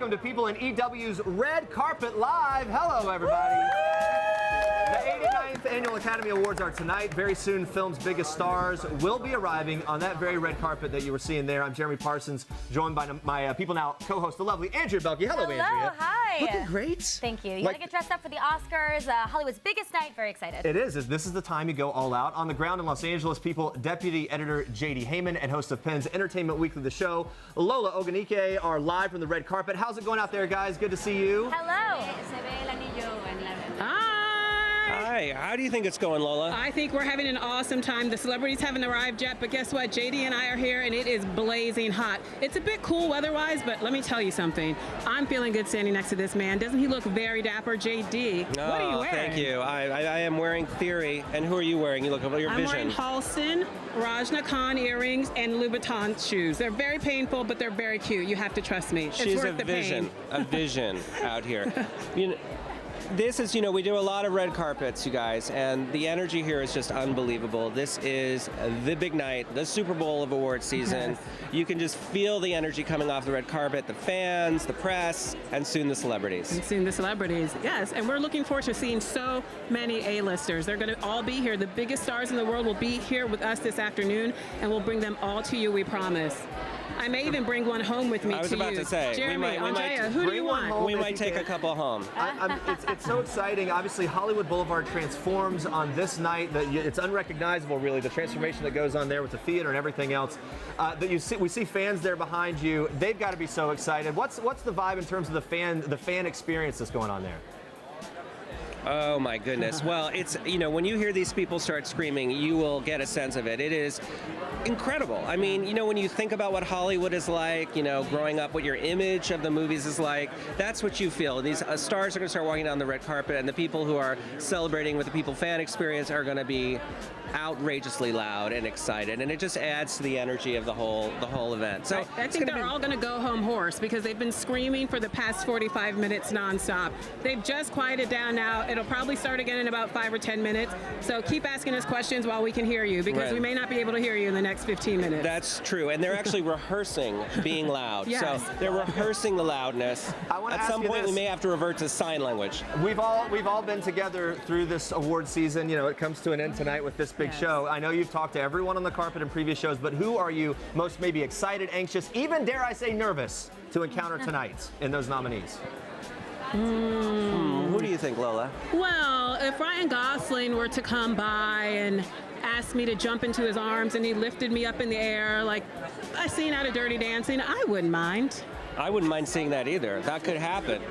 welcome to people in EW's Red Carpet Live. Hello, everybody. The 89th Annual Academy Awards are tonight. Very soon, film's biggest stars will be arriving on that very red carpet that you were seeing there. I'm Jeremy Parsons, joined by my People Now co-host, the lovely Andrea Belke. Hello, Andrea. Hi. Looking great. Thank you. You gotta get dressed up for the Oscars, Hollywood's biggest night. Very excited. It is. This is the time you go all out. On the ground in Los Angeles, People Deputy Editor J.D. Heyman and host of Penn's Entertainment Weekly, the show, Lola Ogunike, are live from the red carpet. How's it going out there, guys? Good to see you. Hello. Hi, how do you think it's going, Lola? I think we're having an awesome time. The celebrities haven't arrived yet, but guess what? JD and I are here, and it is blazing hot. It's a bit cool weather-wise, but let me tell you something. I'm feeling good standing next to this man. Doesn't he look very dapper, JD? Oh, what are you wearing? Thank you. I am wearing Theory, and who are you wearing? You look your I'm Vision. wearing Halston, Rajna Khan earrings, and Louboutin shoes. They're very painful, but they're very cute. You have to trust me. It's She's worth the pain. a vision out here. You know, this is, we do a lot of red carpets, you guys, and the energy here is just unbelievable. This is the big night, the Super Bowl of award season. Yes. You can just feel the energy coming off the red carpet, the fans, the press, and soon the celebrities. And soon the celebrities, yes. And we're looking forward to seeing so many A-listers. They're going to all be here. The biggest stars in the world will be here with us this afternoon, and we'll bring them all to you, we promise. I may even bring one home with me to you. I was about to say, Jeremy, Andrea, who do you want? We might take a couple home. It's so exciting. Obviously, Hollywood Boulevard transforms on this night. It's unrecognizable, really, the transformation that goes on there with the theater and everything else. We see fans there behind you. They've got to be so excited. What's the vibe in terms of the fan experience that's going on there? Oh my goodness. Well, it's, when you hear these people start screaming, you will get a sense of it. It is incredible. I mean, when you think about what Hollywood is like, growing up, what your image of the movies is like, that's what you feel. These stars are going to start walking down the red carpet, and the people who are celebrating with the People fan experience are going to be outrageously loud and excited, and it just adds to the energy of the whole event. So I think they're all going to go home hoarse because they've been screaming for the past 45 minutes nonstop. They've just quieted down now. It'll probably start again in about 5 or 10 minutes. So keep asking us questions while we can hear you, because we may not be able to hear you in the next 15 minutes. That's true, and they're actually rehearsing being loud. Yes. So they're rehearsing the loudness. At some point, we may have to revert to sign language. We've all been together through this award season. It comes to an end tonight with this big show. I know you've talked to everyone on the carpet in previous shows, but who are you most maybe excited, anxious, even dare I say nervous to encounter tonight in those nominees? Who do you think, Lola? Well, if Ryan Gosling were to come by and ask me to jump into his arms and he lifted me up in the air like I seen out of Dirty Dancing, I wouldn't mind. I wouldn't mind seeing that either. That could happen.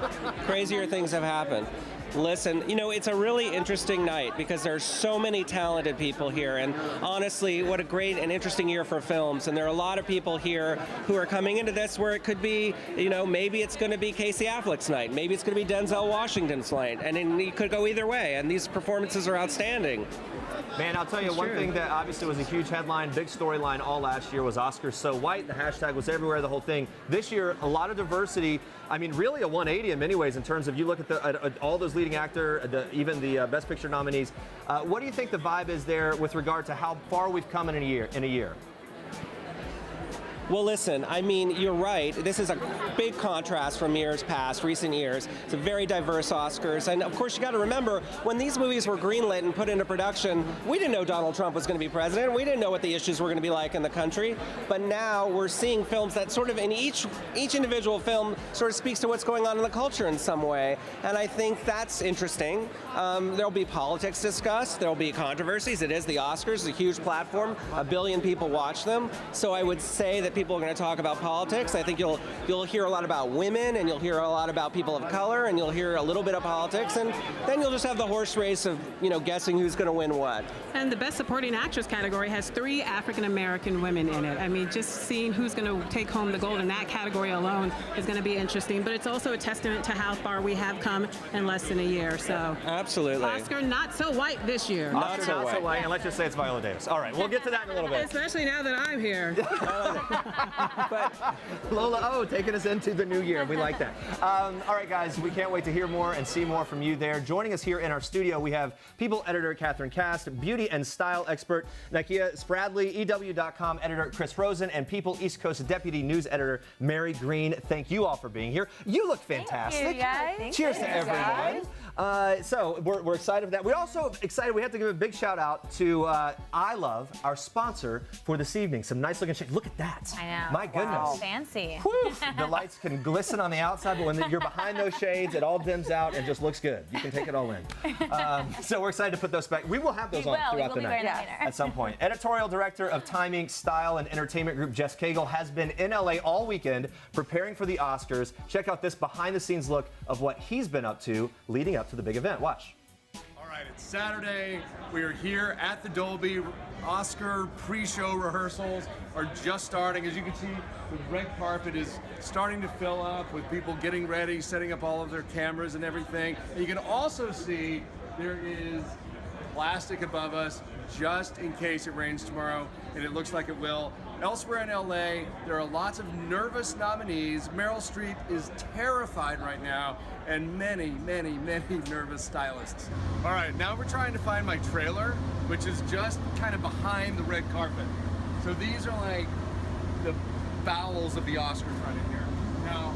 Crazier things have happened. Listen, it's a really interesting night because there's so many talented people here, and honestly, what a great and interesting year for films. And there are a lot of people here who are coming into this where it could be, maybe it's going to be Casey Affleck's night, maybe it's going to be Denzel Washington's night, and it could go either way, and these performances are outstanding. Man, I'll tell you, one thing that obviously was a huge headline, big storyline all last year was Oscars So White. The hashtag was everywhere, the whole thing. This year, a lot of diversity. I mean, really a 180 in many ways in terms of you look at all those leading actor, even the Best Picture nominees. What do you think the vibe is there with regard to how far we've come in a year? Well, listen, I mean, you're right. This is a big contrast from years past, recent years. It's a very diverse Oscars. And of course, you got to remember, when these movies were greenlit and put into production, we didn't know Donald Trump was going to be president. We didn't know what the issues were going to be like in the country. But now we're seeing films that sort of, in each individual film, sort of speaks to what's going on in the culture in some way. And I think that's interesting. There'll be politics discussed. There'll be controversies. It is the Oscars. It's a huge platform. 1 billion people watch them. So I would say that people are going to talk about politics. I think you'll hear a lot about women, and you'll hear a lot about people of color, and you'll hear a little bit of politics, and then you'll just have the horse race of guessing who's going to win what. And the Best Supporting Actress category has 3 African-American women in it. I mean, just seeing who's going to take home the gold in that category alone is going to be interesting, but it's also a testament to how far we have come in less than a year. So absolutely. Oscar not so white this year. Not so white, and let's just say it's Viola Davis. All right, we'll get to that in a little bit. Especially now that I'm here. But Lola, taking us into the new year. We like that. All right, guys, we can't wait to hear more and see more from you there. Joining us here in our studio, we have People editor Catherine Cast, beauty and style expert Nakia Spradley, EW.com editor Chris Rosen, and People East Coast deputy news editor Mary Green. Thank you all for being here. You look fantastic. Thank you, guys. Cheers to everyone. So we're excited for that. We're also excited. We have to give a big shout out to I Love, our sponsor for this evening. Some nice looking shades. Look at that. I know. My goodness. Wow. Fancy. Whew. The lights can glisten on the outside, but when you're behind those shades, it all dims out and just looks good. You can take it all in. So we're excited to put those back. We will have those on throughout the night at some point. Editorial director of Timing, Style, and Entertainment Group, Jess Cagle, has been in LA all weekend preparing for the Oscars. Check out this behind-the-scenes look of what he's been up to leading up to the big event. Watch. All right, it's Saturday. We are here at the Dolby. Oscar pre-show rehearsals are just starting. As you can see, the red carpet is starting to fill up with people getting ready, setting up all of their cameras and everything. And you can also see there is plastic above us just in case it rains tomorrow, and it looks like it will. Elsewhere in LA, there are lots of nervous nominees. Meryl Streep is terrified right now, and many, many, many nervous stylists. All right, now we're trying to find my trailer, which is just kind of behind the red carpet. So these are like the bowels of the Oscars right in here. Now,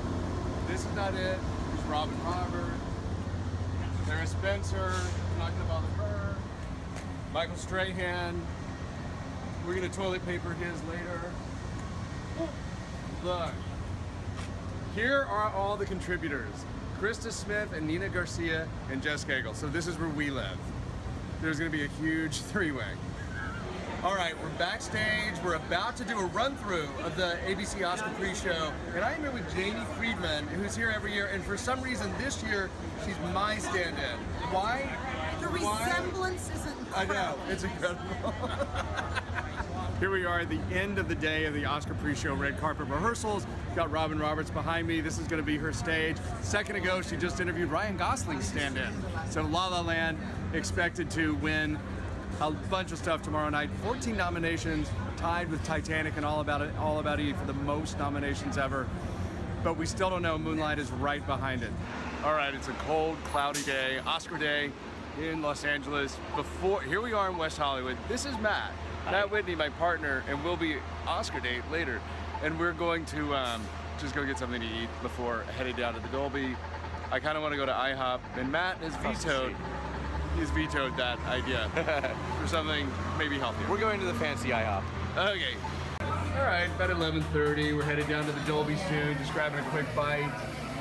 this is not it. There's Robin Roberts. There's Spencer. I'm not gonna bother her. Michael Strahan. We're gonna toilet paper his later. Look. Here are all the contributors. Krista Smith and Nina Garcia and Jess Cagle. So this is where we live. There's gonna be a huge three-way. All right, we're backstage. We're about to do a run-through of the ABC Oscar pre-show. And I'm here with Jamie Friedman, who's here every year. And for some reason this year, she's my stand-in. Why? The resemblance is incredible. I know, it's incredible. Here we are at the end of the day of the Oscar pre-show red carpet rehearsals. Got Robin Roberts behind me. This is going to be her stage. A second ago, she just interviewed Ryan Gosling's stand-in. So La La Land expected to win a bunch of stuff tomorrow night. 14 nominations, tied with Titanic and All About Eve for the most nominations ever. But we still don't know. Moonlight is right behind it. All right, it's a cold, cloudy day, Oscar day in Los Angeles. Here we are in West Hollywood. This is Matt. Matt Whitney, my partner, and we'll be Oscar date later. And we're going to just go get something to eat before heading down to the Dolby. I kind of want to go to IHOP, and Matt has vetoed that idea for something maybe healthier. We're going to the fancy IHOP. Okay. All right, about 11:30. We're headed down to the Dolby soon, just grabbing a quick bite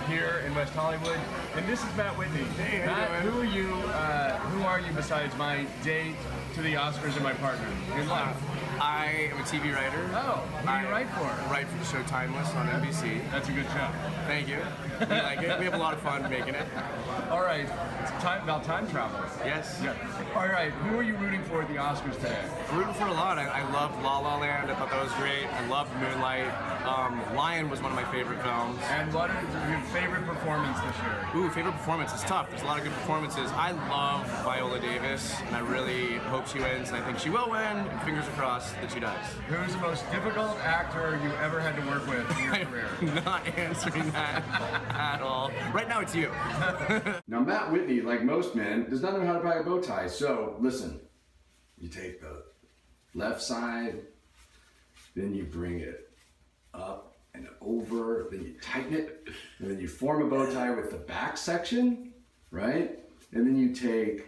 here in West Hollywood. And this is Matt Whitney. Hey, Matt, who are you? Who are you besides my date to the Oscars and my partner in life? I am a TV writer. Oh, who do you write for? I write for the show Timeless on NBC. That's a good show. Thank you. We like it. We have a lot of fun making it. All right, it's about time travel. Yes. Yeah. All right, who are you rooting for at the Oscars today? I'm rooting for a lot. I loved La La Land. I thought that was great. I loved Moonlight. Lion was one of my favorite films. And what is your favorite performance this year? Ooh, favorite performance. It's tough. There's a lot of good performances. I love Viola Davis, and I really hope she wins, and I think she will win, and fingers crossed that she does. Who's the most difficult actor you ever had to work with in your career? I'm not answering that at all. Right now, it's you. Now, Matt Whitney, like most men, does not know how to tie a bow tie. So, listen, you take the left side, then you bring it up and over, then you tighten it, and then you form a bow tie with the back section, right? And then you take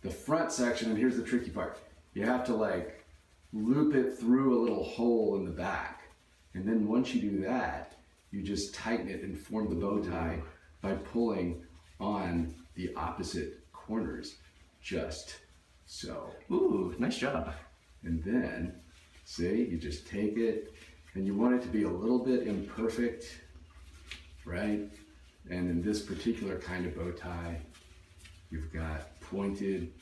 the front section, and here's the tricky part. You have to like loop it through a little hole in the back. And then once you do that, you just tighten it and form the bow tie by pulling on the opposite corners, just so. Ooh, nice job. And then, see, you just take it, and you want it to be a little bit imperfect, right? And in this particular kind of bow tie, you've got pointed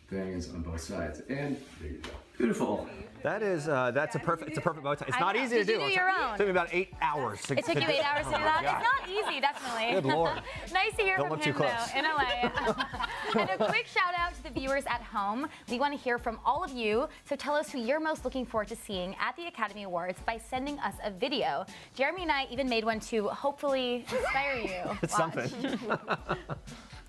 things on both sides, and there you go. Beautiful. That is, it's a perfect bow tie. It's not easy to Did you do. do your own? It took me about 8 hours. It took you 8 hours to do that? It's not easy, definitely. Good Lord. Nice to hear Don't from look too him, close. though, in LA. And a quick shout out to the viewers at home. We want to hear from all of you, so tell us who you're most looking forward to seeing at the Academy Awards by sending us a video. Jeremy and I even made one to hopefully inspire you. It's something.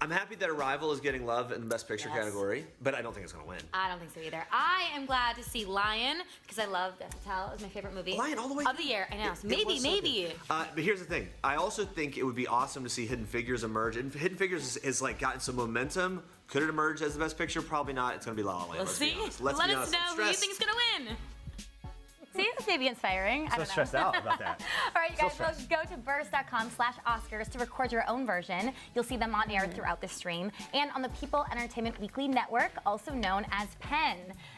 I'm happy that Arrival is getting love in the Best Picture category, but I don't think it's going to win. I don't think so either. I am glad to see Lion because I love Death to Tell. It's my favorite movie. Lion all the way of the year. I know. So maybe. But here's the thing. I also think it would be awesome to see Hidden Figures emerge. And Hidden Figures is like gotten some momentum. Could it emerge as the Best Picture? Probably not. It's going to be La La Land. We'll see. Let us know who you think is going to win. See, this may be inspiring. I don't know. Stressed out about that. All right, you guys, go to burst.com/Oscars to record your own version. You'll see them on air throughout the stream and on the People Entertainment Weekly Network, also known as PEN.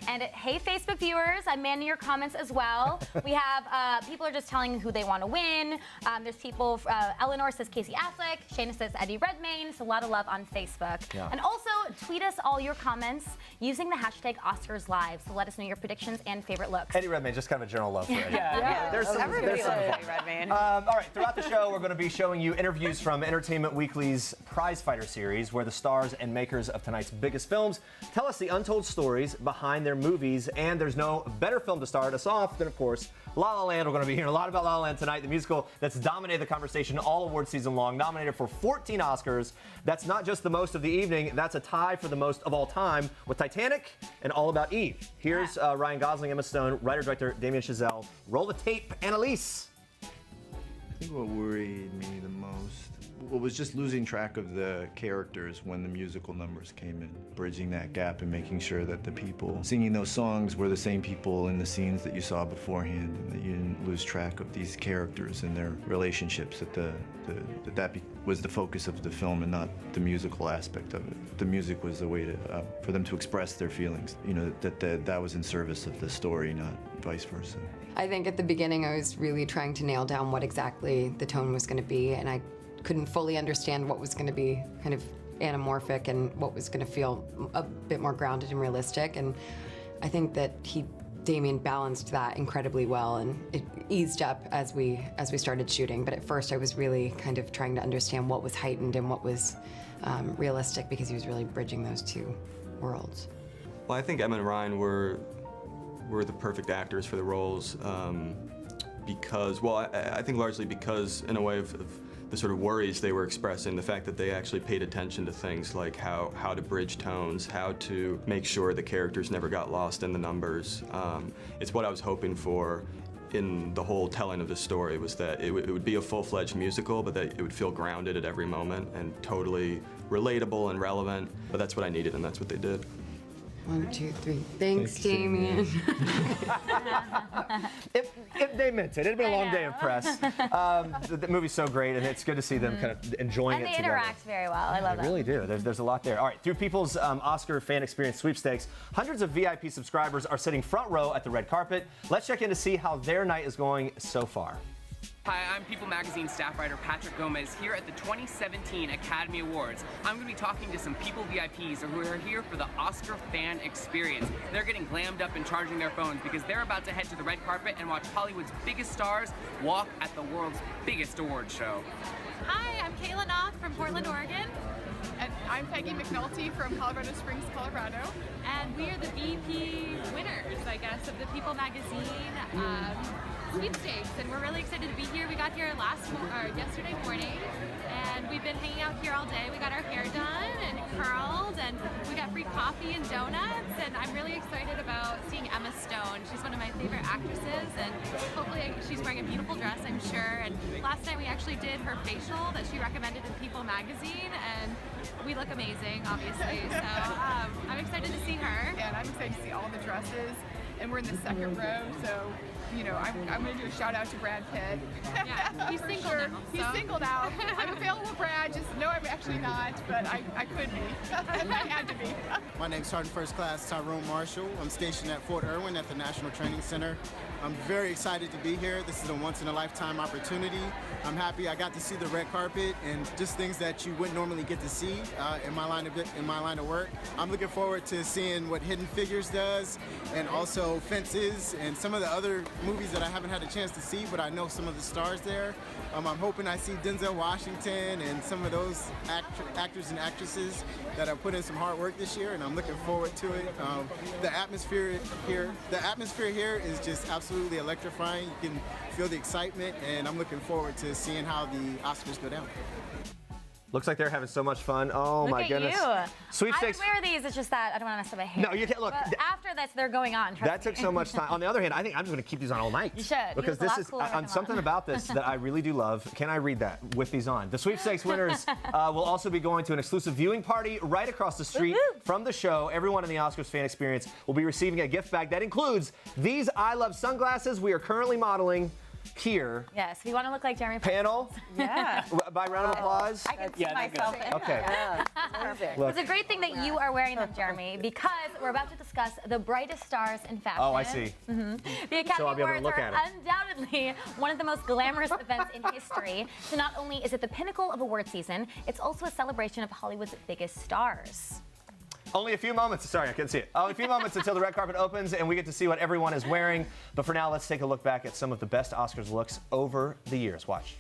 And hey, Facebook viewers, I'm manning your comments as well. We have people are just telling who they want to win. There's people. Eleanor says Casey Affleck. Shayna says Eddie Redmayne. So a lot of love on Facebook. Yeah. And also tweet us all your comments using the hashtag OscarsLive. So let us know your predictions and favorite looks. Eddie Redmayne, just kind of a general love for Eddie. Yeah. There's some Redmayne. all right, throughout the show, we're going to be showing you interviews from Entertainment Weekly's Prize Fighter series, where the stars and makers of tonight's biggest films tell us the untold stories behind their movies. And there's no better film to start us off than, of course, La La Land. We're going to be hearing a lot about La La Land tonight, the musical that's dominated the conversation all award season long, nominated for 14 Oscars. That's not just the most of the evening, that's a tie for the most of all time with Titanic and All About Eve. Here's Ryan Gosling, Emma Stone, writer-director Damien Chazelle. Roll the tape, Annalise. I think what worried me the most was just losing track of the characters when the musical numbers came in. Bridging that gap and making sure that the people singing those songs were the same people in the scenes that you saw beforehand, and that you didn't lose track of these characters and their relationships, that was the focus of the film and not the musical aspect of it. The music was the way to for them to express their feelings. You know, that was in service of the story, not vice versa. I think at the beginning I was really trying to nail down what exactly the tone was going to be, and I couldn't fully understand what was going to be kind of anamorphic and what was going to feel a bit more grounded and realistic. And I think that Damien balanced that incredibly well, and it eased up as we started shooting. But at first I was really kind of trying to understand what was heightened and what was realistic, because he was really bridging those two worlds. Well, I think Emma and Ryan were the perfect actors for the roles because, well, I think largely because, in a way, of the sort of worries they were expressing, the fact that they actually paid attention to things like how to bridge tones, how to make sure the characters never got lost in the numbers. It's what I was hoping for in the whole telling of the story, was that it would be a full-fledged musical, but that it would feel grounded at every moment and totally relatable and relevant. But that's what I needed, and that's what they did. 1, 2, 3. Thanks, Damien. If they meant it. It'd been a long day of press. The movie's so great, and it's good to see them kind of enjoying it together. And they interact very well. I love that. They really do. There's a lot there. All right, through People's Oscar Fan Experience Sweepstakes, hundreds of VIP subscribers are sitting front row at the red carpet. Let's check in to see how their night is going so far. Hi, I'm People Magazine staff writer Patrick Gomez here at the 2017 Academy Awards. I'm going to be talking to some People VIPs who are here for the Oscar Fan Experience. They're getting glammed up and charging their phones because they're about to head to the red carpet and watch Hollywood's biggest stars walk at the world's biggest award show. Hi, I'm Kayla Knopf from Portland, Oregon. And I'm Peggy McNulty from Colorado Springs, Colorado. And we are the VP winners, I guess, of the People Magazine sweepstakes, and we're really excited to be here. We got here yesterday morning, and we've been hanging out here all day. We got our hair done and curled, and we got free coffee and donuts, and I'm really excited about seeing Emma Stone. She's one of my favorite actresses, and hopefully she's wearing a beautiful dress, I'm sure. And last night we actually did her facial that she recommended in People Magazine, and we look amazing, obviously. So I'm excited to see her. And I'm excited to see all the dresses. and we're in the second row, so you know, I'm going to do a shout out to Brad Pitt. Yeah, he's single sure. now. He's single now. I'm available, Brad. Just no, I'm actually not, but I could be. I had to be. My name's Sergeant First Class Tyrone Marshall. I'm stationed at Fort Irwin at the National Training Center. I'm very excited to be here. This is a once-in-a-lifetime opportunity. I'm happy I got to see the red carpet and just things that you wouldn't normally get to see in my line of work. I'm looking forward to seeing what Hidden Figures does, and also Fences, and some of the other movies that I haven't had a chance to see, but I know some of the stars there. I'm hoping I see Denzel Washington and some of those actors and actresses that have put in some hard work this year, and I'm looking forward to it. The atmosphere here is just absolutely electrifying. You can feel the excitement, and I'm looking forward to seeing how the Oscars go down. Looks like they're having so much fun. Oh, Look my at goodness. You. Sweepstakes. I would wear these. It's just that I don't want to mess up my hair. No, you can't. Look. But after this, they're going on. Trust That took me. so much time. On the other hand, I think I'm just going to keep these on all night. You should. Because You look a this lot is cooler with them something on. about this that I really do love. Can I read that with these on? The sweepstakes winners will also be going to an exclusive viewing party right across the street from the show. Everyone in the Oscars fan experience will be receiving a gift bag that includes these I Love sunglasses we are currently modeling here. Yes, if you want to look like Jeremy. Panel. Yeah. By round of applause. I can see myself in it. Okay. Perfect. Look. It's a great thing that you are wearing them, Jeremy, because we're about to discuss the brightest stars in fashion. Oh, I see. The Academy So I'll be able to Awards look are at it. undoubtedly one of the most glamorous events in history. So not only is it the pinnacle of award season, it's also a celebration of Hollywood's biggest stars. Only a few moments. Sorry, I couldn't see it. Only a few moments until the red carpet opens and we get to see what everyone is wearing. But for now, let's take a look back at some of the best Oscars looks over the years. Watch.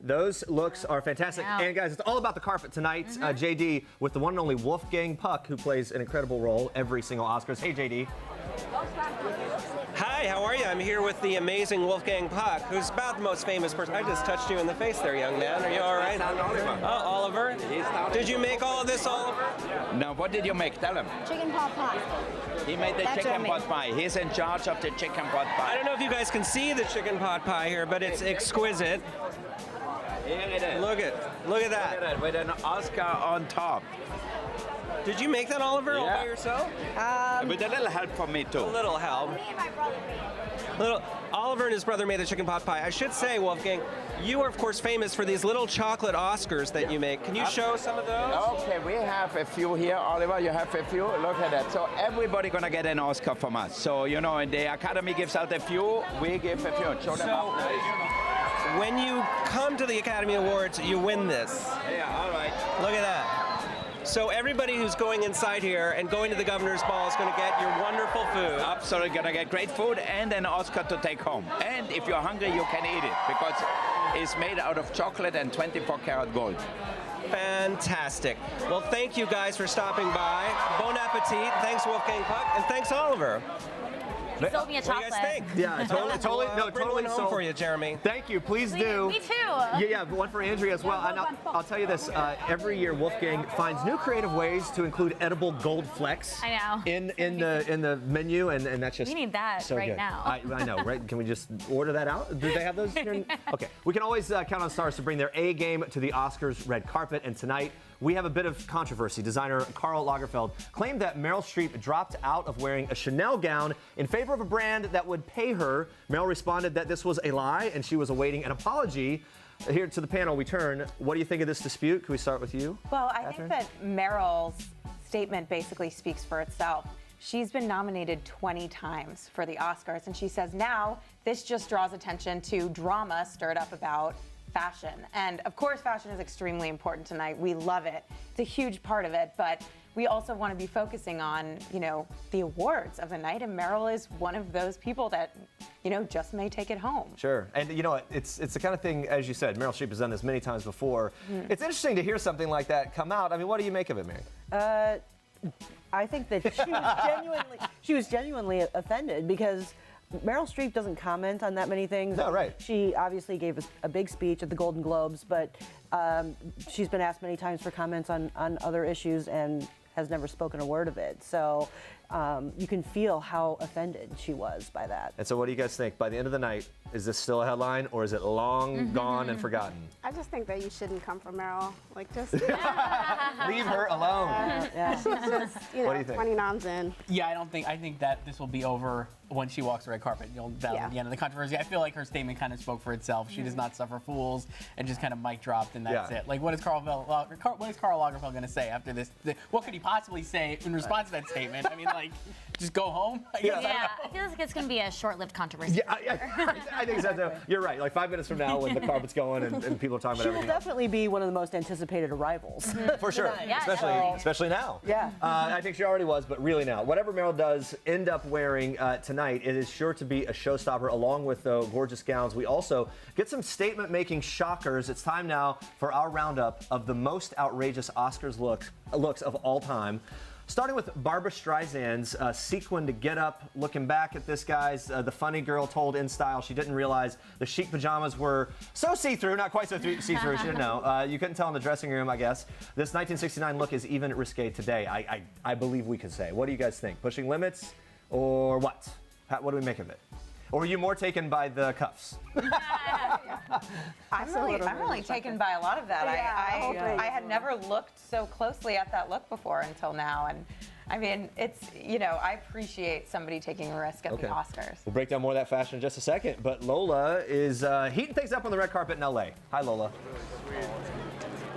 Those looks are fantastic. Wow. And guys, it's all about the carpet tonight. JD with the one and only Wolfgang Puck, who plays an incredible role every single Oscars. Hey, JD. Hi, how are you? I'm here with the amazing Wolfgang Puck, who's about the most famous person. I just touched you in the face there, young man. Are you all right? Oh, Oliver. Did you make all of this, Oliver? No, what did you make? Tell him. Chicken pot pie. He made the That's chicken what I pot pie. He's in charge of the chicken pot pie. I don't know if you guys can see the chicken pot pie here, but it's exquisite. Here it is. Look at that. Look at it, with an Oscar on top. Did you make that, Oliver, all by Yeah. yourself? With a little help from me, too. A little help. Me and my brother made it. Oliver and his brother made the chicken pot pie. I should say, Wolfgang, you are, of course, famous for these little chocolate Oscars that you make. Can you show some of those? Okay, we have a few here. Oliver, you have a few? Look at that. So everybody gonna get an Oscar from us. So, you know, and the Academy gives out a few, we give a few. Show them up. When you come to the Academy Awards, you win this. Yeah, all right. Look at that. So everybody who's going inside here and going to the Governor's Ball is going to get your wonderful food. Absolutely, gonna get great food and an Oscar to take home. And if you're hungry, you can eat it because it's made out of chocolate and 24-karat gold. Fantastic. Well, thank you guys for stopping by. Bon appetit. Thanks, Wolfgang Puck, and thanks, Oliver. You sold me a What do chocolate. you guys think? Yeah, totally. No, bring totally one home sold. for you, Jeremy. Thank you. Please do. Me too. Yeah, one for Andrea as well. And I'll tell you this: every year, Wolfgang finds new creative ways to include edible gold flecks. I know. In the menu, and that's just We need that so right good. now. I know, right? Can we just order that out? Do they have those here? Okay. We can always count on stars to bring their A game to the Oscars red carpet, and tonight we have a bit of controversy. Designer Karl Lagerfeld claimed that Meryl Streep dropped out of wearing a Chanel gown in favor of a brand that would pay her. Meryl responded that this was a lie and she was awaiting an apology. Here to the panel we turn. What do you think of this dispute? Can we start with you? Well, I Catherine? think that Meryl's statement basically speaks for itself. she's been nominated 20 times for the Oscars, and she says now this just draws attention to drama stirred up about fashion. And of course, fashion is extremely important tonight. We love it. It's a huge part of it, but we also want to be focusing on, you know, the awards of the night, and Meryl is one of those people that, you know, just may take it home. Sure, and you know what, it's the kind of thing, as you said, Meryl Streep has done this many times before. It's interesting to hear something like that come out. I mean, what do you make of it, Mary? I think that she was genuinely offended because Meryl Streep doesn't comment on that many things. No, right. She obviously gave a big speech at the Golden Globes, but she's been asked many times for comments on other issues and has never spoken a word of it. So you can feel how offended she was by that. And so what do you guys think? By the end of the night, is this still a headline or is it long gone and forgotten? I just think that you shouldn't come for Meryl. Like, just leave her alone. She's just, you know, What do you think? 20 noms in. Yeah, I think that this will be over when she walks the red carpet. That'll be the end of the controversy. I feel like her statement kind of spoke for itself. She does not suffer fools, and just kind of mic dropped, and that's it. Like, what is Karl Lagerfeld going to say after this? What could he possibly say in response to that statement? I mean, like, just go home? I guess. Yeah, I feel like it's going to be a short-lived controversy. Yeah, I think so. You're right. Like 5 minutes from now, when the carpet's going and people are talking She about will everything. definitely be one of the most anticipated arrivals. For sure, Yeah, especially now. Yeah. I think she already was, but really now. Whatever Meryl does end up wearing tonight, it is sure to be a showstopper, along with the gorgeous gowns. We also get some statement-making shockers. It's time now for our roundup of the most outrageous Oscars looks of all time. Starting with Barbra Streisand's sequined get-up, looking back at this, guys, the funny girl told in style she didn't realize the chic pajamas were so see-through, not quite so see-through, she didn't know. You couldn't tell in the dressing room, I guess. This 1969 look is even risque today, I believe we could say. What do you guys think? Pushing limits or what? What do we make of it? Or were you more taken by the cuffs? I'm really taken by a lot of that. I had never looked so closely at that look before until now, and I mean, it's, you know, I appreciate somebody taking a risk at the Oscars. We'll break down more of that fashion in just a second, but Lola is heating things up on the red carpet in LA. Hi, Lola.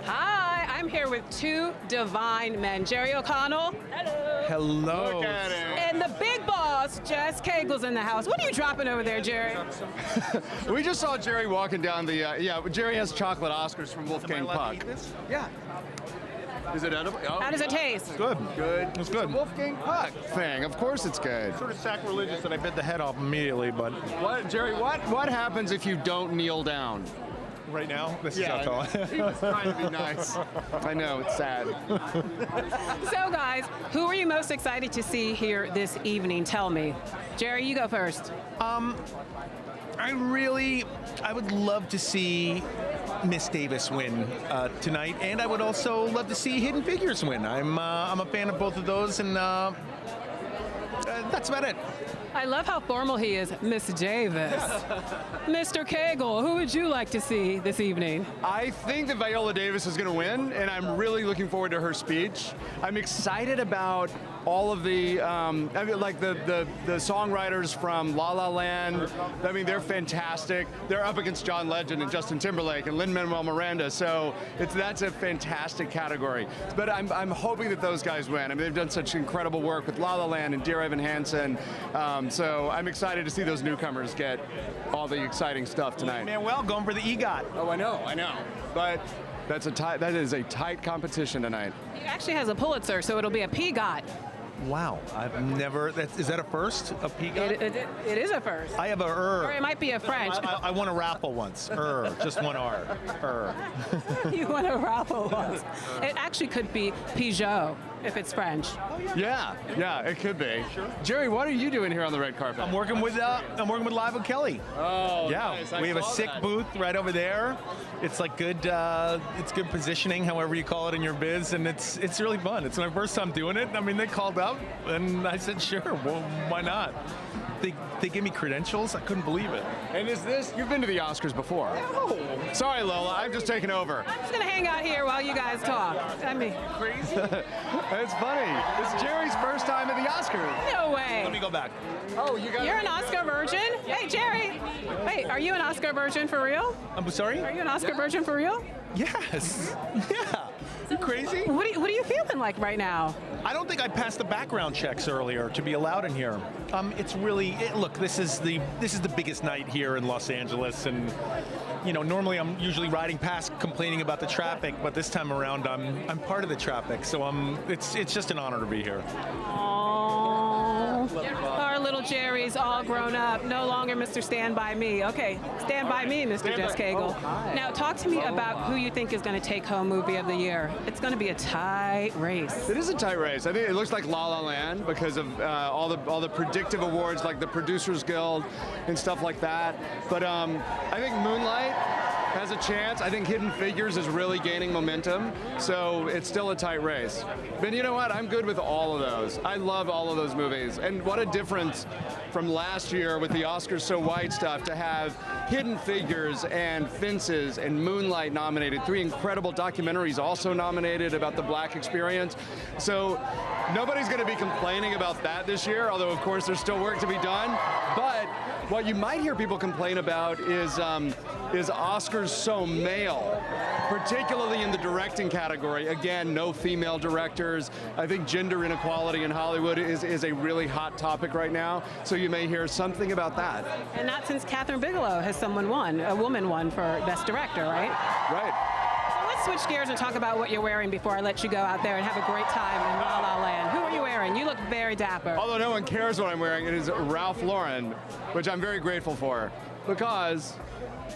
Hi, I'm here with two divine men, Jerry O'Connell. Hello. Look at him. And the big boss, Jess Cagle's in the house. What are you dropping over there, Jerry? We just saw Jerry walking down the, Jerry has chocolate Oscars from Wolfgang Puck. Yeah. Is it edible? Oh, How does it taste? Good. Good. It's good. It's a Wolfgang Puck thing. Of course it's good. Sort of sacrilegious that I bit the head off immediately, but... What, Jerry, what happens if you don't kneel down? Right now, this is how tall. He was trying to be nice. I know, it's sad. So, guys, who are you most excited to see here this evening? Tell me. Jerry, you go first. I would love to see Miss Davis win tonight, and I would also love to see Hidden Figures win. I'm a fan of both of those, and that's about it. I love how formal he is, Miss Davis. Mr. Cagle, who would you like to see this evening? I think that Viola Davis is going to win, and I'm really looking forward to her speech. I'm excited about all of the, the songwriters from La La Land. I mean, they're fantastic. They're up against John Legend and Justin Timberlake and Lin-Manuel Miranda, so that's a fantastic category. But I'm hoping that those guys win. I mean, they've done such incredible work with La La Land and Dear Evan Hansen. So I'm excited to see those newcomers get all the exciting stuff tonight. Manuel going for the EGOT. Oh, I know. But that is a tight competition tonight. He actually has a Pulitzer, so it'll be a PGOT. Wow, I've never. Is that a first? A PGOT? It is a first. I have a Or it might be a French. I won a raffle once. Just one R. You won a raffle once. It actually could be Peugeot if it's French. Yeah, it could be. Sure. Jerry, what are you doing here on the red carpet? I'm working with Live with Kelly. Oh, yeah. Nice. We have a sick booth right over there. It's like good. It's good positioning, however you call it in your biz, and it's really fun. It's my first time doing it. I mean, they called up, and I said, sure. Well, why not? They gave me credentials. I couldn't believe it. And you've been to the Oscars before? No. Sorry, Lola. I've just taken over. I'm just gonna hang out here while you guys talk. I mean, crazy. It's funny. It's Jerry's first time at the Oscars. No way. Let me go back. Oh, you're an Oscar virgin? Hey, Jerry. Wait, are you an Oscar virgin for real? I'm sorry? Are you an Oscar virgin for real? Yes. Yeah. You crazy? What are you feeling like right now? I don't think I passed the background checks earlier to be allowed in here. It's really look. This is the biggest night here in Los Angeles, and normally I'm usually riding past complaining about the traffic, but this time around I'm part of the traffic, so it's just an honor to be here. Our little Jerry's all grown up, no longer Mr. Stand By Me. Okay, stand by me, Mr. Jess Cagle. Now talk to me about who you think is going to take home Movie of the Year. It's going to be a tight race. It is a tight race. I think it looks like La La Land because of all the predictive awards like the Producers Guild and stuff like that. But I think Moonlight has a chance. I think Hidden Figures is really gaining momentum, so it's still a tight race. But you know what? I'm good with all of those. I love all of those movies. And what a difference from last year with the Oscars So White stuff to have Hidden Figures and Fences and Moonlight nominated. 3 incredible documentaries also nominated about the Black experience. So nobody's going to be complaining about that this year, although of course there's still work to be done. But what you might hear people complain about is Oscars so male, particularly in the directing category. Again, no female directors. I think gender inequality in Hollywood is a really hot topic right now, so you may hear something about that. And not since Catherine Bigelow has a woman won for Best Director, right? Right. So let's switch gears and talk about what you're wearing before I let you go out there and have a great time in La La Land. Who are you wearing? You look very dapper. Although no one cares what I'm wearing, it is Ralph Lauren, which I'm very grateful for, because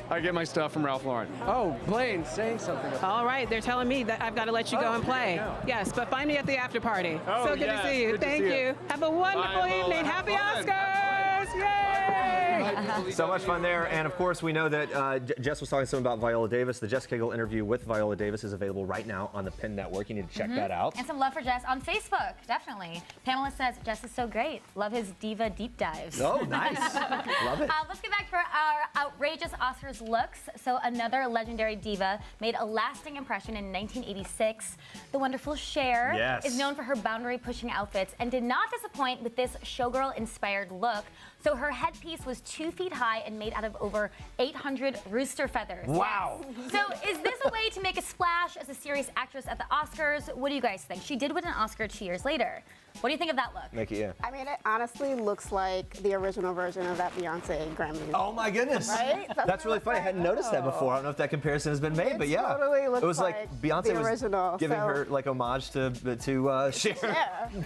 I get my stuff from Ralph Lauren. Oh, Blaine, saying something. All right, they're telling me that I've got to let you go and play. Yes, but find me at the after party. Oh, so good to see you. Good to Thank see you. Have a wonderful Bye, evening. Lola. Happy Have fun. Oscars! Yay! So much fun there, and of course we know that Jess was talking some about Viola Davis. The Jess Cagle interview with Viola Davis is available right now on the PEN Network. You need to check that out. And some love for Jess on Facebook, definitely. Pamela says, Jess is so great. Love his diva deep dives. Oh, nice. Love it. Let's get back to our outrageous Oscars looks. So another legendary diva made a lasting impression in 1986. The wonderful Cher is known for her boundary-pushing outfits and did not disappoint with this showgirl-inspired look. So her headpiece was 2 feet high and made out of over 800 rooster feathers. Wow. So is this a way to make a splash as a serious actress at the Oscars? What do you guys think? She did win an Oscar 2 years later. What do you think of that look? Nikki, yeah. I mean, it honestly looks like the original version of that Beyonce Grammy. Oh my goodness. Right? That's really funny. I hadn't noticed that before. I don't know if that comparison has been made, but yeah. Totally looks it was like Beyonce the original, was giving her like homage to Cher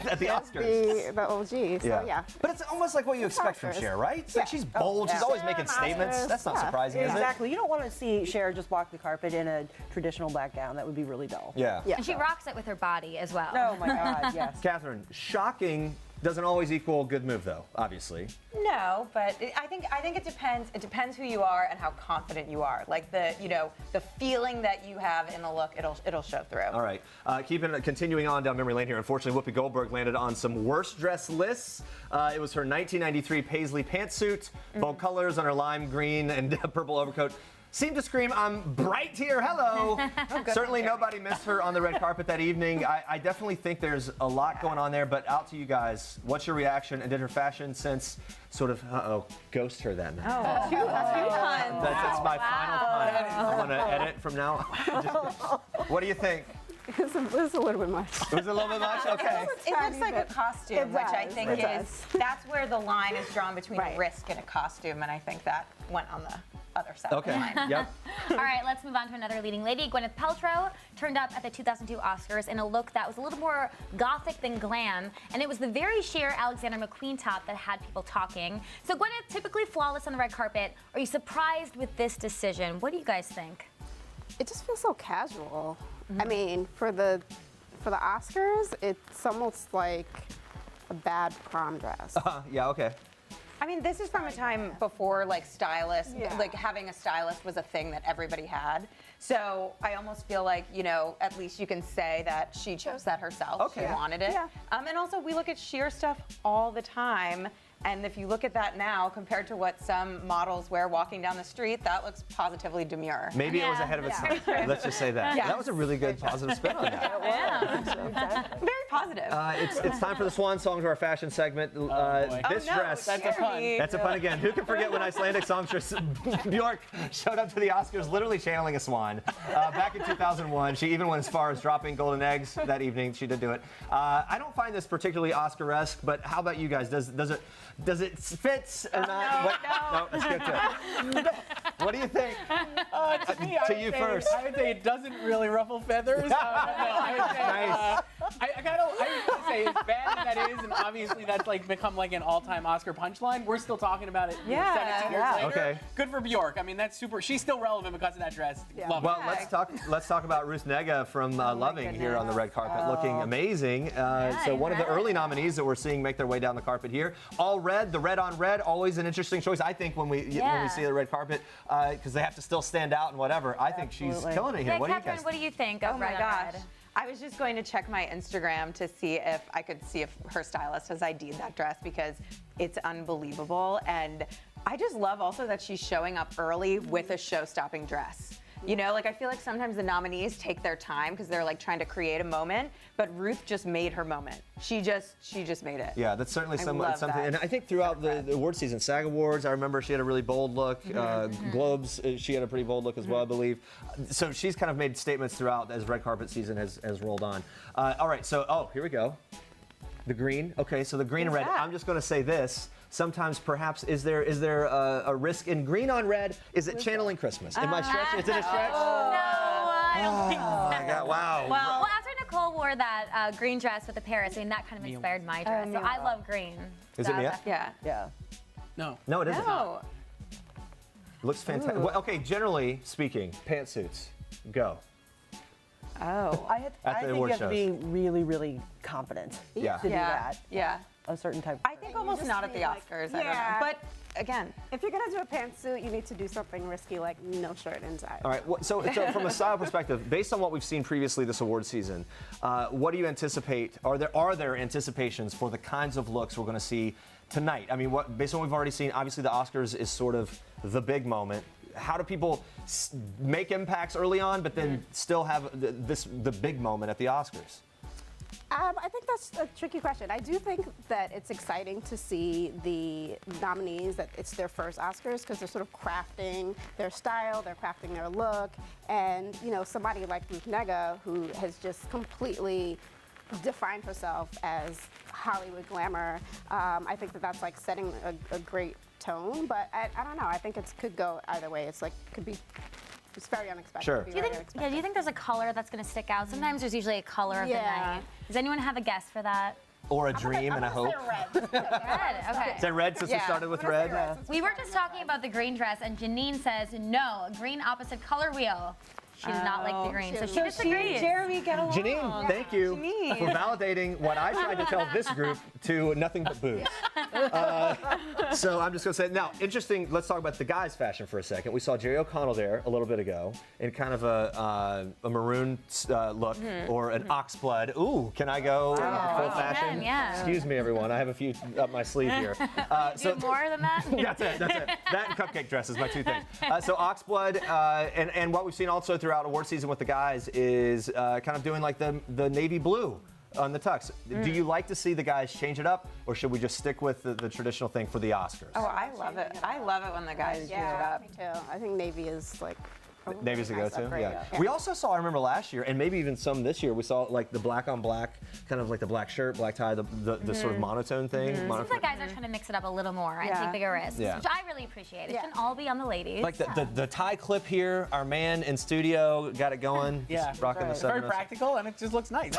at the Oscars. The OG, so yeah. But it's almost like what you expect from Cher, right? It's like she's bold, she's always making statements. That's not surprising, is it? Exactly. You don't want to see Cher just walk the carpet in a traditional black gown. That would be really dull. Yeah. And she rocks it with her body as well. Oh my God, yes. Catherine, shocking doesn't always equal good move, though, obviously. No, but I think it depends. It depends who you are and how confident you are. Like the feeling that you have in the look, it'll show through. All right, continuing on down memory lane here. Unfortunately, Whoopi Goldberg landed on some worst dress lists. It was her 1993 paisley pantsuit, bold colors on her lime green and purple overcoat. Seemed to scream, I'm bright here, hello. Certainly nobody missed her on the red carpet that evening. I definitely think there's a lot going on there, but out to you guys. What's your reaction? And did her fashion sense sort of, ghost her then? Oh, two puns. That's my final pun. I want to edit from now. What do you think? It's a little bit much. It was a little bit much? Okay. It looks like a costume, which I think does. that's where the line is drawn between a risk and a costume, and I think that went on the other side of the line. Yep. All right, let's move on to another leading lady. Gwyneth Paltrow turned up at the 2002 Oscars in a look that was a little more gothic than glam, and it was the very sheer Alexander McQueen top that had people talking. So Gwyneth, typically flawless on the red carpet. Are you surprised with this decision? What do you guys think? It just feels so casual. I mean, for the Oscars, it's almost like a bad prom dress. Yeah, okay. I mean, this is from a time before, like, stylists, like, having a stylist was a thing that everybody had. So I almost feel like, at least you can say that she chose that herself. Okay. She wanted it. Yeah. And also, we look at sheer stuff all the time. And if you look at that now compared to what some models wear walking down the street, that looks positively demure. Maybe it was ahead of its time. Let's just say that. Yeah. That was a really good positive spin on that. Very positive. It's time for the swan song to our fashion segment. This dress. That's a pun. That's a pun again. Who can forget when Icelandic songstress Björk showed up to the Oscars literally channeling a swan? Back in 2001, she even went as far as dropping golden eggs that evening. She did do it. I don't find this particularly Oscar-esque, but how about you guys? Does it fit or not? No, let's get to it. What do you think? To you first. I would say it doesn't really ruffle feathers. I would say, Nice. I would say as bad as that is, and obviously that's like become like an all-time Oscar punchline. We're still talking about it 17 years later. Okay. Good for Bjork. I mean, that's super. She's still relevant because of that dress. Love Well, it. let's talk about Ruth Negga from Loving here on the red carpet, looking amazing. So one of the early nominees that we're seeing make their way down the carpet here. All red, the red on red, always an interesting choice. I think when we see the red carpet, because they have to still stand out and whatever. I think she's killing it here. Yeah, What do you Catherine, guys? what do you think of Oh my Red on gosh. Red? I was just going to check my Instagram to see if I could see if her stylist has ID'd that dress because it's unbelievable. And I just love also that she's showing up early with a show-stopping dress. You know, like I feel like sometimes the nominees take their time because they're like trying to create a moment, but Ruth just made her moment. She just made it. Yeah, that's certainly I something. love that. And I think throughout the award season, SAG Awards, I remember she had a really bold look. Globes, she had a pretty bold look as well, I believe. So she's kind of made statements throughout as red carpet season has rolled on. All right, so here we go. The green. Okay, so the green and red. I'm just going to say this. Sometimes, perhaps, is there a risk in green on red? Is it channeling Christmas? Am I stretching? Is it a stretch? No, I don't think so. My God, wow. Well, after Nicole wore that green dress with the Paris, I mean, that kind of inspired my dress. So I love green. Is it Mia? Yeah. No. No, it isn't. No. Looks fantastic. Well, okay, generally speaking, pantsuits, go. Oh. I think you award have to shows. be really, really confident Yeah. to do that. Yeah. A certain type. I think almost not at the Oscars. I don't know. But again, if you're gonna do a pantsuit, you need to do something risky like no shirt inside. All right. So from a style perspective, based on what we've seen previously this award season, what do you anticipate? Are there anticipations for the kinds of looks we're going to see tonight? I mean, based on what we've already seen, obviously the Oscars is sort of the big moment. How do people make impacts early on, but then still have the big moment at the Oscars? I think that's a tricky question. I do think that it's exciting to see the nominees, that it's their first Oscars, because they're sort of crafting their style, they're crafting their look, and somebody like Ruth Negga, who has just completely defined herself as Hollywood glamour. I think that that's like setting a great tone, but I don't know. I think it could go either way. It's very unexpected. Sure. Do you think there's a color that's going to stick out? Sometimes there's usually a color of the night. Does anyone have a guess for that? Or a dream and a hope? Red. Okay. Is that red since we started with red? We were just talking about the green dress, and Janine says no, green opposite color wheel. She does not like the green, so she disagrees. Jeremy, get along. Janine, thank you for validating what I tried to tell this group to nothing but boobs. So I'm just going to say, now, interesting, let's talk about the guys' fashion for a second. We saw Jerry O'Connell there a little bit ago in kind of a maroon look or an oxblood. Ooh, can I go full fashion? Yeah. Excuse me, everyone. I have a few up my sleeve here. Do more than that? That's it. That and cupcake dress is my two things. So oxblood, and what we've seen also throughout award season with the guys is kind of doing like the navy blue on the tux. Do you like to see the guys change it up, or should we just stick with the traditional thing for the Oscars? Oh, I love it. I love it when the guys change it up. Me too. I think navy is like Navy's a go-to, upgrade. yeah. We also saw, I remember last year, and maybe even some this year, we saw like the black on black, kind of like the black shirt, black tie, the sort of monotone thing. Seems like guys are trying to mix it up a little more and take bigger risks, Yeah. which I really appreciate. It shouldn't all be on the ladies. Like the tie clip here, our man in studio got it going. Yeah, just rocking the it's very 706. practical, and it just looks nice.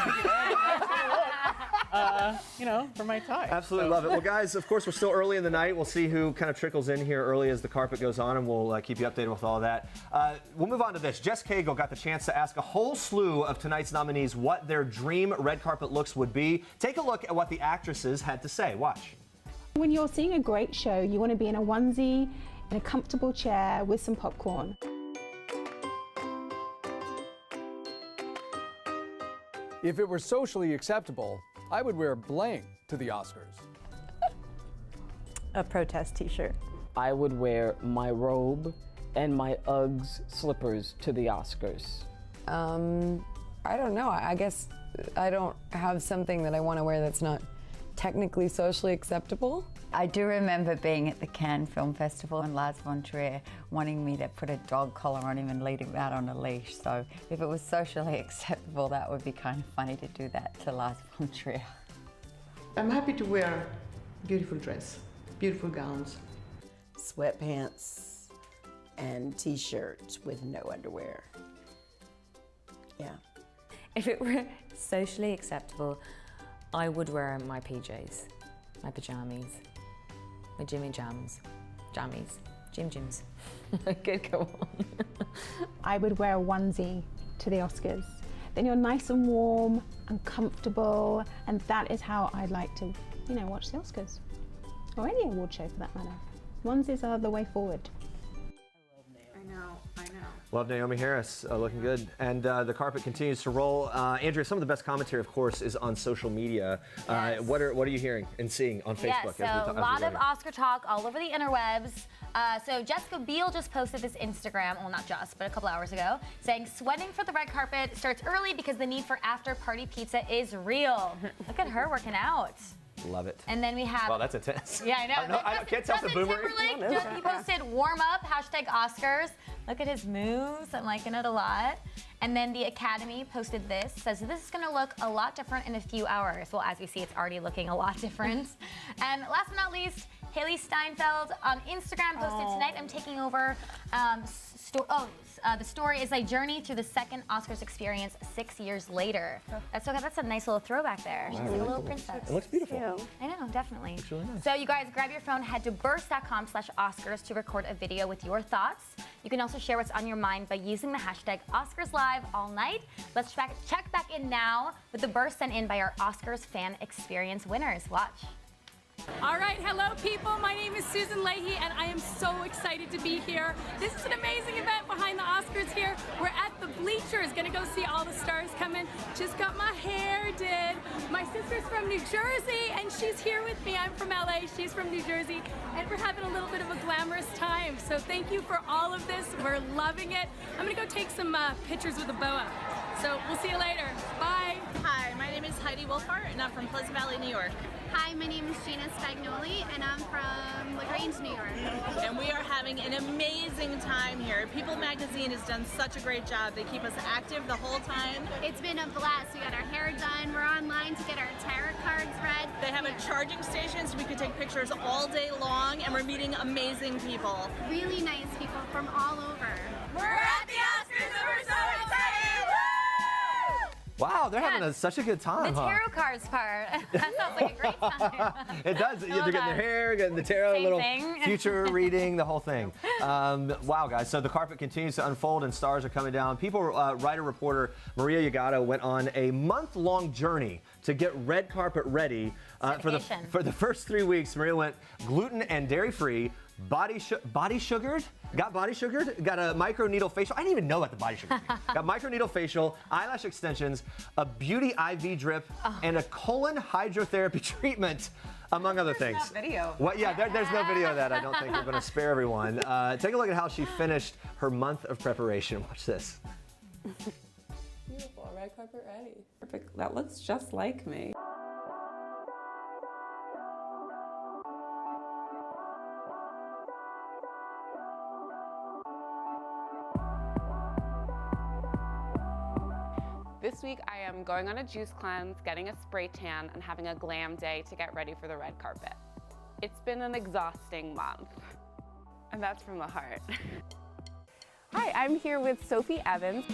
For my tie. Absolutely love it. Well, guys, of course, we're still early in the night. We'll see who kind of trickles in here early as the carpet goes on, and we'll keep you updated with all of that. We'll move on to this. Jess Cagle got the chance to ask a whole slew of tonight's nominees what their dream red carpet looks would be. Take a look at what the actresses had to say. Watch. When you're seeing a great show, you want to be in a onesie, in a comfortable chair with some popcorn. If it were socially acceptable, I would wear bling to the Oscars. a protest t-shirt. I would wear my robe and my Uggs slippers to the Oscars. I don't know. I guess I don't have something that I want to wear that's not technically socially acceptable. I do remember being at the Cannes Film Festival and Lars von Trier wanting me to put a dog collar on him and lead him out on a leash. So if it was socially acceptable, that would be kind of funny to do that to Lars von Trier. I'm happy to wear beautiful dress, beautiful gowns. Sweatpants and t-shirts with no underwear. Yeah. If it were socially acceptable, I would wear my PJs, my pajamas, my Jimmy Jams, jammies, Jim-Jims. I could go on. I would wear a onesie to the Oscars. Then you're nice and warm and comfortable, and that is how I'd like to, watch the Oscars. Or any award show for that matter. Onesies are the way forward. I know. Love Naomi Harris, looking good. And the carpet continues to roll. Andrea, some of the best commentary, of course, is on social media. Yes. What are you hearing and seeing on Facebook? Yes, so a lot of Oscar talk all over the interwebs. So Jessica Biel just posted this Instagram, well not just, but a couple hours ago, saying sweating for the red carpet starts early because the need for after-party pizza is real. Look at her working out. Love it. And then we have... Wow, that's intense. Yeah, I know. I can't tell the boomer. He posted warm up, #Oscars. Look at his moves. I'm liking it a lot. And then the Academy posted this, says this is going to look a lot different in a few hours. Well, as we see, it's already looking a lot different. And last but not least, Haley Steinfeld on Instagram posted tonight, I'm taking over. The story is a journey through the second Oscars experience 6 years later. That's okay. That's a nice little throwback there. She's like a little princess. It looks beautiful. I know, definitely. It's really nice. So you guys, grab your phone, head to burst.com/Oscars to record a video with your thoughts. You can also share what's on your mind by using the #OscarsLive all night. Let's check back in now with the burst sent in by our Oscars fan experience winners. Watch. All right, hello people. My name is Susan Leahy and I am so excited to be here. This is an amazing event behind the Oscars here. We're at the bleachers, gonna go see all the stars come in. Just got my hair did. My sister's from New Jersey and she's here with me. I'm from LA, she's from New Jersey, and we're having a little bit of a glamorous time. So thank you for all of this. We're loving it. I'm gonna go take some pictures with a boa. So we'll see you later. Bye. Hi, my name is Heidi Wolfhart and I'm from Pleasant Valley, New York. Hi, my name is Gina Spagnoli and I'm from LaGrange, New York. And we are having an amazing time here. People Magazine has done such a great job. They keep us active the whole time. It's been a blast. We got our hair done. We're online to get our tarot cards read. They have a charging station so we can take pictures all day long, and we're meeting amazing people. Really nice people from all over. We're at the Oscars and we're so excited! Wow, they're having such a good time, The tarot cards part. That sounds like a great time. It does. They're getting their hair, getting the tarot, Same little thing. future reading, the whole thing. Wow, guys. So the carpet continues to unfold and stars are coming down. Writer, reporter Maria Yagato went on a month-long journey to get red carpet ready. For the first 3 weeks, Maria went gluten and dairy-free, body sugared, got a microneedle facial. I didn't even know about the body sugar. Got microneedle facial, eyelash extensions, a beauty IV drip, and a colon hydrotherapy treatment, among other things. There's no video. What? Yeah, there's no video of that. I don't think we're going to spare everyone. Take a look at how she finished her month of preparation. Watch this. Beautiful, red carpet ready. Perfect. That looks just like me. This week I am going on a juice cleanse, getting a spray tan, and having a glam day to get ready for the red carpet. It's been an exhausting month, and that's from the heart. Hi, I'm here with Sophie Evans,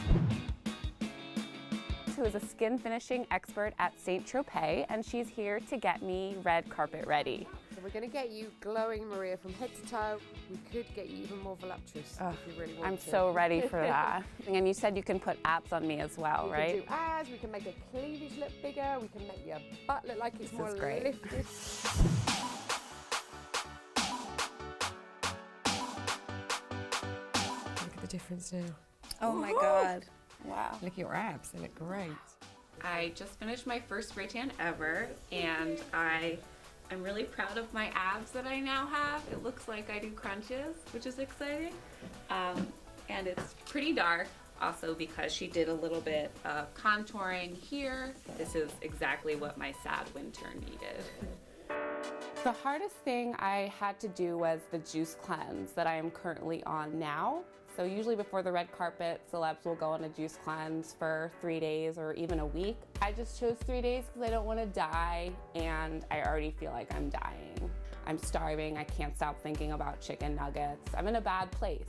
who is a skin finishing expert at St. Tropez, and she's here to get me red carpet ready. So we're going to get you glowing, Maria, from head to toe. We could get you even more voluptuous if you really want I'm to. so ready for that. And you said you can put abs on me as well, right? We can do abs, we can make your cleavage look bigger, we can make your butt look like it's more great. lifted. Look at the difference now. Oh my God. Wow. Look at your abs, they look great. I just finished my first spray tan ever, and I I'm really proud of my abs that I now have. It looks like I do crunches, which is exciting. And it's pretty dark, also because she did a little bit of contouring here. This is exactly what my sad winter needed. The hardest thing I had to do was the juice cleanse that I am currently on now. So usually before the red carpet, celebs will go on a juice cleanse for 3 days or even a week. I just chose 3 days because I don't want to die, and I already feel like I'm dying. I'm starving, I can't stop thinking about chicken nuggets. I'm in a bad place.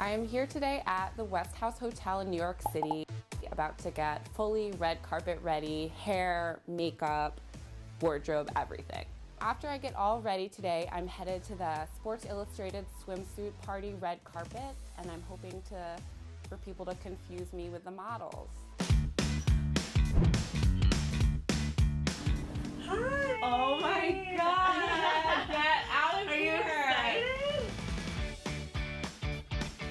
I am here today at the West House Hotel in New York City, about to get fully red carpet ready, hair, makeup, wardrobe, everything. After I get all ready today, I'm headed to the Sports Illustrated swimsuit party red carpet, and I'm hoping for people to confuse me with the models. Hi! Oh my God! Get out of here! Are you excited?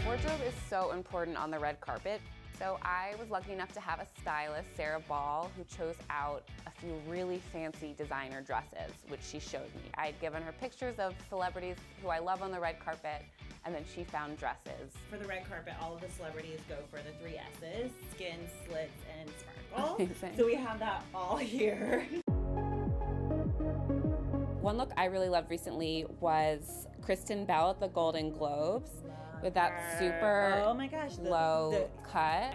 Wardrobe is so important on the red carpet. So I was lucky enough to have a stylist, Sarah Ball, who chose out a few really fancy designer dresses, which she showed me. I had given her pictures of celebrities who I love on the red carpet, and then she found dresses. For the red carpet, all of the celebrities go for the 3 S's, skin, slits, and sparkle. Amazing. So we have that all here. One look I really loved recently was Kristen Bell at the Golden Globes with that super oh my gosh, low cut.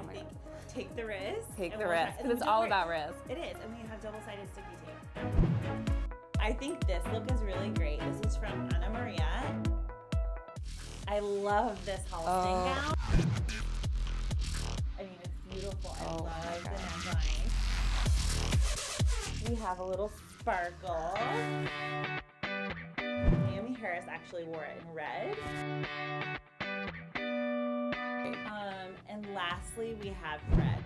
Take the wrist. Take the wrist, because it's all about wrist. It is, and we have double-sided sticky tape. I think this look is really great. This is from Anna Maria. I love this Halston gown. I mean, it's beautiful. I love the neckline. We have a little sparkle. Naomi Harris actually wore it in red. And lastly, we have red.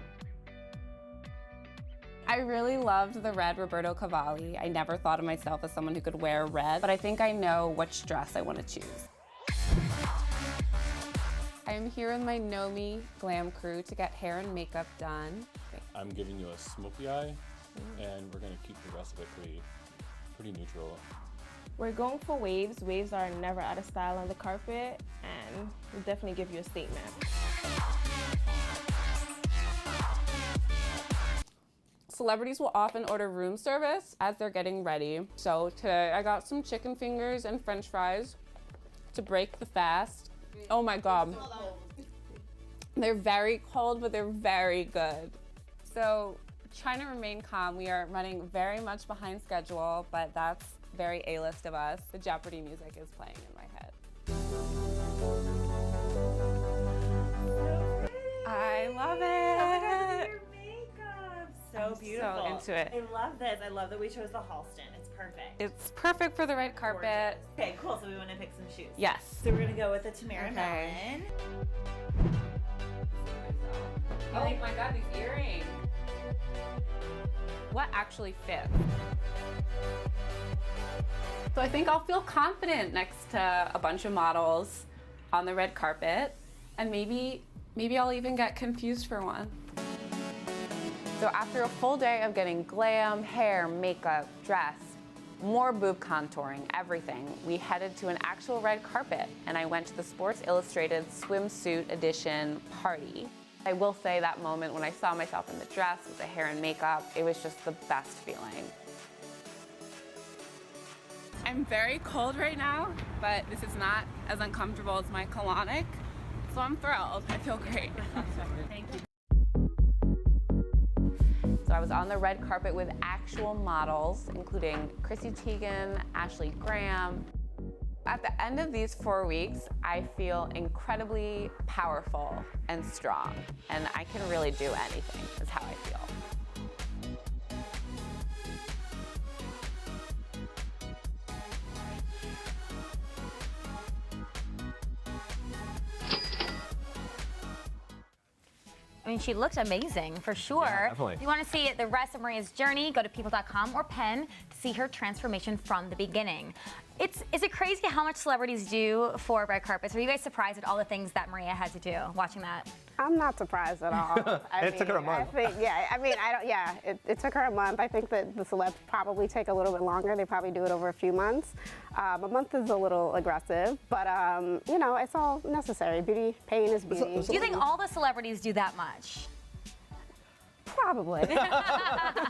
I really loved the red Roberto Cavalli. I never thought of myself as someone who could wear red, but I think I know which dress I want to choose. I am here with my Nomi glam crew to get hair and makeup done. I'm giving you a smoky eye, and we're going to keep the rest of it pretty neutral. We're going for waves. Waves are never out of style on the carpet, and will definitely give you a statement. Celebrities will often order room service as they're getting ready. So today I got some chicken fingers and french fries to break the fast. Oh my God. They're very cold, but they're very good. So trying to remain calm, we are running very much behind schedule, but that's very A-list of us. The Jeopardy music is playing in my head. I love it. So beautiful. So into it. I love this. I love that we chose the Halston. It's perfect. It's perfect for the red carpet. Okay, cool. So we want to pick some shoes. Yes. So we're going to go with the Tamara Melon. Oh my God, these earrings. What actually fits? So I think I'll feel confident next to a bunch of models on the red carpet, and maybe I'll even get confused for one. So after a full day of getting glam, hair, makeup, dress, more boob contouring, everything, we headed to an actual red carpet, and I went to the Sports Illustrated swimsuit edition party. I will say that moment when I saw myself in the dress with the hair and makeup, it was just the best feeling. I'm very cold right now, but this is not as uncomfortable as my colonic, so I'm thrilled. I feel great. Thank you. So I was on the red carpet with actual models, including Chrissy Teigen, Ashley Graham. At the end of these 4 weeks, I feel incredibly powerful and strong, and I can really do anything, is how I feel. I mean, she looked amazing, for sure. Yeah, definitely. If you want to see the rest of Maria's journey, go to people.com or Penn to see her transformation from the beginning. Is it crazy how much celebrities do for red carpets? Were you guys surprised at all the things that Maria had to do watching that? I'm not surprised at all. It took her a month. I think, it took her a month. I think that the celebs probably take a little bit longer. They probably do it over a few months. A month is a little aggressive, but it's all necessary. Beauty, pain is beauty. Do you think all the celebrities do that much? Probably.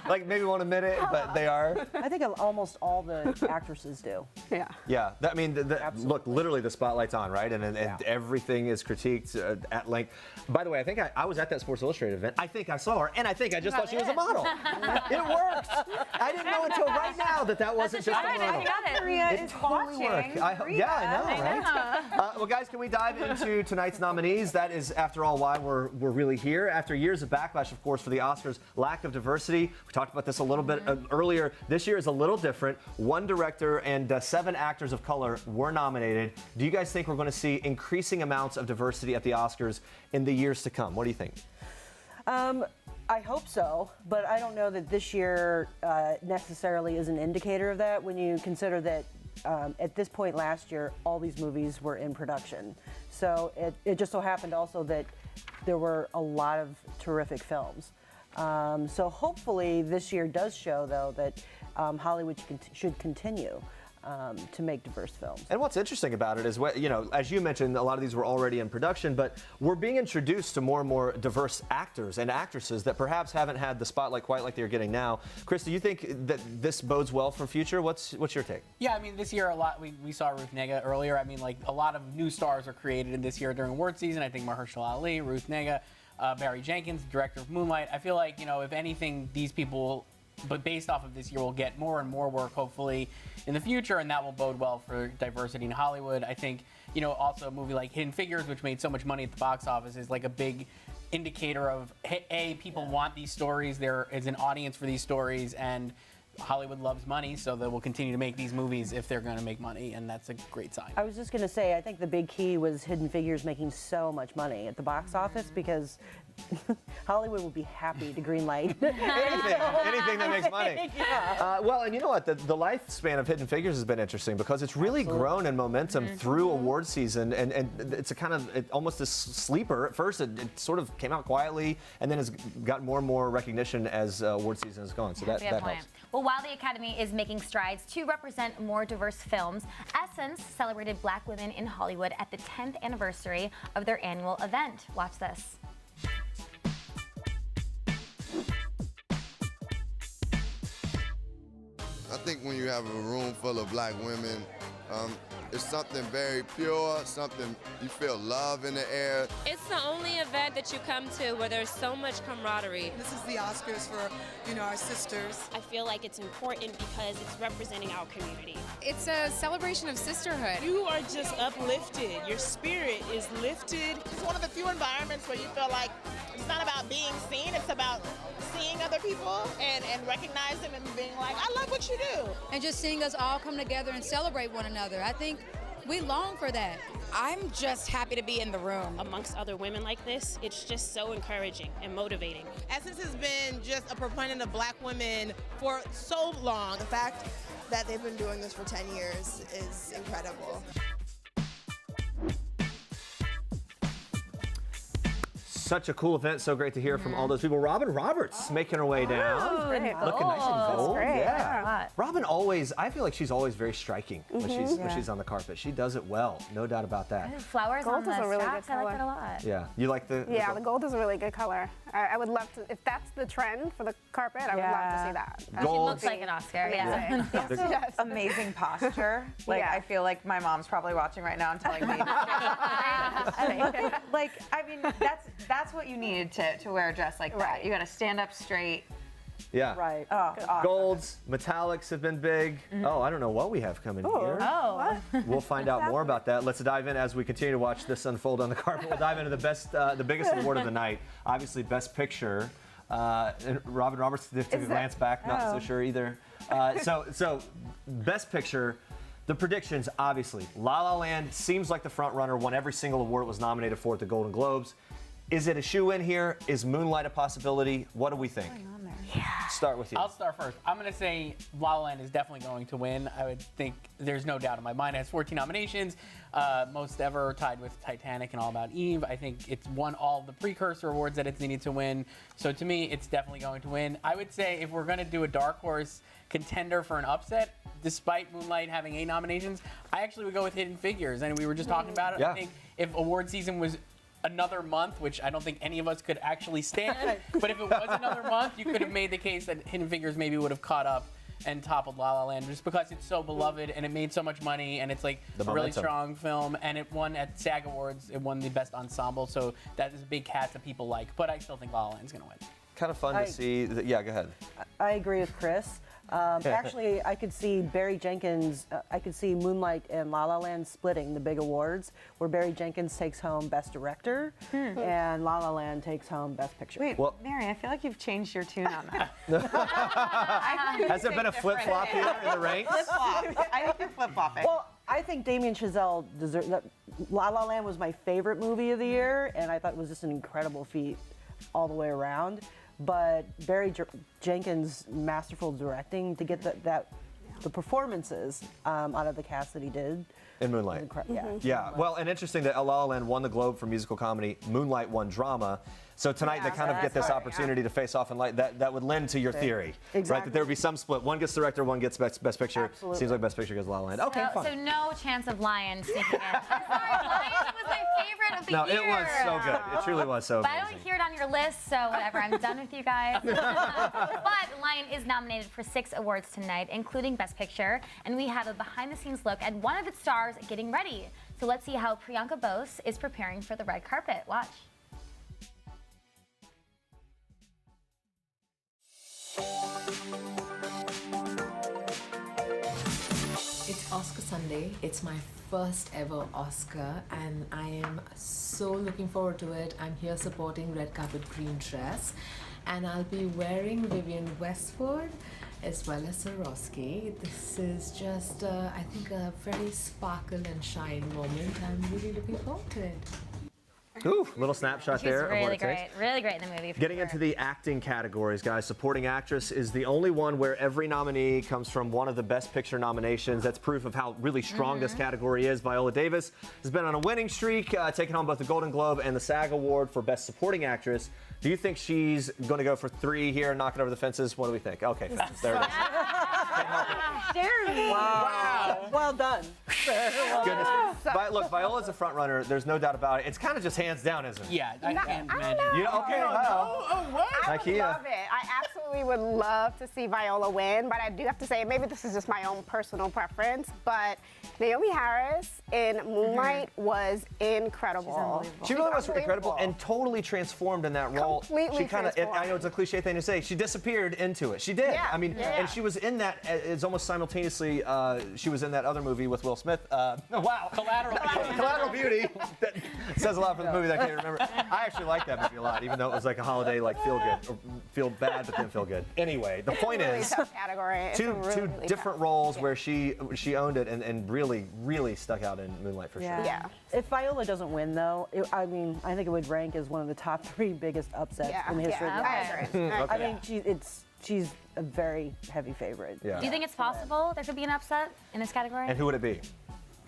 Like maybe won't admit it, but they are. I think almost all the actresses do. Yeah. Yeah. I mean, look, literally the spotlight's on, right? And everything is critiqued at length. By the way, I think I was at that Sports Illustrated event. I think I saw her, and I think I just thought she was a model. It worked. I didn't know until right now that wasn't just a model. It totally worked. I know, right? Well, guys, can we dive into tonight's nominees? That is, after all, why we're really here. After years of backlash, of course, for the Oscars, lack of diversity. We talked about this a little bit earlier. This year is a little different. 1 director and 7 actors of color were nominated. Do you guys think we're going to see increasing amounts of diversity at the Oscars in the years to come? What do you think? I hope so, but I don't know that this year necessarily is an indicator of that when you consider that at this point last year, all these movies were in production. So it just so happened also that there were a lot of terrific films. So hopefully this year does show, though, that Hollywood should continue to make diverse films. And what's interesting about it is, as you mentioned, a lot of these were already in production, but we're being introduced to more and more diverse actors and actresses that perhaps haven't had the spotlight quite like they're getting now. Chris, do you think that this bodes well for future? What's your take? Yeah, I mean, this year we saw Ruth Negga earlier. I mean, like a lot of new stars are created in this year during award season. I think Mahershala Ali, Ruth Negga, Barry Jenkins, director of Moonlight. I feel like, if anything, these people, but based off of this year, will get more and more work, hopefully, in the future, and that will bode well for diversity in Hollywood. I think, also a movie like Hidden Figures, which made so much money at the box office, is like a big indicator of, hey, people want these stories, there is an audience for these stories, and Hollywood loves money, so they will continue to make these movies if they're going to make money, and that's a great sign. I was just going to say, I think the big key was Hidden Figures making so much money at the box office, because Hollywood will be happy to greenlight anything that makes money. Yeah. Well, and you know what? The lifespan of Hidden Figures has been interesting because it's really grown in momentum through award season, and it's a kind of almost a sleeper. At first, it sort of came out quietly, and then has got more and more recognition as award season has gone. So that helps. Well, while the Academy is making strides to represent more diverse films, Essence celebrated Black women in Hollywood at the 10th anniversary of their annual event. Watch this. I think when you have a room full of Black women, it's something very pure, something you feel love in the air. It's the only event that you come to where there's so much camaraderie. This is the Oscars for, our sisters. I feel like it's important because it's representing our community. It's a celebration of sisterhood. You are just uplifted. Your spirit is lifted. It's one of the few environments where you feel like it's not about being seen, it's about seeing other people and recognize them and being like, I love what you do. And just seeing us all come together and celebrate one another. I think we long for that. I'm just happy to be in the room. Amongst other women like this, it's just so encouraging and motivating. Essence has been just a proponent of Black women for so long. The fact that they've been doing this for 10 years is incredible. Such a cool event. So great to hear from all those people. Robin Roberts making her way down. Looking nice and gold. Yeah. Robin always, I feel like she's always very striking when she's on the carpet. She does it well, no doubt about that. Flowers gold on the is a really straps, good I color. like it a lot. Yeah. You like the the gold is a really good color. I would love to, if that's the trend for the carpet, I would love to see that. Gold. She looks like an Oscar, yeah. Also, amazing posture. I feel like my mom's probably watching right now and telling me. That's what you need to wear a dress like that. You got to stand up straight. Yeah. Right. Oh, awesome. Golds, metallics have been big. Oh, I don't know what we have coming here. Oh. We'll find out more about that. Let's dive in as we continue to watch this unfold on the carpet. We'll dive into the biggest award of the night. Obviously, Best Picture. And Robin Roberts took a glance back, not so sure either. So Best Picture. The predictions, obviously, La La Land seems like the front runner, won every single award it was nominated for at the Golden Globes. Is it a shoe-in here? Is Moonlight a possibility? What do we think? Start with you. I'll start first. I'm going to say La La Land is definitely going to win. I would think there's no doubt in my mind. It has 14 nominations, most ever, tied with Titanic and All About Eve. I think it's won all the precursor awards that it's needed to win. So to me, it's definitely going to win. I would say if we're going to do a dark horse contender for an upset, despite Moonlight having 8 nominations, I actually would go with Hidden Figures. And we were just talking about it. Yeah. I think if award season was another month, which I don't think any of us could actually stand, but if it was another month, you could have made the case that Hidden Figures maybe would have caught up and toppled La La Land just because it's so beloved and it made so much money and it's like a really strong film, and it won at SAG Awards. It won the best ensemble, so that is a big cast that people like, but I still think La La Land's going to win. Kind of fun to see. Yeah, go ahead. I agree with Chris. Actually, I could see Barry Jenkins, I could see Moonlight and La La Land splitting the big awards, where Barry Jenkins takes home Best Director and La La Land takes home Best Picture. Wait, Mary, I feel like you've changed your tune on that. Has there been a flip-flop here in the ranks? Flip-flop. I think you're flip-flopping. Well, I think Damien Chazelle deserves that. La La Land was my favorite movie of the year, and I thought it was just an incredible feat all the way around. But Barry Jenkins' masterful directing to get the performances out of the cast that he did. In Moonlight. Yeah. Well, and interesting that La La Land won the Globe for musical comedy. Moonlight won drama. So tonight they kind of get this opportunity to face off in light. That would lend to your theory, right? That there would be some split. One gets director, one gets best picture. Absolutely. Seems like Best Picture goes La La Land. Okay, fine. So no chance of Lion sneaking in. I'm sorry, Lion was my favorite of the No, year. it was so good. It truly was so But I amazing. don't hear it on your list, so whatever. I'm done with you guys. But Lion is nominated for 6 awards tonight, including Best Picture, and we have a behind-the-scenes look at one of its stars getting ready. So let's see how Priyanka Bose is preparing for the red carpet. Watch. It's Oscar Sunday. It's my first ever Oscar, and I am so looking forward to it. I'm here supporting Red Carpet Green Dress, and I'll be wearing Vivienne Westwood as well as Swarovski. This is just, I think, a very sparkle and shine moment. I'm really looking forward to it. Ooh, little snapshot She's there of what really it takes. great. Really great in the movie. Getting into the acting categories, guys, supporting actress is the only one where every nominee comes from one of the Best Picture nominations. That's proof of how really strong this category is. Viola Davis has been on a winning streak, taking home both the Golden Globe and the SAG Award for Best Supporting Actress. Do you think she's going to go for 3 here, knock it over the fences? What do we think? Okay, fences. There it is. Wow. Well done. Goodness. Look, Viola's a front runner. There's no doubt about it. It's kind of just hands down, isn't it? Yeah, I can't imagine. Okay, wow. I would love it. I absolutely would love to see Viola win, but I do have to say, maybe this is just my own personal preference, but Naomi Harris in Moonlight was incredible. She really was incredible and totally transformed in that role. Completely She kind of, I know it's a cliche thing to say, she disappeared into it. She did. Yeah, I mean, yeah. and she was in that, it's almost simultaneously, she was in that other movie with Will Smith. Wow. Collateral Beauty. That says a lot for the movie that I can't remember. I actually like that movie a lot, even though it was like a holiday, like feel good, or feel bad, but then feel good. Anyway, the point Really is, tough category. It's two a really different tough. roles where she owned it and really stuck out in Moonlight for sure. Yeah. If Viola doesn't win, though, I think it would rank as one of the top 3 biggest upsets in the history of the Oscars. I mean, she's a very heavy favorite. Yeah. Do you think it's possible there could be an upset in this category? And who would it be?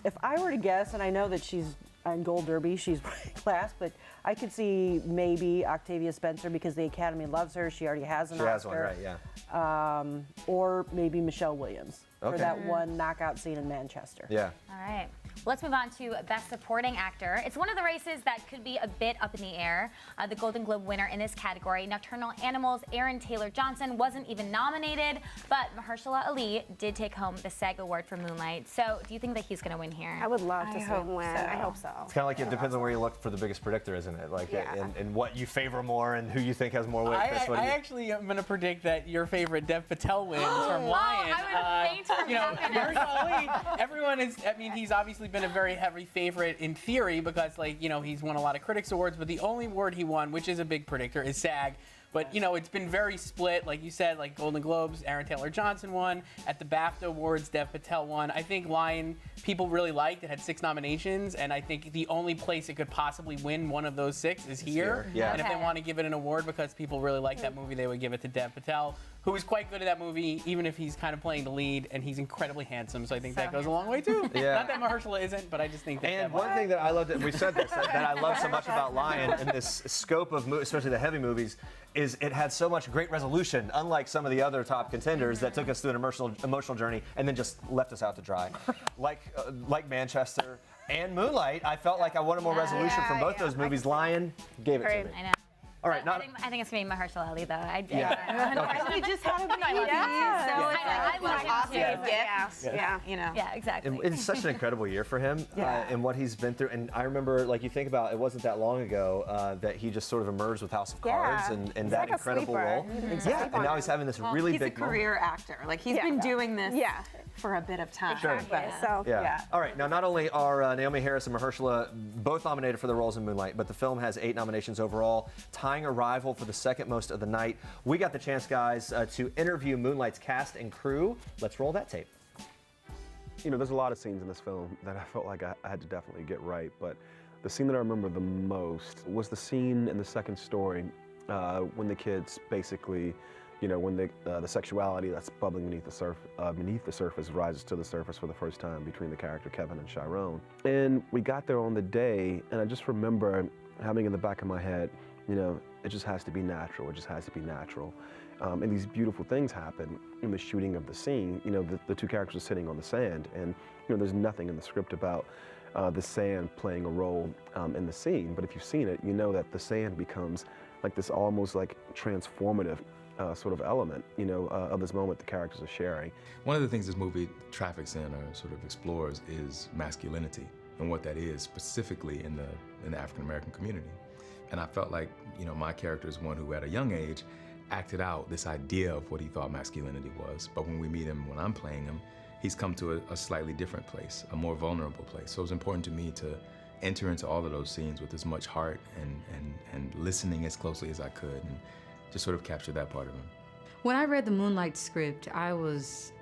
If I were to guess, and I know that she's on Gold Derby, she's class, but I could see maybe Octavia Spencer because the Academy loves her. She already has an Oscar. She has one, right? Yeah. Or maybe Michelle Williams for Okay. that one knockout scene in Manchester. Yeah. All right. Let's move on to Best Supporting Actor. It's one of the races that could be a bit up in the air. The Golden Globe winner in this category, Nocturnal Animals' Aaron Taylor Johnson, wasn't even nominated, but Mahershala Ali did take home the SAG Award for Moonlight. So do you think that he's going to win here? I would love to see him win. I hope so. It's kind of like it depends on where you look for the biggest predictor, isn't it? Like, and what you favor more and who you think has more weight. Chris, what do I you... actually am going to predict that your favorite Dev Patel wins from Lion. I would faint from happiness. Mahershala Ali, everyone is, I mean, he's obviously been a very heavy favorite in theory because, like, you know, he's won a lot of Critics Awards, but the only award he won, which is a big predictor, is SAG But, you know, it's been very split. Like you said, like Golden Globes, Aaron Taylor Johnson won. At the BAFTA Awards, Dev Patel won. I think Lion people really liked. It had 6 nominations, and I think the only place it could possibly win one of those 6 is here. Yeah. And if they want to give it an award because people really like that movie, they would give it to Dev Patel, who is quite good at that movie, even if he's kind of playing the lead, and he's incredibly handsome. So I think that goes a long way too. Yeah. Not that Mahershala isn't, but I just think that. And one thing that I loved, we said this, that I love so much about Lion in this scope of movies, especially the heavy movies, is it had so much great resolution, unlike some of the other top contenders that took us through an emotional journey and then just left us out to dry. Like Manchester and Moonlight, I felt like I wanted more resolution from both those movies. Lion gave it to me. I know. All right, I think it's going to be Mahershala Ali, though. He just had a baby. I love him, too. Yeah. Yeah, exactly. It's such an incredible year for him and what he's been through. And I remember, like, you think about it wasn't that long ago that he just sort of emerged with House of Cards and that like a incredible sleeper. role. Yeah, and now he's having this really he's big a career actor. Like, he's been doing this for a bit of time. Sure. Yeah. All right, now not only are Naomi Harris and Mahershala both nominated for the roles in Moonlight, but the film has 8 nominations overall, tying a rival for the second most of the night. We got the chance, guys, to interview Moonlight's cast and crew. Let's roll that tape. You know, there's a lot of scenes in this film that I felt like I had to definitely get right, but the scene that I remember the most was the scene in the second story when the kids basically, you know, when the sexuality that's bubbling beneath the surface rises to the surface for the first time between the character Kevin and Chiron. And we got there on the day, and I just remember having in the back of my head, you know, it just has to be natural. It just has to be natural. And these beautiful things happen in the shooting of the scene. You know, the 2 characters are sitting on the sand, and you know, there's nothing in the script about the sand playing a role in the scene. But if you've seen it, you know that the sand becomes like this almost like transformative sort of element, you know, of this moment the characters are sharing. One of the things this movie traffics in or sort of explores is masculinity and what that is specifically in the African American community. And I felt like, you know, my character is one who at a young age acted out this idea of what he thought masculinity was. But when we meet him, when I'm playing him, he's come to a slightly different place, a more vulnerable place. So it was important to me to enter into all of those scenes with as much heart and listening as closely as I could and just sort of capture that part of him. When I read the Moonlight script, I was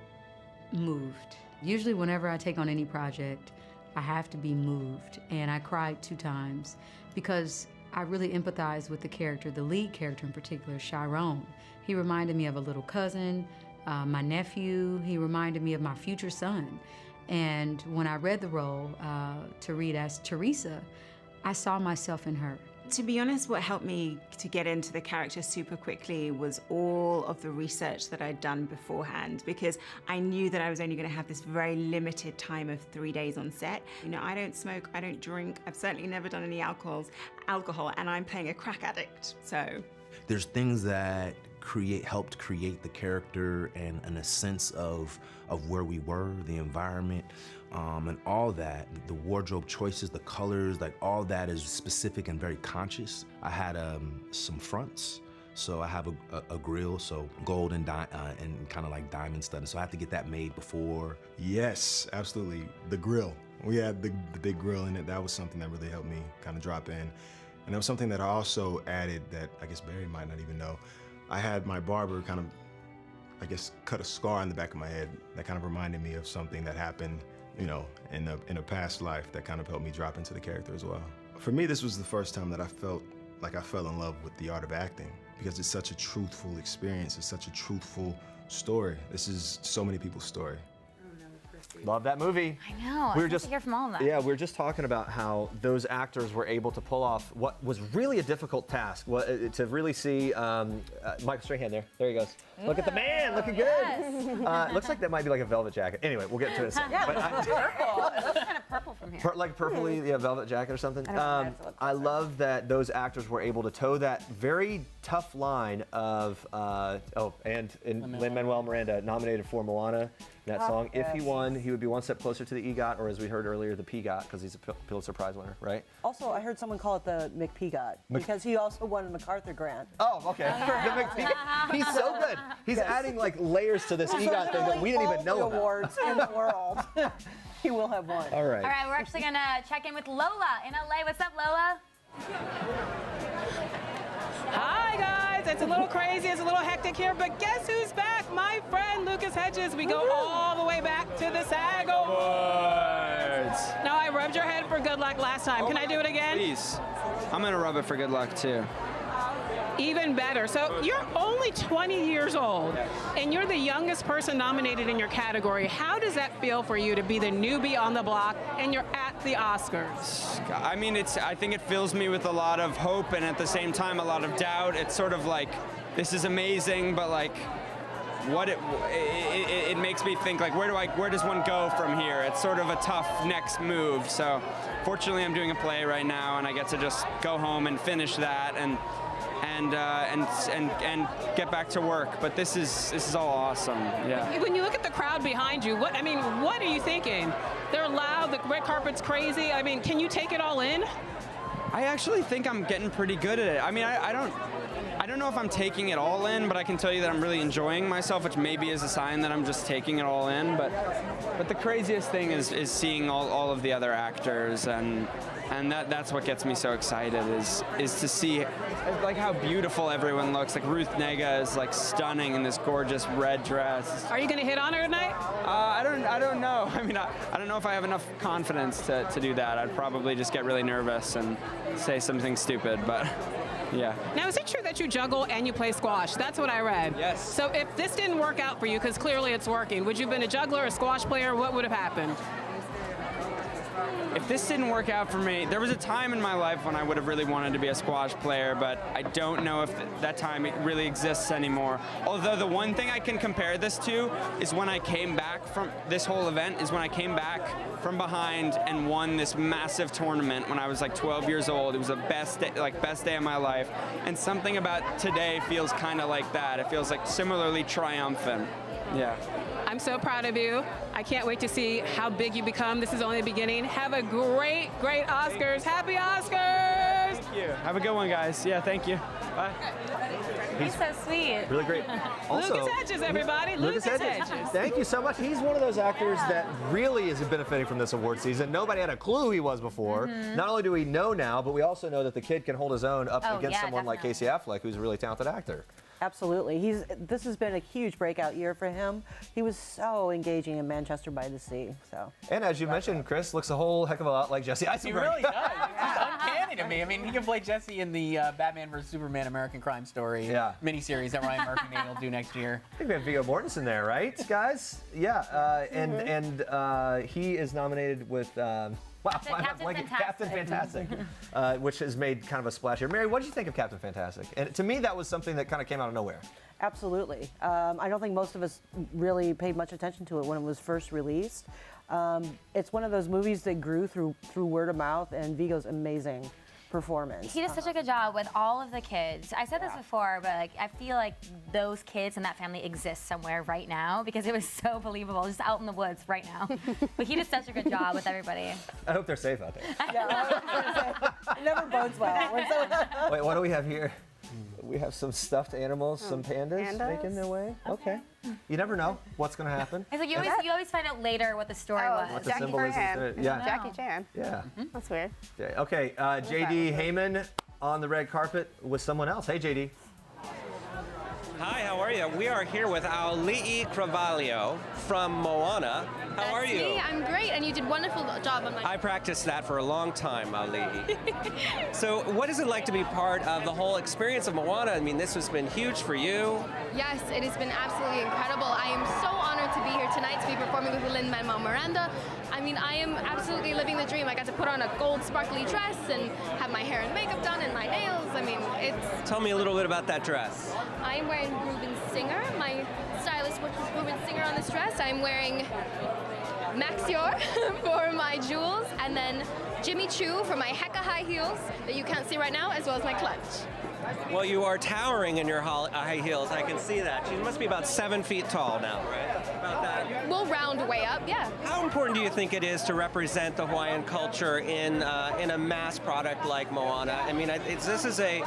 moved. Usually whenever I take on any project, I have to be moved. And I cried 2 times because I really empathized with the character, the lead character in particular, Chiron. He reminded me of a little cousin, my nephew. He reminded me of my future son. And when I read the role to read as Teresa, I saw myself in her. To be honest, what helped me to get into the character super quickly was all of the research that I'd done beforehand, because I knew that I was only going to have this very limited time of 3 days on set. You know, I don't smoke, I don't drink, I've certainly never done any alcohol, and I'm playing a crack addict, so. There's things that helped create the character and a sense of where we were, the environment, and all that. The wardrobe choices, the colors, like all that is specific and very conscious. I had some fronts. So I have a grill, so gold and kind of like diamond studded. So I have to get that made before. Yes, absolutely. The grill. We had the big grill in it. That was something that really helped me kind of drop in. And there was something that I also added that I guess Barry might not even know. I had my barber kind of, I guess, cut a scar on the back of my head that kind of reminded me of something that happened, you know, in a past life that kind of helped me drop into the character as well. For me, this was the first time that I felt like I fell in love with the art of acting, because it's such a truthful experience. It's such a truthful story. This is so many people's story. Love that movie. I know. We were I'd love just to hear from all of them. Yeah, we were just talking about how those actors were able to pull off what was really a difficult task. To really see Michael Strahan there. There he goes. Look at the man, looking good. Yes. Looks like that might be like a velvet jacket. Anyway, we'll get to it in a second. Yeah, purple. It looks kind of purple from here. Like purpley, velvet jacket or something. I love that those actors were able to toe that very tough line of and Lin-Manuel Miranda nominated for Moana. That song. If he won, he would be one step closer to the EGOT, or as we heard earlier, the PGOT, because he's a Pulitzer Prize winner, right? Also, I heard someone call it the McPeagot because he also won a MacArthur grant. Oh, okay. The McPeagot. He's so good. He's adding like layers to this EGOT thing that we didn't even know about. Awards in the world. He will have one. All right. All right, we're actually going to check in with Lola in LA. What's up, Lola? Hi, guys. guys. It's a little crazy. It's a little hectic here. But guess who's back? My friend Lucas Hedges. We go all the way back to the SAG Awards. Now, I rubbed your head for good luck last time. Can I do it again? Please. I'm going to rub it for good luck, too. Even better. So you're only 20 years old, and you're the youngest person nominated in your category. How does that feel for you to be the newbie on the block, and you're at the Oscars? I mean, I think it fills me with a lot of hope and at the same time a lot of doubt. It's sort of like, this is amazing, but like, what it makes me think, like, where does one go from here? It's sort of a tough next move. So fortunately I'm doing a play right now, and I get to just go home and finish that and get back to work. But this is all awesome. Yeah. When you look at the crowd behind you, what are you thinking? They're loud, the red carpet's crazy. I mean, can you take it all in? I actually think I'm getting pretty good at it. I mean, I don't know if I'm taking it all in, but I can tell you that I'm really enjoying myself, which maybe is a sign that I'm just taking it all in. But the craziest thing is seeing all of the other actors, and that's what gets me so excited is to see like how beautiful everyone looks. Like Ruth Negga is like stunning in this gorgeous red dress. Are you going to hit on her tonight? I don't know. I mean, I don't know if I have enough confidence to do that. I'd probably just get really nervous and say something stupid, but yeah. Now, is it true that you juggle and you play squash? That's what I read. Yes. So if this didn't work out for you, because clearly it's working, would you have been a juggler, a squash player? What would have happened? If this didn't work out for me, there was a time in my life when I would have really wanted to be a squash player, but I don't know if that time really exists anymore. Although the one thing I can compare this to is when I came back from this whole event, is when I came back from behind and won this massive tournament when I was like 12 years old. It was the best day of my life. And something about today feels kind of like that. It feels like similarly triumphant. Yeah. I'm so proud of you. I can't wait to see how big you become. This is only the beginning. Have a great, great Oscars. Happy Oscars! Thank you. Have a good one, guys. Yeah, thank you. Bye. He's so sweet. Really great. Also, Lucas Hedges, everybody. Lucas Hedges. Thank you so much. He's one of those actors that really is benefiting from this award season. Nobody had a clue who he was before. Not only do we know now, but we also know that the kid can hold his own up against someone like Casey Affleck, who's a really talented actor. Absolutely. This has been a huge breakout year for him. He was so engaging in Manchester by the Sea. So. And as you mentioned, Chris looks a whole heck of a lot like Jesse Eisenberg. He really does. He's uncanny to me. I mean, he can play Jesse in the Batman vs. Superman American Crime Story miniseries that Ryan Murphy maybe will do next year. I think we have Viggo Mortensen there, right, guys? Yeah. And he is nominated with... Captain Fantastic, which has made kind of a splash here. Mary, what did you think of Captain Fantastic? And to me, that was something that kind of came out of nowhere. Absolutely. I don't think most of us really paid much attention to it when it was first released. It's one of those movies that grew through word of mouth, and Viggo's amazing performance. He does such a good job with all of the kids. I said this before, but like I feel like those kids and that family exist somewhere right now because it was so believable, just out in the woods right now. But he does such a good job with everybody. I hope they're safe out there. It never bodes well. Wait, what do we have here? We have some stuffed animals, some pandas making their way. Okay. You never know what's going to happen. It's like you always find out later what the story was. What the symbol is. Jackie Chan. Yeah. That's weird. Okay, JD Heyman on the red carpet with someone else. Hey, JD. Hi, how are you? We are here with Auli'i Cravalho from Moana. How are you? Me, I'm great, and you did a wonderful job on my... I practiced that for a long time, Auli'i. So what is it like to be part of the whole experience of Moana? I mean, this has been huge for you. Yes, it has been absolutely incredible. I am so honored to be here tonight to be performing with Lin-Manuel Miranda. I mean, I am absolutely living the dream. I got to put on a gold sparkly dress and have my hair and makeup done and my nails. I mean, it's... Tell me a little bit about that dress. I am wearing Reuben Singer. My stylist worked with Reuben Singer on this dress. I'm wearing Maxior for my jewels, and then Jimmy Choo for my Hecka high heels that you can't see right now, as well as my clutch. Well, you are towering in your high heels. I can see that. You must be about 7 feet tall now, right? about that? We'll round way up, yeah. How important do you think it is to represent the Hawaiian culture in a mass product like Moana? I mean, this is a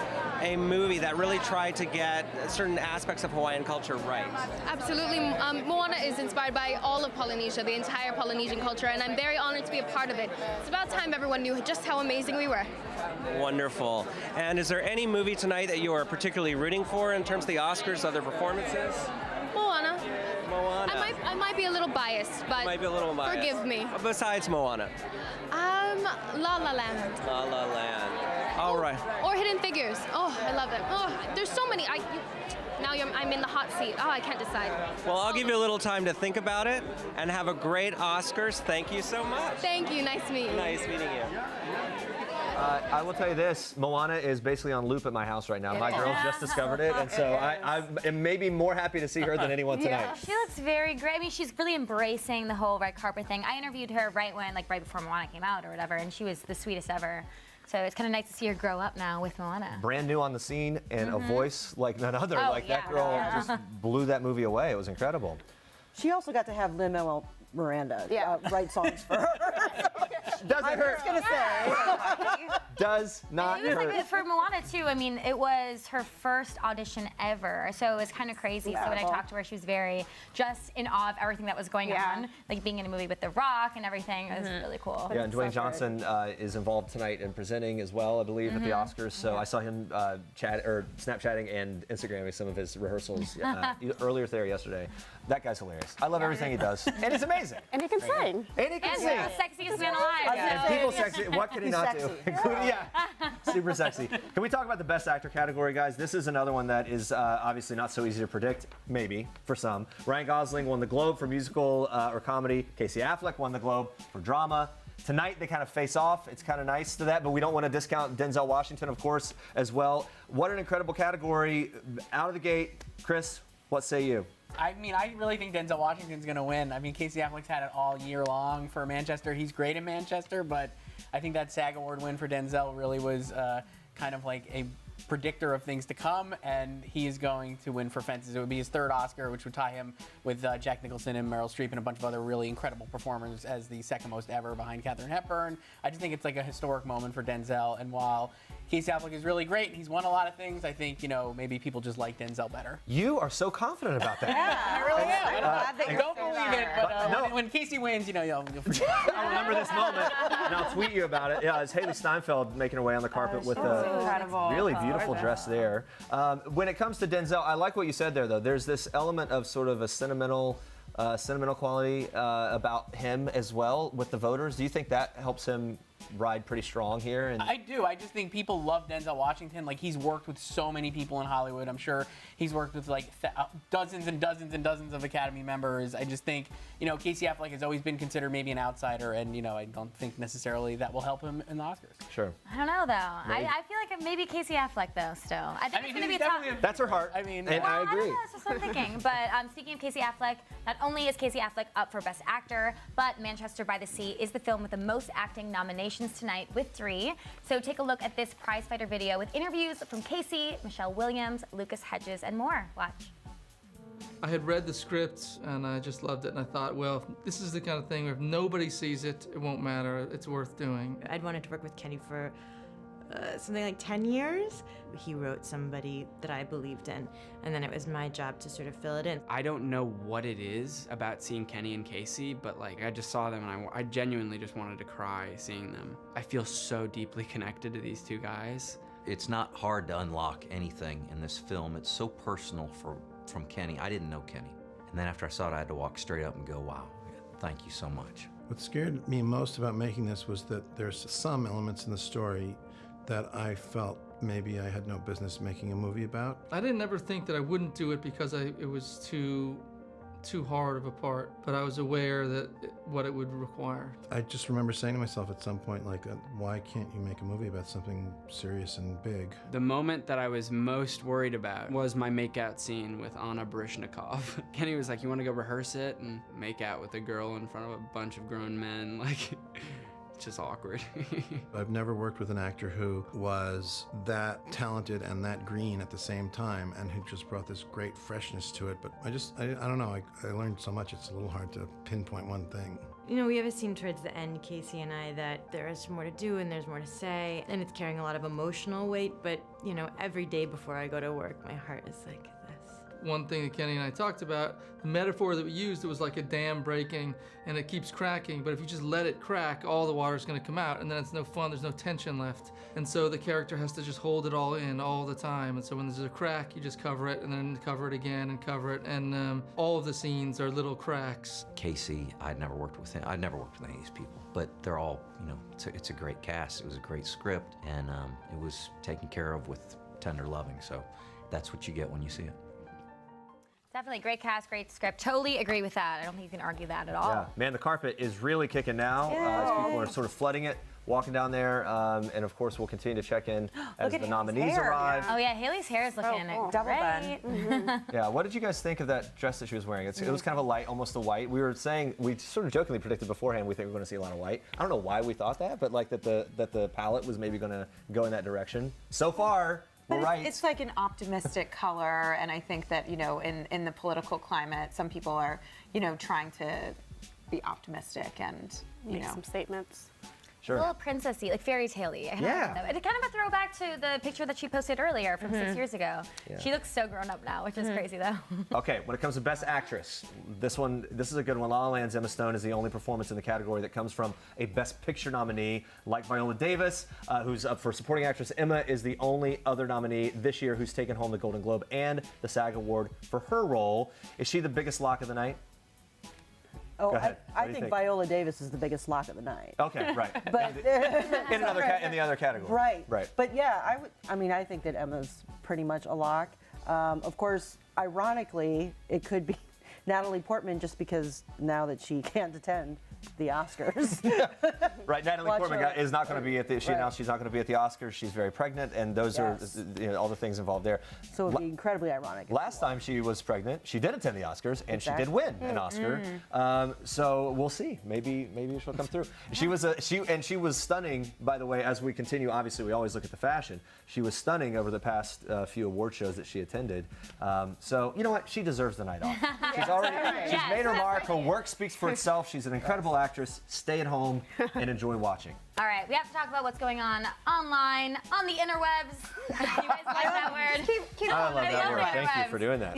movie that really tried to get certain aspects of Hawaiian culture right. Absolutely. Moana is inspired by all of Polynesia, the entire Polynesian culture, and I'm very honored to be a part of it. It's about time everyone knew just how amazing we were. Wonderful. And is there any movie tonight that you are particularly rooting for in terms of the Oscars, other performances? Moana. Moana. I might be a little biased, but Might be a little biased. forgive me. Besides Moana. La La Land. La La Land. All right. Or Hidden Figures. Oh, I love it. Oh, there's so many. Now I'm in the hot seat. Oh, I can't decide. Well, I'll give you a little time to think about it and have a great Oscars. Thank you so much. Thank you. Nice meeting you. Nice meeting you. I will tell you this, Moana is basically on loop at my house right now. My girls just discovered it, and so I am maybe more happy to see her than anyone tonight. She looks very great. I mean, she's really embracing the whole red carpet thing. I interviewed her right before Moana came out or whatever, and she was the sweetest ever. So it's kind of nice to see her grow up now with Moana. Brand new on the scene and a voice like none other. Oh, That girl just blew that movie away. It was incredible. She also got to have Lin-Manuel Miranda write songs for her. Doesn't I hurt. was gonna say. Does not It was hurt. like for Moana too. I mean, it was her first audition ever, so it was kind of crazy. So when I talked to her, she was very just in awe of everything that was going on, like being in a movie with The Rock and everything. It was really cool. Yeah, and Dwayne Johnson is involved tonight in presenting as well, I believe, at the Oscars. So I saw him Snapchatting and Instagramming some of his rehearsals earlier there yesterday. That guy's hilarious. I love everything he does, and he's amazing. And he can sing. And he can sing. He's the sexiest man alive. And people sexy. What can he not do? Including, super sexy. Can we talk about the Best Actor category, guys? This is another one that is obviously not so easy to predict, maybe, for some. Ryan Gosling won the Globe for musical or comedy. Casey Affleck won the Globe for drama. Tonight, they kind of face off. It's kind of nice to that, but we don't want to discount Denzel Washington, of course, as well. What an incredible category. Out of the gate, Chris, what say you? I mean, I really think Denzel Washington's going to win. I mean, Casey Affleck's had it all year long for Manchester. He's great in Manchester, but I think that SAG Award win for Denzel really was kind of like a predictor of things to come, and he is going to win for Fences. It would be his third Oscar, which would tie him with Jack Nicholson and Meryl Streep and a bunch of other really incredible performers as the second most ever behind Katharine Hepburn. I just think it's like a historic moment for Denzel, and while Casey Affleck is really great and he's won a lot of things, I think, maybe people just like Denzel better. You are so confident about that. I really am. Don't believe it, but when Casey wins, you'll forget. I'll remember this moment, and I'll tweet you about it. Yeah, it's Haley Steinfeld making her way on the carpet with a really beautiful dress there. When it comes to Denzel, I like what you said there, though. There's this element of sort of a sentimental quality about him as well with the voters. Do you think that helps him ride pretty strong here? And I do. I just think people love Denzel Washington. Like, he's worked with so many people in Hollywood. I'm sure he's worked with like dozens and dozens and dozens of Academy members. I just think, Casey Affleck has always been considered maybe an outsider, and I don't think necessarily that will help him in the Oscars. Sure. I don't know though. I feel like maybe Casey Affleck though. Still, I think it's going to be tough. That's her heart. I mean, and I agree. I don't know, that's just what I'm thinking. But speaking of Casey Affleck, not only is Casey Affleck up for Best Actor, but Manchester by the Sea is the film with the most acting nominations tonight with 3. So take a look at this prizefighter video with interviews from Casey, Michelle Williams, Lucas Hedges, and more. Watch. I had read the script and I just loved it, and I thought, well, this is the kind of thing where if nobody sees it, it won't matter. It's worth doing. I'd wanted to work with Kenny for something like 10 years. He wrote somebody that I believed in, and then it was my job to sort of fill it in. I don't know what it is about seeing Kenny and Casey, but I just saw them and I genuinely just wanted to cry seeing them. I feel so deeply connected to these two guys. It's not hard to unlock anything in this film. It's so personal from Kenny. I didn't know Kenny. And then after I saw it, I had to walk straight up and go, wow, thank you so much. What scared me most about making this was that there's some elements in the story that I felt maybe I had no business making a movie about. I didn't ever think that I wouldn't do it because it was too hard of a part, but I was aware that what it would require. I just remember saying to myself at some point, why can't you make a movie about something serious and big? The moment that I was most worried about was my makeout scene with Anna Baryshnikov. Kenny was like, you want to go rehearse it and make out with a girl in front of a bunch of grown men? just awkward. I've never worked with an actor who was that talented and that green at the same time, and who just brought this great freshness to it. But I don't know, I learned so much, it's a little hard to pinpoint one thing. You know, we have a scene towards the end, Casey and I, that there is more to do and there's more to say, and it's carrying a lot of emotional weight, but, you know, every day before I go to work, my heart is like this. One thing that Kenny and I talked about, the metaphor that we used, it was like a dam breaking and it keeps cracking, but if you just let it crack, all the water's gonna come out, and then it's no fun, there's no tension left. And so the character has to just hold it all in all the time, and so when there's a crack, you just cover it, and then cover it again, and cover it, and all of the scenes are little cracks. Casey, I'd never worked with him. I'd never worked with any of these people, but they're all, you know, it's a great cast. It was a great script, and it was taken care of with tender loving, so that's what you get when you see it. Definitely great cast, great script. Totally agree with that. I don't think you can argue that at all. Yeah, man, the carpet is really kicking now. As people are sort of flooding it, walking down there, and of course we'll continue to check in as the nominees arrive. Oh yeah, Haley's hair is looking double great. bun. Yeah, what did you guys think of that dress that she was wearing? It was kind of a light, almost a white. We were saying, we sort of jokingly predicted beforehand we think we're going to see a lot of white. I don't know why we thought that, but like that the palette was maybe going to go in that direction. So far, we're right. It's like an optimistic color, and I think that, you know, in the political climate, some people are, you know, trying to be optimistic and, you know, some statements. Sure. A little princessy, like fairy tale-y. Yeah. It's kind of a throwback to the picture that she posted earlier from 6 years ago. Yeah. She looks so grown up now, which is crazy though. Okay, when it comes to Best Actress, this is a good one. La La Land's Emma Stone is the only performance in the category that comes from a Best Picture nominee, like Viola Davis, who's up for Supporting Actress. Emma is the only other nominee this year who's taken home the Golden Globe and the SAG Award for her role. Is she the biggest lock of the night? Oh, Go ahead. I think Viola Davis is the biggest lock of the night. Okay, right. But in the other category. Right. But yeah, I think that Emma's pretty much a lock. Of course, ironically, it could be Natalie Portman, just because now that she can't attend the Oscars. Right, Natalie Portman is not going to be at the. She announced she's not going to be at the Oscars. She's very pregnant, and those are all the things involved there. So it'd be incredibly ironic. Last time she was pregnant, she did attend the Oscars, and she did win an Oscar. So we'll see. Maybe she'll come through. She was stunning. By the way, as we continue, obviously we always look at the fashion. She was stunning over the past few award shows that she attended. So you know what? She deserves the night off. She's made her mark. Her work speaks for itself. She's an incredible actress. Stay at home and enjoy watching. All right, we have to talk about what's going on online, on the interwebs. You guys like that word? I love that word. Thank you for doing that.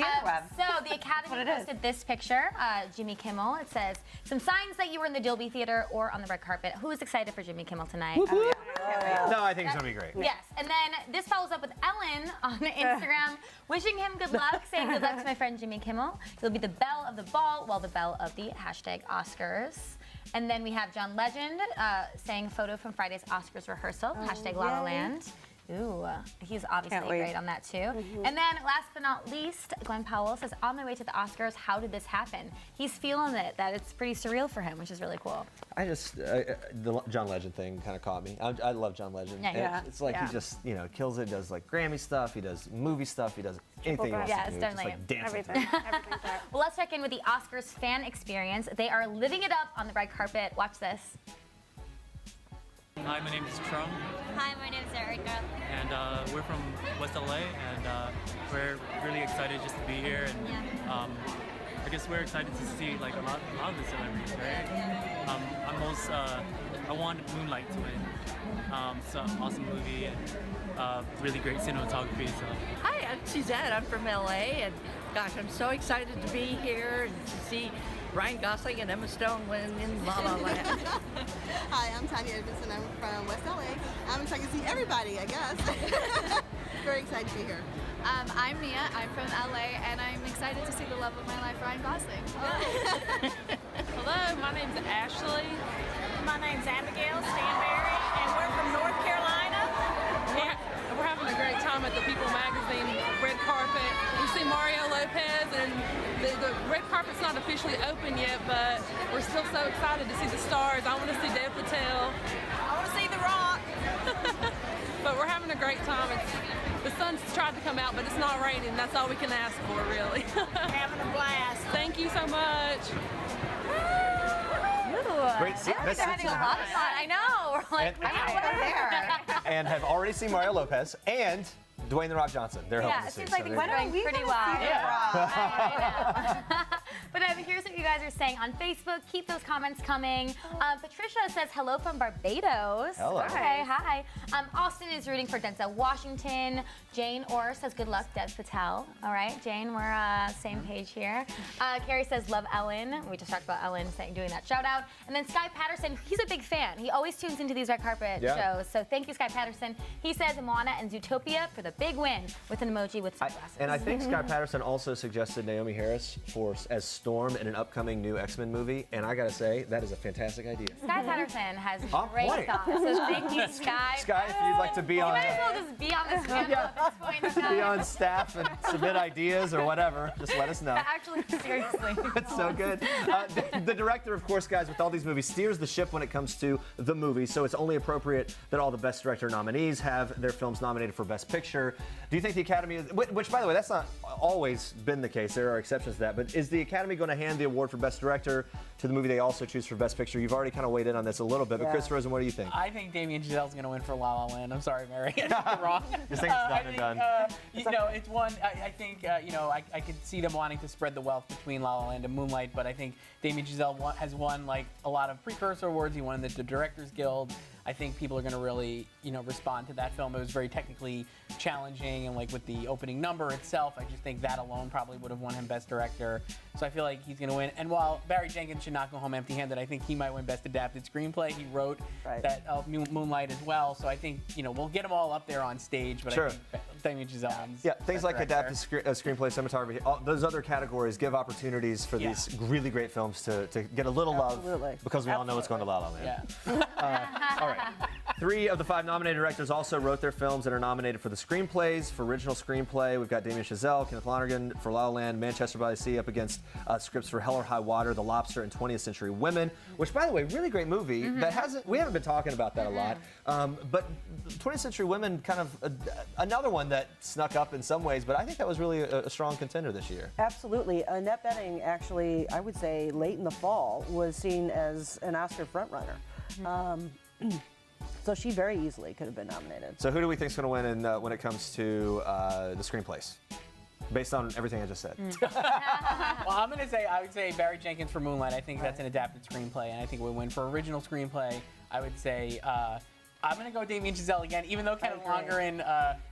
So the Academy posted this picture, Jimmy Kimmel. It says, some signs that you were in the Dolby Theater or on the red carpet. Who is excited for Jimmy Kimmel tonight? No, I think it's going to be great. Yes, and then this follows up with Ellen on Instagram, wishing him good luck, saying good luck to my friend Jimmy Kimmel. He'll be the belle of the ball, well, the belle of the #Oscars. And then we have John Legend saying photo from Friday's Oscars rehearsal, #La La Land. Ooh, he's obviously great on that too. And then last but not least, Glenn Powell says, on my way to the Oscars, how did this happen? He's feeling it, that it's pretty surreal for him, which is really cool. The John Legend thing kind of caught me. I love John Legend. It's like he just, kills it, does like Grammy stuff, he does movie stuff, he does anything else. Yeah, it's definitely everything. Well, let's check in with the Oscars fan experience. They are living it up on the red carpet. Watch this. Hi, my name is Trung. Hi, my name is Erica. And we're from West LA, and we're really excited just to be here. And I guess we're excited to see like a lot of the celebrities, right? I wanted Moonlight to win. It's an awesome movie and really great cinematography. So. Hi, I'm Suzette. I'm from LA, and gosh, I'm so excited to be here and to see Ryan Gosling and Emma Stone win in La La Land. Hi, I'm Tanya Edmondson. I'm from West LA. I'm excited to see everybody, I guess. Very excited to be here. I'm Mia. I'm from LA, and I'm excited to see the love of my life, Ryan Gosling. Hello, my name's Ashley. My name's Abigail Stanberry, and we're from North Carolina. We're having a great time at the People Magazine red carpet. We see Meryl Lopez, and the red carpet's not officially open yet, but we're still so excited to see the stars. I want to see Dev Patel. I want to see The Rock. But we're having a great time. The sun's tried to come out, but it's not raining. That's all we can ask for, really. Having a blast. Thank you so much. Great. Yeah, they're having a lot of fun. I know. We're like, And have already seen Mario Lopez and Dwayne The Rock Johnson. They're hoping to it see. seems like so things there are you going pretty well. I know. But here's what you guys are saying on Facebook. Keep those comments coming. Patricia says hello from Barbados. Hello. Okay, hi. Austin is rooting for Denzel Washington. Jane Orr says good luck, Dev Patel. All right, Jane, we're same page here. Carrie says love Ellen. We just talked about Ellen doing that shout out. And then Sky Patterson, he's a big fan. He always tunes into these red carpet shows. So thank you, Sky Patterson. He says Moana and Zootopia for the big win with an emoji with sunglasses. And I think Sky Patterson also suggested Naomi Harris as Storm in an upcoming new X-Men movie. And I gotta say, that is a fantastic idea. Sky Patterson has On great point. thoughts. So thank you, Sky. Sky, if you'd like to be on, You might as well just be on this panel at this point, Sky. be on staff and submit ideas or whatever, just let us know. Actually, seriously. It's so good. The director, of course, guys, with all these movies, steers the ship when it comes to the movie, so it's only appropriate that all the Best Director nominees have their films nominated for Best Picture. Do you think the Academy is, which, by the way, that's not always been the case, there are exceptions to that, but is the Academy going to hand the award for Best Director to the movie they also choose for Best Picture? You've already kind of weighed in on this a little bit, but Chris Rosen, what do you think? I think Damien Chazelle's going to win for La La Land. I'm sorry, Mary. You're wrong. Just think it's done and done. It's one. I think I could see them wanting to spread the wealth between La La Land and Moonlight, but I think Damien Chazelle has won like a lot of precursor awards. He won the Directors Guild. I think people are going to really, respond to that film. It was very technically challenging, and like with the opening number itself, I just think that alone probably would have won him Best Director. So I feel like he's going to win. And while Barry Jenkins should not go home empty-handed, I think he might win Best Adapted Screenplay. He wrote that Moonlight as well. So I think we'll get them all up there on stage. But I think Damien Chazelle wins. Yeah, things Best like Director. adapted screenplay, cinematography, those other categories give opportunities for these really great films to get a little love because we all know it's going to La La Land. All right. 3 of the 5 nominated directors also wrote their films and are nominated for the screenplays. For original screenplay, we've got Damien Chazelle, Kenneth Lonergan for La La Land, Manchester by the Sea up against scripts for Hell or High Water, The Lobster, and 20th Century Women, which, by the way, really great movie that we haven't been talking about that a lot. But 20th Century Women, kind of another one that snuck up in some ways, but I think that was really a strong contender this year. Absolutely. Annette Bening, actually, I would say late in the fall, was seen as an Oscar frontrunner. So she very easily could have been nominated. So who do we think is going to win when it comes to the screenplays? Based on everything I just said. Well, I would say Barry Jenkins for Moonlight. I think that's an adapted screenplay, and I think we'll win for original screenplay. I would say I'm going to go Damien Chazelle again, even though Kenneth Lonergan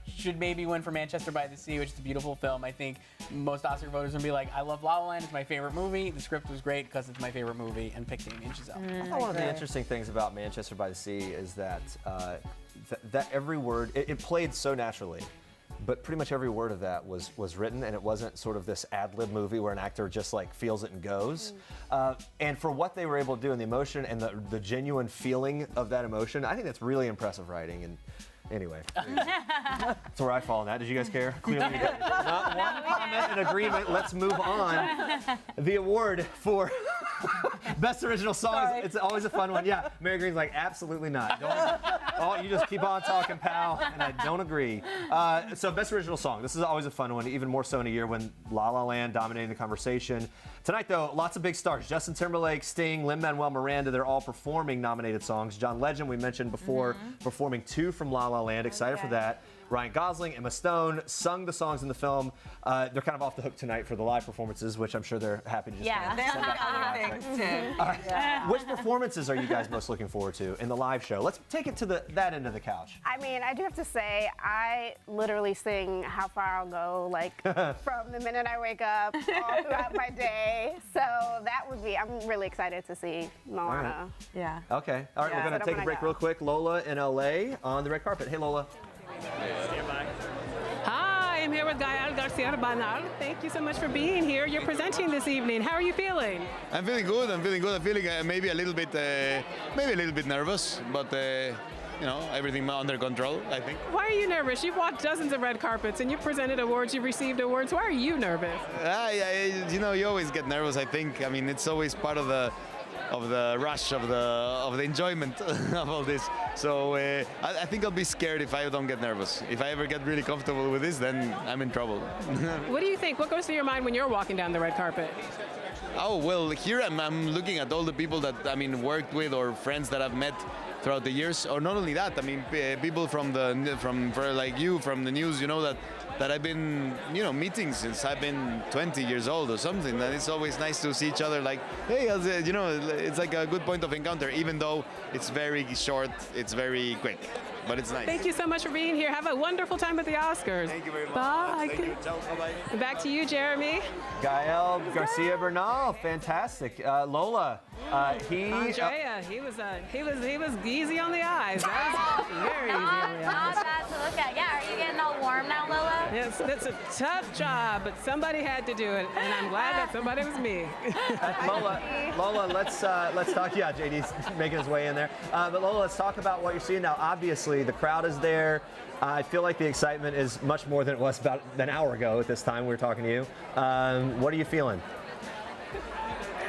should maybe win for Manchester by the Sea, which is a beautiful film. I think most Oscar voters are going to be like, I love La La Land, it's my favorite movie. The script was great because it's my favorite movie, and pick Damien Chazelle. I thought one of the interesting things about Manchester by the Sea is that that every word, it played so naturally. But pretty much every word of that was written, and it wasn't sort of this ad-lib movie where an actor just like feels it and goes. And for what they were able to do and the emotion and the genuine feeling of that emotion, I think that's really impressive writing. And anyway, that's where I fall on that. Did you guys care? Clearly you did. Not one comment in agreement. Let's move on. The award for Best Original Song, it's always a fun one. Yeah, Mary Green's like, absolutely not. You just keep on talking, pal, and I don't agree. So Best Original Song, this is always a fun one, even more so in a year when La La Land dominating the conversation. Tonight, though, lots of big stars. Justin Timberlake, Sting, Lin-Manuel Miranda, they're all performing nominated songs. John Legend, we mentioned before, performing 2 from La La Land. Excited for that. Ryan Gosling, Emma Stone sung the songs in the film. They're kind of off the hook tonight for the live performances, which I'm sure they're happy to just kind of send out to the live. Which performances are you guys most looking forward to in the live show? Let's take it to that end of the couch. I mean, I do have to say, I literally sing How Far I'll Go, like, from the minute I wake up all throughout my day. So that would be, I'm really excited to see Moana. Yeah. Okay. All right, we're going to take a break real quick. Lola in LA on the red carpet. Hey, Lola. Hi, I'm here with Gael Garcia Banal. Thank you so much for being here. You're presenting this evening. How are you feeling? I'm feeling good. I'm feeling maybe a little bit nervous, but everything under control, I think. Why are you nervous? You've walked dozens of red carpets and you've presented awards, you've received awards. Why are you nervous? You always get nervous, I think. I mean, it's always part of the rush of the enjoyment of all this. So I think I'll be scared if I don't get nervous. If I ever get really comfortable with this, then I'm in trouble. What do you think? What goes through your mind when you're walking down the red carpet? Oh, well, here I'm looking at all the people that, I mean, worked with or friends that I've met throughout the years. Or not only that, I mean, people from like you, from the news, you know, that I've been, you know, meeting since I've been 20 years old or something. And it's always nice to see each other like, hey, you know, it's like a good point of encounter, even though it's very short, it's very quick. But it's nice. Thank you so much for being here. Have a wonderful time at the Oscars. Thank you very much. Bye. Thank you. Ciao. Bye-bye. Back to you, Jeremy. Gael Garcia Bernal, fantastic. Lola, Andrea, he was easy on the eyes. That was very easy on the Not eyes. bad to look at. Yeah, are you getting all warm now, Lola? Yes, it's a tough job, but somebody had to do it, and I'm glad that somebody was me. Lola, let's talk. Yeah, JD's making his way in there. But Lola, let's talk about what you're seeing now. Obviously, the crowd is there. I feel like the excitement is much more than it was about an hour ago at this time we were talking to you. What are you feeling?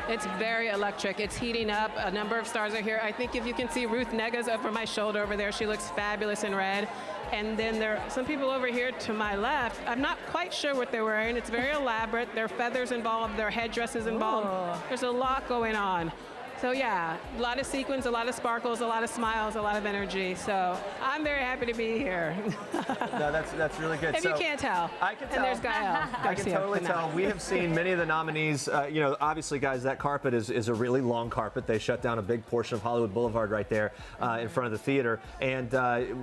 It's very electric. It's heating up. A number of stars are here. I think if you can see Ruth Nega's over my shoulder over there, she looks fabulous in red. And then there are some people over here to my left. I'm not quite sure what they're wearing. It's very elaborate. There are feathers involved. There are headdresses involved. Oh. There's a lot going on. So yeah, a lot of sequins, a lot of sparkles, a lot of smiles, a lot of energy. So I'm very happy to be here. No, that's really good. If you can't tell. I can tell. And there's Gael. I can totally tell. We have seen many of the nominees. You know, obviously, guys, that carpet is a really long carpet. They shut down a big portion of Hollywood Boulevard right there in front of the theater. And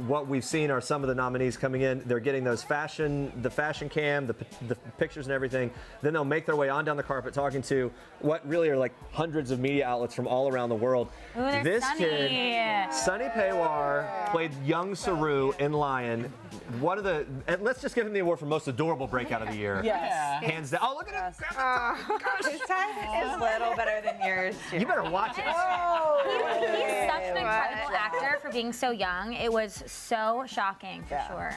what we've seen are some of the nominees coming in. They're getting the fashion cam, the pictures and everything. Then they'll make their way on down the carpet, talking to what really are like hundreds of media outlets from all around the world. Ooh, there's This Sunny. kid, Sunny Paywar, played young Saru in Lion. One of the, and let's just give him the award for most adorable breakout of the year. Yes. Hands down. Oh, look at him. His time is a little better than yours, too. You better watch it. He's such an incredible actor for being so young. It was so shocking, for sure.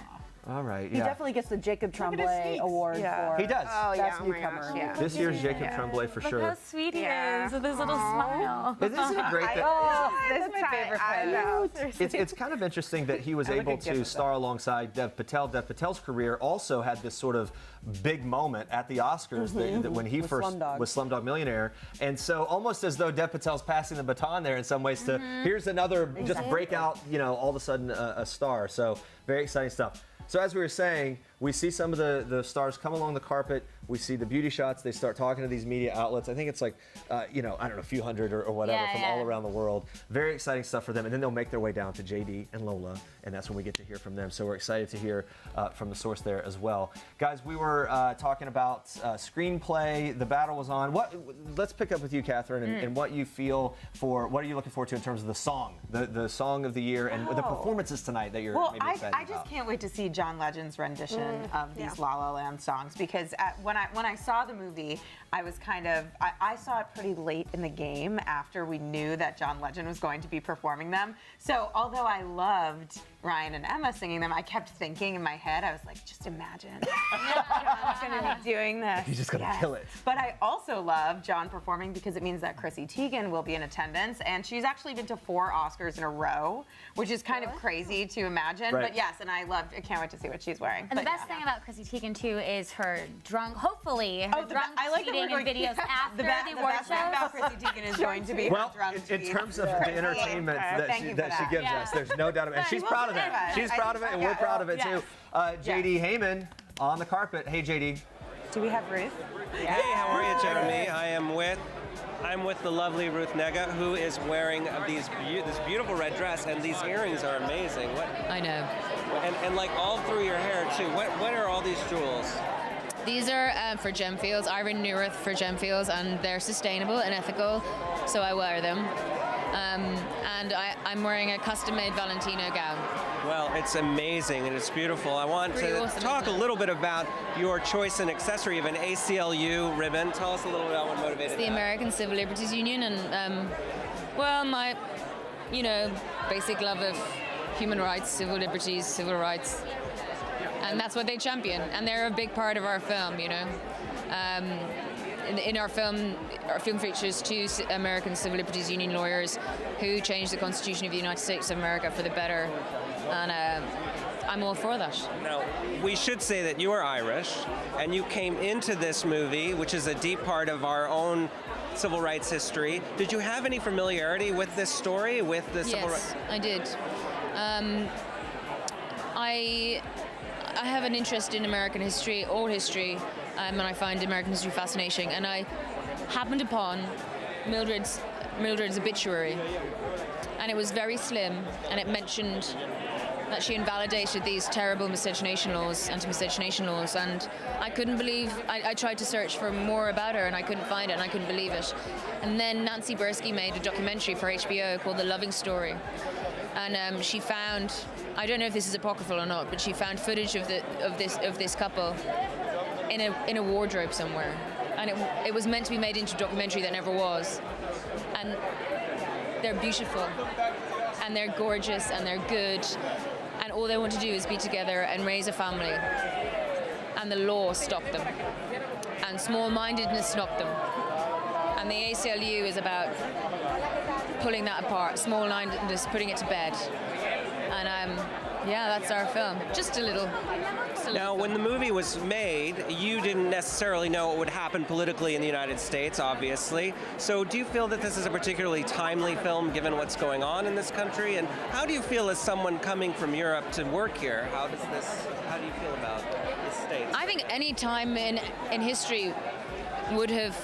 All right, He definitely gets the Jacob Tremblay Award for He does. Oh, yeah. Best Newcomer. This year's Jacob Tremblay for Look sure. how sweet he is with his little smile. Isn't it great that That's my favorite part. it's kind of interesting that he was able to star alongside Dev Patel. Dev Patel's career also had this sort of big moment at the Oscars that when he first was Slumdog Millionaire. And so almost as though Dev Patel's passing the baton there in some ways to here's another just breakout, you know, all of a sudden a star. So very exciting stuff. So as we were saying, we see some of the stars come along the carpet. We see the beauty shots. They start talking to these media outlets. I think it's like, you know, I don't know, a few hundred or whatever from all around the world. Very exciting stuff for them. And then they'll make their way down to JD and Lola, and that's when we get to hear from them. So we're excited to hear from the source there as well. Guys, we were talking about screenplay. The battle was on. Let's pick up with you, Catherine, and what you feel for, what are you looking forward to in terms of the song, the song of the year, and the performances tonight that you're maybe excited I just can't wait to see John Legend's rendition of these La La Land songs, because when I saw the movie, I was I saw it pretty late in the game after we knew that John Legend was going to be performing them. So although I loved Ryan and Emma singing them, I kept thinking in my head, I was like, just imagine John's going to be doing this. He's just going to kill it. But I also love John performing because it means that Chrissy Teigen will be in attendance, and she's actually been to 4 Oscars in a row, which is kind of crazy to imagine. Right. But yes, and I can't wait to see what she's wearing. And the best thing about Chrissy Teigen too is her drunk, hopefully, her drunk cheating in videos after the award best thing about shows. Chrissy Teigen is going to be Well, her drunk in terms of the entertainment that she gives us, there's no doubt about it. And she's proud of it. She's proud of it, and we're proud of it too. JD Heyman on the carpet. Hey, JD. Do we have Ruth? Hey, how are you, Jeremy? I'm with the lovely Ruth Nega, who is wearing this beautiful red dress, and these earrings are amazing. I know. And like all through your hair too. What are all these jewels? These are for Gemfields. I renew Earth for Gemfields, and they're sustainable and ethical, so I wear them. And I'm wearing a custom-made Valentino gown. Well, it's amazing and it's beautiful. I want to talk a little bit about your choice and accessory of an ACLU ribbon. Tell us a little bit about what motivated It's the that. American Civil Liberties Union, and well, my, basic love of human rights, civil liberties, civil rights, and that's what they champion. And they're a big part of our film, In our film features 2 American Civil Liberties Union lawyers who changed the Constitution of the United States of America for the better. And I'm all for that. Now, we should say that you are Irish, and you came into this movie, which is a deep part of our own civil rights history. Did you have any familiarity with this story, with the civil rights? Yes, I did. I have an interest in American history, all history, and I find American history fascinating. And I happened upon Mildred's obituary, and it was very slim, and it mentioned that she invalidated these terrible miscegenation laws, anti-miscegenation laws, and I couldn't believe, I tried to search for more about her and I couldn't find it, and I couldn't believe it. And then Nancy Bursky made a documentary for HBO called The Loving Story, and she found, I don't know if this is apocryphal or not, but she found footage of this couple in a wardrobe somewhere, and it was meant to be made into a documentary that never was. And they're beautiful, and they're gorgeous, and they're good, and all they want to do is be together and raise a family. And the law stopped them, and small-mindedness stopped them. And the ACLU is about pulling that apart, small-mindedness, putting it to bed. And yeah, that's our film. Just a little. Now, when the movie was made, you didn't necessarily know what would happen politically in the United States, obviously. So do you feel that this is a particularly timely film, given what's going on in this country? And how do you feel as someone coming from Europe to work here? How do you feel about the States? I think any time in history would have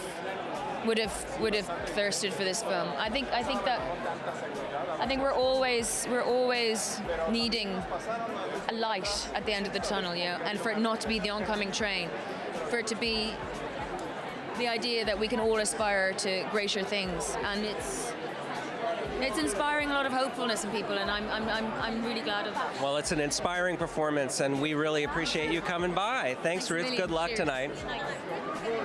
thirsted for this film. I think we're always needing a light at the end of the tunnel, you know, and for it not to be the oncoming train, for it to be the idea that we can all aspire to greater things, and it's inspiring a lot of hopefulness in people, and I'm really glad of that. Well, it's an inspiring performance, and we really appreciate you coming by. Thanks, Ruth. Really. Good luck Cheers. tonight.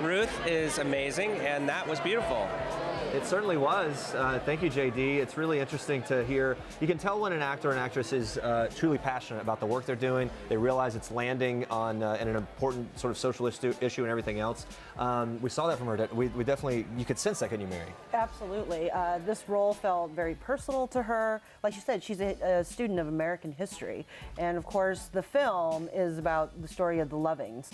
Ruth is amazing, and that was beautiful. It certainly was. Thank you, JD. It's really interesting to hear. You can tell when an actor or an actress is truly passionate about the work they're doing. They realize it's landing on in an important sort of social issue and everything else. We saw that from her. We definitely, you could sense that, couldn't you, Mary? Absolutely. This role felt very personal to her. Like you said, she's a student of American history. And of course, the film is about the story of the Lovings,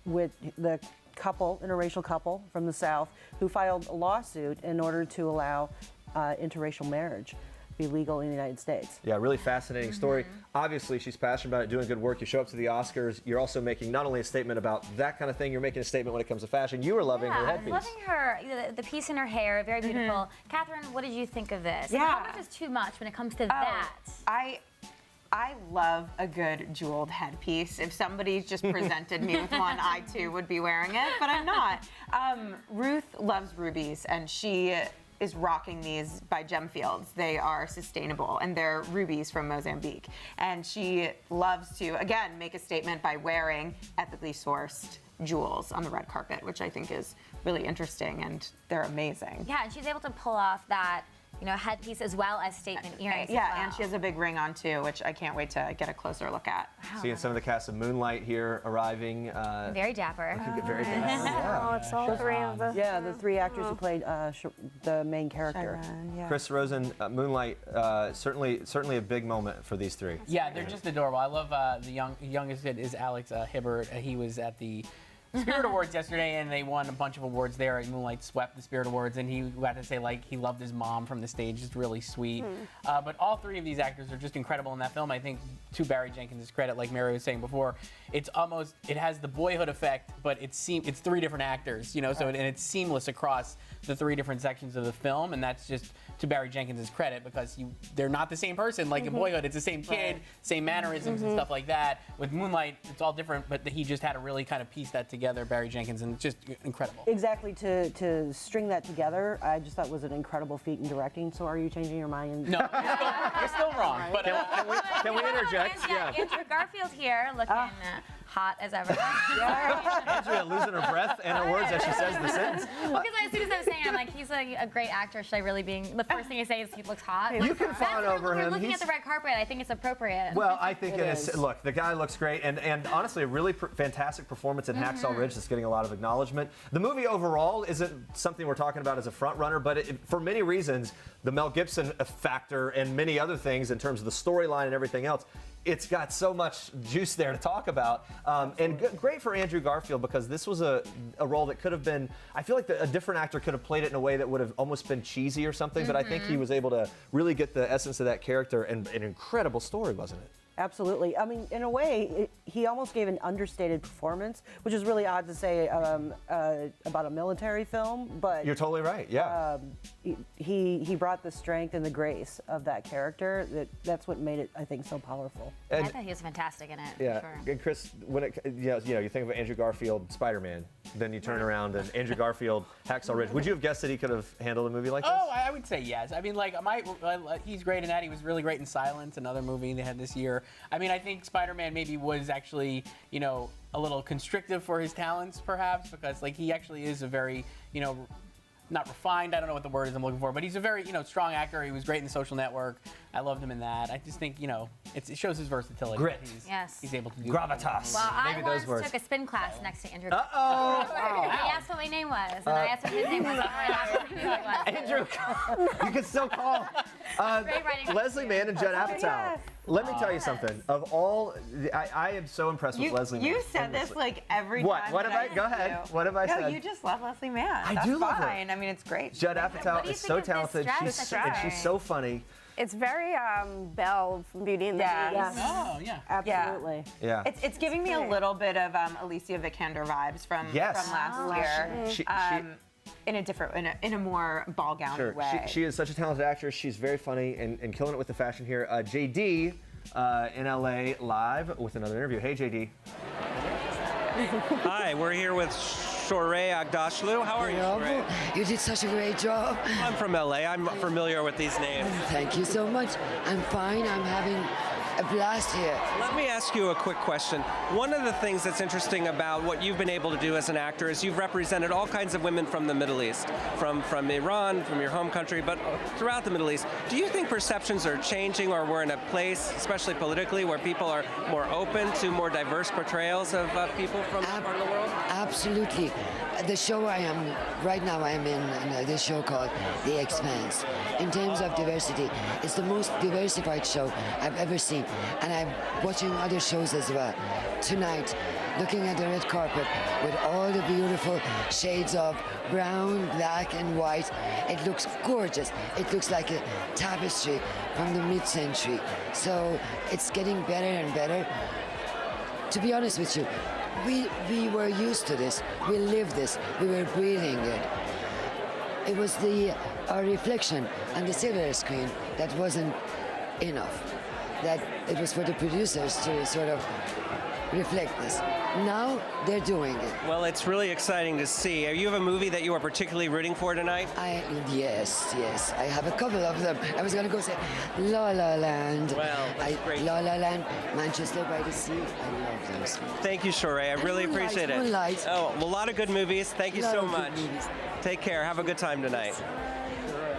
with the interracial couple from the South who filed a lawsuit in order to allow interracial marriage be legal in the United States. Yeah, really fascinating story. Obviously, she's passionate about it, doing good work. You show up to the Oscars, you're also making not only a statement about that kind of thing, you're making a statement when it comes to fashion. You were loving her headpiece. Loving her, the piece in her hair, very beautiful. Catherine, what did you think of this? Yeah. How much is too much when it comes to that? I love a good jeweled headpiece. If somebody just presented me with one, I too would be wearing it, but I'm not. Ruth loves rubies, and she is rocking these by Gemfields. They are sustainable, and they're rubies from Mozambique. And she loves to, again, make a statement by wearing ethically sourced jewels on the red carpet, which I think is really interesting, and they're amazing. Yeah, and she's able to pull off that, you know, headpiece as well as statement earrings. Yeah, as well. and she has a big ring on too, which I can't wait to get a closer look at. Seeing some of the cast of Moonlight here arriving. Very dapper. Very dapper. Yeah. Oh, it's all three of them. Yeah, the three actors who played the main character. Chris Rosen, Moonlight, certainly a big moment for these three. Yeah, they're just adorable. I love the youngest kid is Alex Hibbert. He was at the Spirit Awards yesterday, and they won a bunch of awards there. Moonlight swept the Spirit Awards, and he got to say, like, he loved his mom from the stage. It's really sweet. But all three of these actors are just incredible in that film. I think, to Barry Jenkins' credit, like Mary was saying before, it has the Boyhood effect, but it's three different actors, you know, so and it's seamless across the three different sections of the film, and that's just to Barry Jenkins' credit, because they're not the same person. Like in Boyhood, it's the same kid, same mannerisms and stuff like that. With Moonlight, it's all different, but he just had to really kind of piece that together, Barry Jenkins, and it's just incredible. Exactly, to string that together, I just thought was an incredible feat in directing. So are you changing your mind? No, you're still wrong. But can we interject? Yeah, Andrew Garfield here, looking hot as ever. Andrea losing her breath and her words as she says the sentence. Well, because as soon as I was saying, I'm like, he's a great actor. Should I really be? The first thing I say is he looks hot. You can fawn over him. Looking at the red carpet, I think it's appropriate. Well, I think it is. Look, the guy looks great, and honestly, a really fantastic performance in Hacksaw Ridge that's getting a lot of acknowledgement. The movie overall isn't something we're talking about as a front runner, but for many reasons, the Mel Gibson factor and many other things in terms of the storyline and everything else, it's got so much juice there to talk about. And great for Andrew Garfield, because this was a role that could have been, I feel like a different actor could have played it in a way that would have almost been cheesy or something, but I think he was able to really get the essence of that character, and an incredible story, wasn't it? Absolutely. I mean, in a way, he almost gave an understated performance, which is really odd to say about a military film, but You're totally right, yeah. He brought the strength and the grace of that character. That's what made it, I think, so powerful. I thought he was fantastic in it. Yeah, for sure. and Chris, when you think of Andrew Garfield, Spider-Man, then you turn around and Andrew Garfield, Hacksaw Ridge. Would you have guessed that he could have handled a movie like this? Oh, I would say yes. I mean, like, he's great in that. He was really great in Silence, another movie they had this year. I mean, I think Spider-Man maybe was actually, a little constrictive for his talents, perhaps, because, like, he actually is a very, not refined, I don't know what the word is I'm looking for, but he's a very, strong actor. He was great in The Social Network. I loved him in that. I just think, it shows his versatility. Grit. He's able to do Gravitas. Well, Maybe I those once words. took a spin class next to Andrew. Uh-oh. He asked what my name was, and I asked what his name was. And I asked what his name was. Andrew, you can still call. Great writing. Leslie Mann and Judd Apatow. Yes. Let me tell you something. Of all, I am so impressed with Leslie Mann. You said this like every What? time. What have that I? Go ahead. What have I no, said? you just love Leslie Mann. I That's do love her. fine. I mean, it's great. Judd Apatow is so talented. She's so funny. It's very Belle from Beauty and the Beast. Oh, yeah. Absolutely. Yeah. It's giving me a little bit of Alicia Vikander vibes from last year. In a different, in a more ball gown way. She is such a talented actress. She's very funny and killing it with the fashion here. JD in LA live with another interview. Hey, JD. Hi, we're here with Shorey Aghdashloo. How are you, Shorey? You did such a great job. I'm from LA. I'm familiar with these names. Thank you so much. I'm fine. I'm having a blast here. Let me ask you a quick question. One of the things that's interesting about what you've been able to do as an actor is you've represented all kinds of women from the Middle East, from Iran, from your home country, but throughout the Middle East. Do you think perceptions are changing, or we're in a place, especially politically, where people are more open to more diverse portrayals of people from that part of the world? Absolutely. The show right now I am in this show called The Expanse. In terms of diversity, it's the most diversified show I've ever seen. And I'm watching other shows as well. Tonight, looking at the red carpet with all the beautiful shades of brown, black, and white. It looks gorgeous. It looks like a tapestry from the mid-century. So it's getting better and better. To be honest with you, we were used to this. We lived this. We were breathing it. It was our reflection on the silver screen that wasn't enough. That it was for the producers to sort of reflect this. Now they're doing it. Well, it's really exciting to see. You have a movie that you are particularly rooting for tonight? Yes. I have a couple of them. I was going to go say La La Land. Well, that's great. La La Land, Manchester by the Sea. I love those. Thank you, Shorey. I really appreciate it. Moonlight. Oh, well, a lot of good movies. Thank you so much. Take care. Have a good time tonight.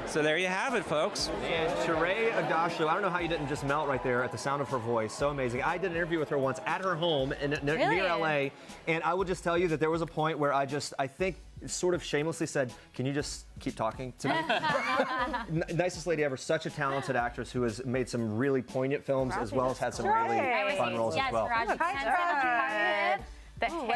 So there you have it, folks. And Shorey Aghdashloo, I don't know how you didn't just melt right there at the sound of her voice. So amazing. I did an interview with her once at her home near LA, and I will just tell you that there was a point where I think sort of shamelessly said, "Can you just keep talking to me?" Nicest lady ever. Such a talented actress who has made some really poignant films as well as had some really fun roles as well. The hair.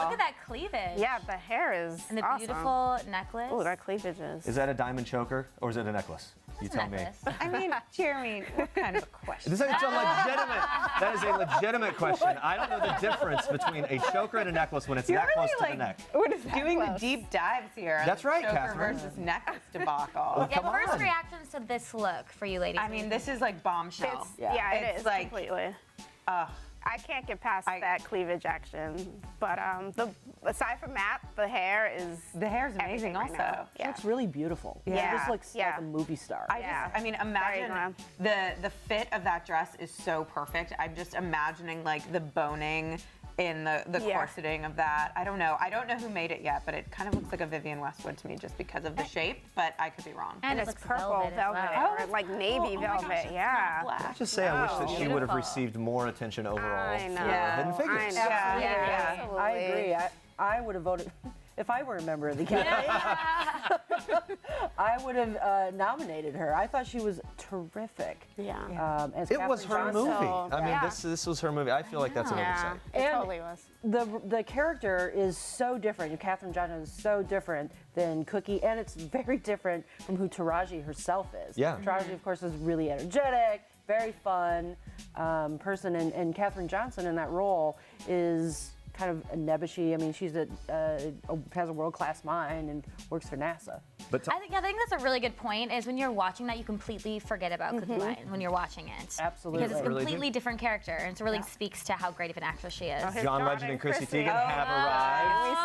Look at that cleavage. Yeah, the hair is And the awesome. beautiful necklace. Oh, that cleavage is. Is that a diamond choker or is it a necklace? You tell me. I mean, Jeremy, what kind of a question? This is a legitimate. That is a legitimate question. I don't know the difference between a choker and a necklace when it's that close to the neck. We're just doing the deep dives here. That's right, choker Catherine. versus necklace debacle. First reactions to this look for you ladies. I mean, this is like bombshell. It is like, completely. I can't get past that cleavage action, but aside from that, the hair is amazing right also. now. She looks really beautiful. Yeah. She just looks like a movie star. I mean, imagine the fit of that dress is so perfect. I'm just imagining like the boning in the corseting of that. I don't know who made it yet, but it kind of looks like a Vivienne Westwood to me just because of the shape, but I could be wrong. And it's purple velvet, or like navy velvet. Let's just say I wish that she would have received more attention overall for Hidden Figures. I agree. I would have voted. if I were a member of the Academy, I would have nominated her. I thought she was terrific. Yeah. As It was Catherine her Johnson. movie. I mean, this was her movie. I feel like that's an oversight. It totally was. The character is so different. Catherine Johnson is so different than Cookie, and it's very different from who Taraji herself is. Yeah. Taraji, of course, is really energetic, very fun person, and Catherine Johnson in that role is kind of a nebbishy. I mean, she's has a world-class mind and works for NASA. But I think that's a really good point. Is when you're watching that, you completely forget about Cookie Lyon when you're watching it. Absolutely, because it's a completely different character, and so it really speaks to how great of an actress she is. John Legend and Chrissy Teigen have arrived.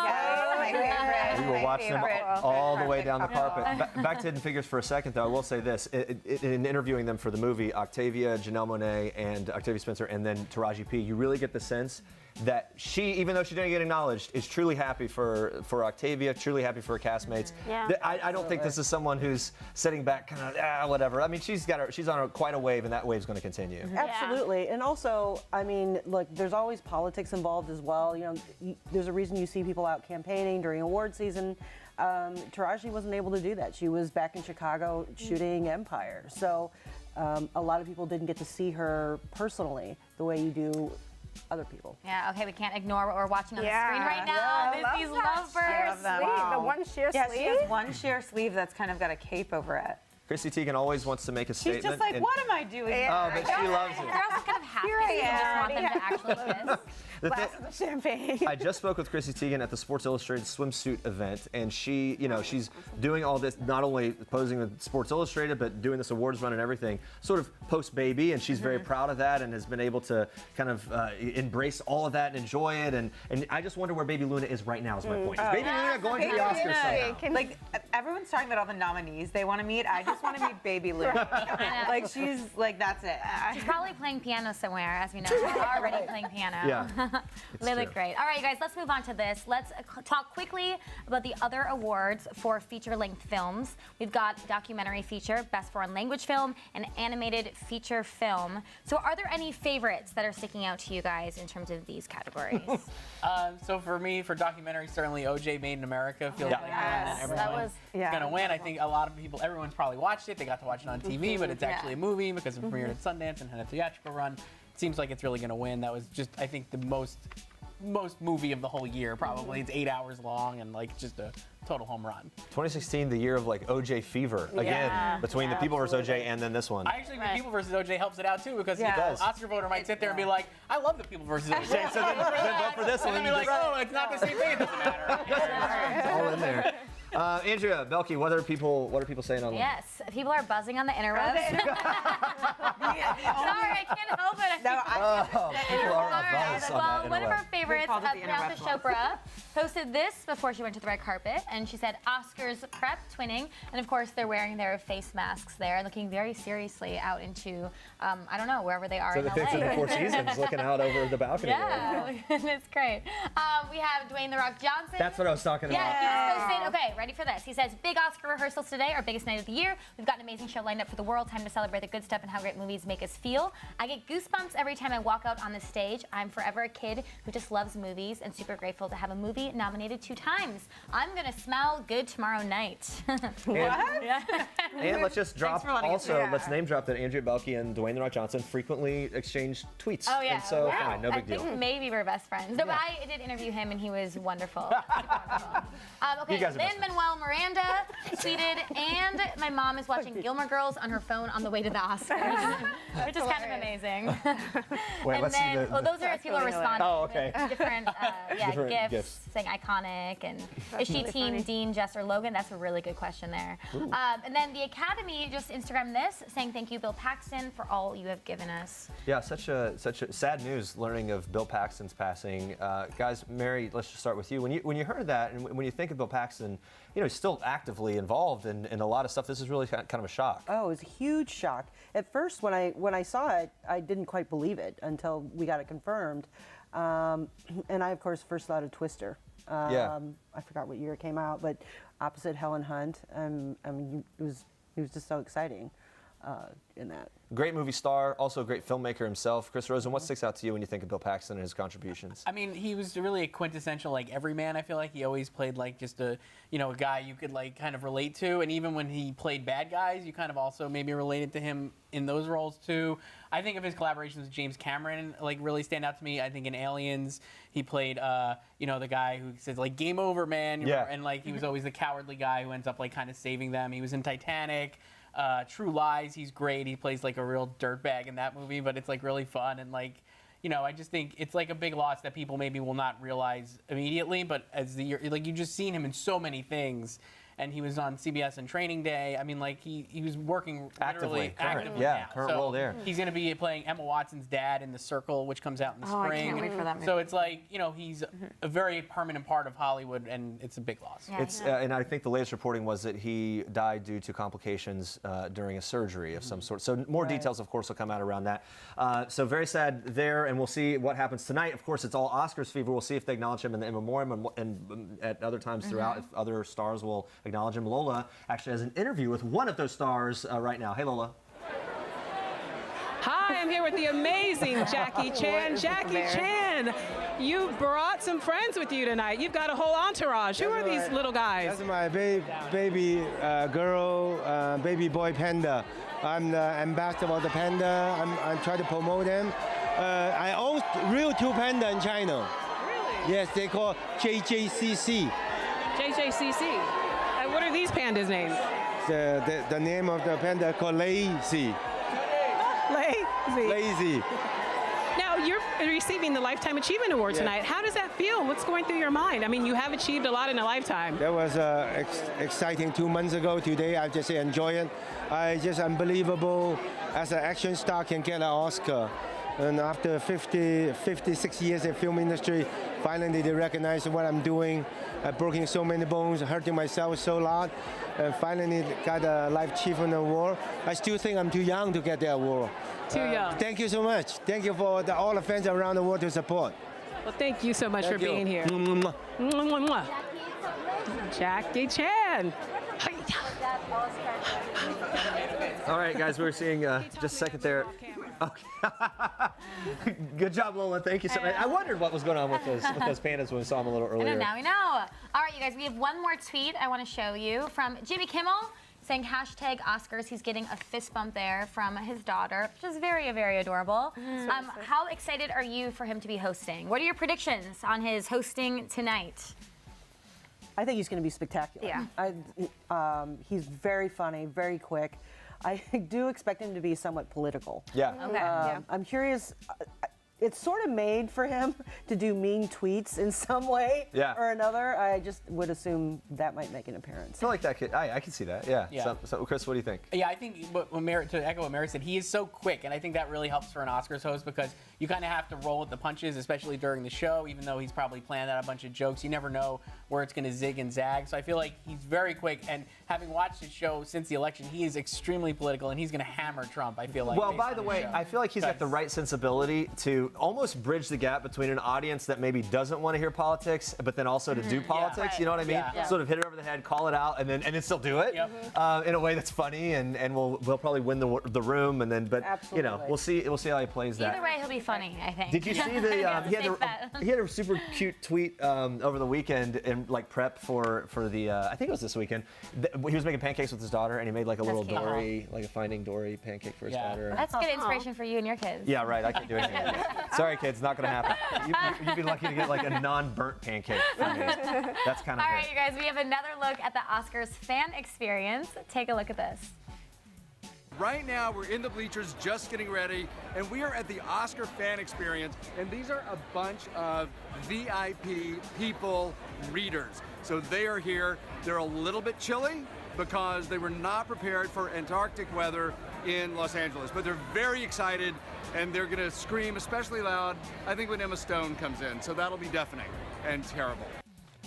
We will watch them all the way down the carpet. Back to Hidden Figures for a second, though. I will say this: in interviewing them for the movie, Octavia, Janelle Monáe, and Octavia Spencer, and then Taraji P, you really get the sense that she, even though she didn't get acknowledged, is truly happy for Octavia, truly happy for her castmates. Yeah. I don't think this is someone who's sitting back, kind of whatever. I mean, she's on quite a wave, and that wave's going to continue. Absolutely, and also, I mean, look, there's always politics involved as well. You know, there's a reason you see people out campaigning during award season. Taraji wasn't able to do that. She was back in Chicago shooting Empire, so a lot of people didn't get to see her personally the way you do other people. Yeah, okay, we can't ignore what we're watching on the screen right now. These lovebirds. The one sheer Yeah, sleeve. she has one sheer sleeve that's kind of got a cape over it. Chrissy Teigen always wants to make a statement. She's just like, what am I doing here? Oh, but she loves it. They're also kind of happy. You just want them to actually kiss. Glasses of champagne. I just spoke with Chrissy Teigen at the Sports Illustrated swimsuit event, and she, she's doing all this, not only posing with Sports Illustrated, but doing this awards run and everything, sort of post-baby, and she's very proud of that and has been able to kind of embrace all of that and enjoy it, and I just wonder where Baby Luna is right now is my point. Is Baby Luna going to the Oscars somehow? Like, everyone's talking about all the nominees they want to meet. I just want to meet Baby Luna. Like, she's, like, that's it. She's probably playing piano somewhere, as we know. She's already playing piano. Yeah. They look great. All right, you guys, let's move on to this. Let's talk quickly about the other awards for feature-length films. We've got documentary feature, best foreign language film, and animated feature film. So are there any favorites that are sticking out to you guys in terms of these categories? So for me, for documentary, certainly OJ Made in America feels like one that everyone's gonna win. I think a lot of people, everyone's probably watched it. They got to watch it on TV, but it's actually a movie because it premiered at Sundance and had a theatrical run. It seems like it's really gonna win. That was just, I think, the most movie of the whole year, probably. It's 8 hours long and like just a total home run. 2016, the year of like OJ fever again, between the People vs. OJ and then this one. I actually think People vs. OJ helps it out too, because the Oscar voter might sit there and be like, I love the People vs. OJ. So then vote for this one. And then be like, oh, it's not the same thing. It doesn't matter. It's all in there. Andrea, Belky, what are people saying online? Yes, people are buzzing on the interwebs. Sorry, I can't help it. People are abuzz on that One of interweb. our favorites, Priyanka Chopra, posted this before she went to the red carpet, and she said, Oscars prep, twinning, and of course they're wearing their face masks there, looking very seriously out into, I don't know, wherever they are So in the LA. things in the Four Seasons looking out over the balcony. Yeah, it's great. We have Dwayne "The Rock" Johnson. That's what I was talking about. Yeah, he just posted, okay, ready for this. He says, big Oscar rehearsals today, our biggest night of the year. We've got an amazing show lined up for the world. Time to celebrate the good stuff and how great movies make us feel. I get goosebumps every time I walk out on the stage. I'm forever a kid who just loves movies and super grateful to have a movie nominated 2 times. I'm going to smell good tomorrow night. What? And let's just drop let's name drop that Andrea Belky and Dwayne "The Rock" Johnson frequently exchange tweets. Oh, yeah. And so, fine, no big deal. I think maybe we're best friends. No, but I did interview him, and he was wonderful. Okay, You guys are best Lin-Manuel Miranda tweeted, and my mom is watching Gilmore Girls on her phone on the way to the Oscars, which is kind of amazing. Wait, and let's see then, those are people responding. Oh, okay. With different, Different gifts saying iconic, and is she team Dean, Jess, or Logan? That's a really good question there. And then the Academy just Instagrammed this, saying thank you, Bill Paxton, for all you have given us. Yeah, such a sad news learning of Bill Paxton's passing. Guys, Mary, let's just start with you. When you heard that, and when you think of Bill Paxton, he's still actively involved in a lot of stuff. This is really kind of a shock. Oh, it was a huge shock. At first, when I saw it, I didn't quite believe it until we got it confirmed. And I, of course, first thought of Twister. I forgot what year it came out, but opposite Helen Hunt. I mean, it was just so exciting. in that. Great movie star, also a great filmmaker himself. Chris Rosen, what sticks out to you when you think of Bill Paxton and his contributions? I mean, he was really a quintessential like everyman. I feel like he always played like just a a guy you could like kind of relate to, and even when he played bad guys, you kind of also maybe related to him in those roles too. I think of his collaborations with James Cameron like really stand out to me. I think in Aliens he played the guy who says like game over man, and like he was always the cowardly guy who ends up like kind of saving them. He was in Titanic. True Lies, he's great. He plays like a real dirtbag in that movie, but it's like really fun and like, I just think it's like a big loss that people maybe will not realize immediately. But as the year, like you just seen him in so many things, and he was on CBS on Training Day. I mean, like he was working actively current now. role there. He's going to be playing Emma Watson's dad in The Circle, which comes out in the spring. I can't wait for that movie. So it's like he's a very permanent part of Hollywood, and it's a big loss. Yeah, and I think the latest reporting was that he died due to complications during a surgery of some sort. So more details, of course, will come out around that. So very sad there, and we'll see what happens tonight. Of course, it's all Oscars fever. We'll see if they acknowledge him in the in memoriam and at other times throughout, if other stars will acknowledge him. Lola actually has an interview with one of those stars right now. Hey, Lola. Hi, I'm here with the amazing Jackie Chan. Jackie Chan, you brought some friends with you tonight. You've got a whole entourage. Who are these little guys? That's my baby girl, baby boy panda. I'm the ambassador of the panda. I'm trying to promote them. I own real two panda in China. Really? Yes, they call JJCC. JJCC. What are these pandas' names? The name of the panda called Lazy. Lazy. Now, you're receiving the Lifetime Achievement Award tonight. How does that feel? What's going through your mind? I mean, you have achieved a lot in a lifetime. That was exciting 2 months ago. Today, I just enjoy it. I just unbelievable as an action star can get an Oscar. And after 56 years in film industry, finally they recognize what I'm doing. I've broken so many bones, hurting myself so a lot, and finally got a Life Achievement Award. I still think I'm too young to get the award. Too young. Thank you so much. Thank you for all the fans around the world to support. Well, thank you so much Thank for you. being here. Mwah, Mwah, mwah. Jackie Chan. All right, guys, we were seeing just a second there. Okay. Good job, Lola. Thank you so much. I wondered what was going on with those pandas when we saw them a little earlier. And now we know. All right, you guys, we have one more tweet I want to show you from Jimmy Kimmel saying hashtag Oscars. He's getting a fist bump there from his daughter, which is very, very adorable. How excited are you for him to be hosting? What are your predictions on his hosting tonight? I think he's going to be spectacular. Yeah. He's very funny, very quick. I do expect him to be somewhat political. Yeah. Okay. I'm curious. It's sort of made for him to do mean tweets in some way or another. I just would assume that might make an appearance. I feel like that could. I can see that. Yeah. So, Chris, what do you think? Yeah, I think to echo what Mary said, he is so quick, and I think that really helps for an Oscars host because you kind of have to roll with the punches, especially during the show. Even though he's probably planned out a bunch of jokes, you never know where it's going to zig and zag. So I feel like he's very quick, and having watched his show since the election, he is extremely political, and he's going to hammer Trump. I feel like. Well, by the way, I feel like he's got the right sensibility to almost bridge the gap between an audience that maybe doesn't want to hear politics, but then also to do politics. Right. You know what I mean? Yeah. Sort of hit it over the head, call it out, and then still do it in a way that's funny, and we'll probably win the room, and then we'll see how he plays that. Either way, he'll be funny, I think. Did you see he had a super cute tweet over the weekend in like prep for the I think it was this weekend. He was making pancakes with his daughter, and he made like a little cute. Dory, like a Finding Dory pancake for his daughter. That's good inspiration for you and your kids. Yeah, right. I can't do anything. Sorry, kids, not gonna happen. You'd be lucky to get like a non-burnt pancake from me. That's kind of All right, you guys, we have another look at the Oscars fan experience. Take a look at this. Right now, we're in the bleachers just getting ready, and we are at the Oscar fan experience, and these are a bunch of VIP people, readers. So they are here. They're a little bit chilly because they were not prepared for Antarctic weather in Los Angeles, but they're very excited, and they're gonna scream especially loud, I think, when Emma Stone comes in, so that'll be deafening and terrible.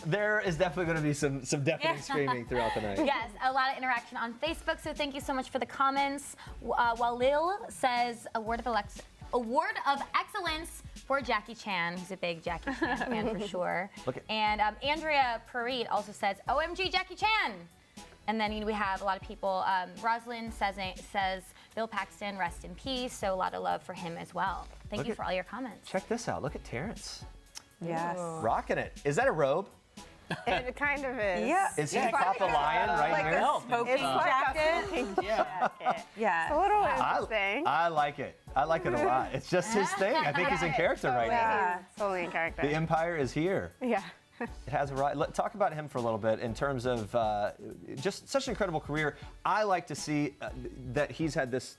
There is definitely going to be some deafening screaming throughout the night. Yes, a lot of interaction on Facebook, so thank you so much for the comments. Walil says a word of excellence for Jackie Chan. He's a big Jackie Chan fan for sure. And Andrea Parit also says, OMG Jackie Chan. And then we have a lot of people. Rosalind says Bill Paxton, rest in peace. So a lot of love for him as well. Thank you for all your comments. Check this out. Look at Terrence. Yes. Rocking it. Is that a robe? It kind of is. Yeah. Is he Papa Lion right like here? a smoking jacket. jacket. Yeah. It's a little interesting. I like it. I like it a lot. It's just his thing. I think he's in character right now. Yeah, totally in character. The Empire is here. Yeah. It has a right. Talk about him for a little bit in terms of just such an incredible career. I like to see that he's had this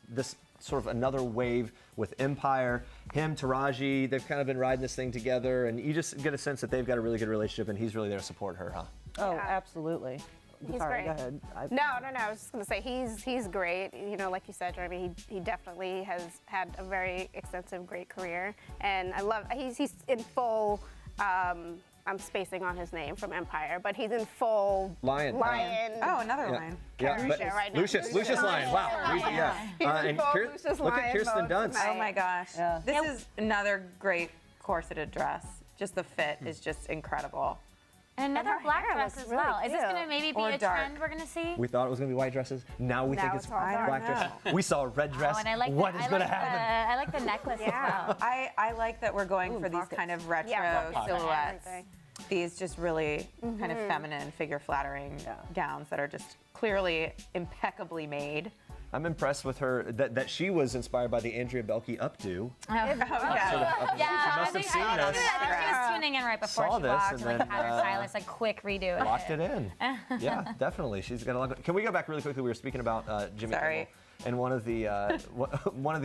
sort of another wave with Empire. Him, Taraji, they've kind of been riding this thing together, and you just get a sense that they've got a really good relationship, and he's really there to support her, huh? Oh, absolutely. He's Sorry, great. go ahead. No. I was just going to say he's great. You know, like you said, Jeremy, he definitely has had a very extensive, great career, and I love he's in full. I'm spacing on his name from Empire, but he's in full Lion. Oh, another lion. Yeah, but right now. Lucius Lion. Wow. Yeah. He's in And full Lucius look at Lion Kirsten mode Dunst. tonight. Oh my gosh. This is another great corseted dress. Just the fit is just incredible. And another her black hair dress looks as really well. Is this cute. going to maybe be Or a dark. trend we're going to see? We thought it was going to be white dresses. Now we think it's it's all dark. black dresses. We saw a red dress. Oh, and I like What is going to happen? I like the necklace as well. I like that we're going for these kind of retro pockets. silhouettes. Everything. These just really kind of feminine, figure-flattering gowns that are just clearly impeccably made. I'm impressed with her that she was inspired by the Andrea Belke updo. Yeah, She must have seen I this. think she was tuning in right before Saw she this walked and and like then, had her stylist like quick redo it. Locked it in. Yeah, definitely. She's got a lot. Can we go back really quickly? We were speaking about Jimmy Kimmel. And one of the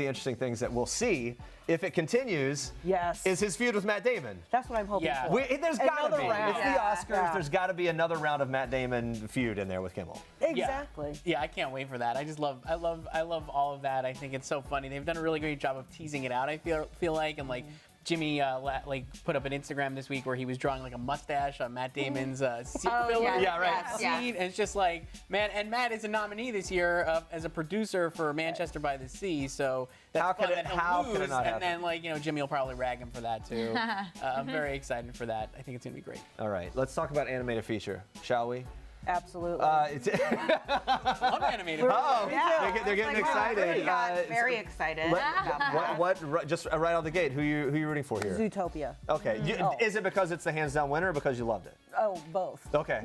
interesting things that we'll see if it continues is his feud with Matt Damon. That's what I'm hoping for. There's got to Another be. round. It's the Oscars. There's got to be another round of Matt Damon feud in there with Kimmel. Exactly. Yeah, I can't wait for that. I love all of that. I think it's so funny. They've done a really great job of teasing it out. I feel like, and like Jimmy put up an Instagram this week where he was drawing like a mustache on Matt Damon's seat filler. Yeah, right. Seat, and it's just like, man, and Matt is a nominee this year as a producer for Manchester by the Sea, so that's How fun could that it- he'll how could it lose, not and happen? then Jimmy will probably rag him for that too. I'm very excited for that. I think it's gonna be great. All right, let's talk about animated feature, shall we? Absolutely. Love animated. Oh, they're getting excited. We got very excited. Just right out the gate, who you rooting for here? Zootopia. Okay. Is it because it's the hands down winner or because you loved it? Oh, both. Okay.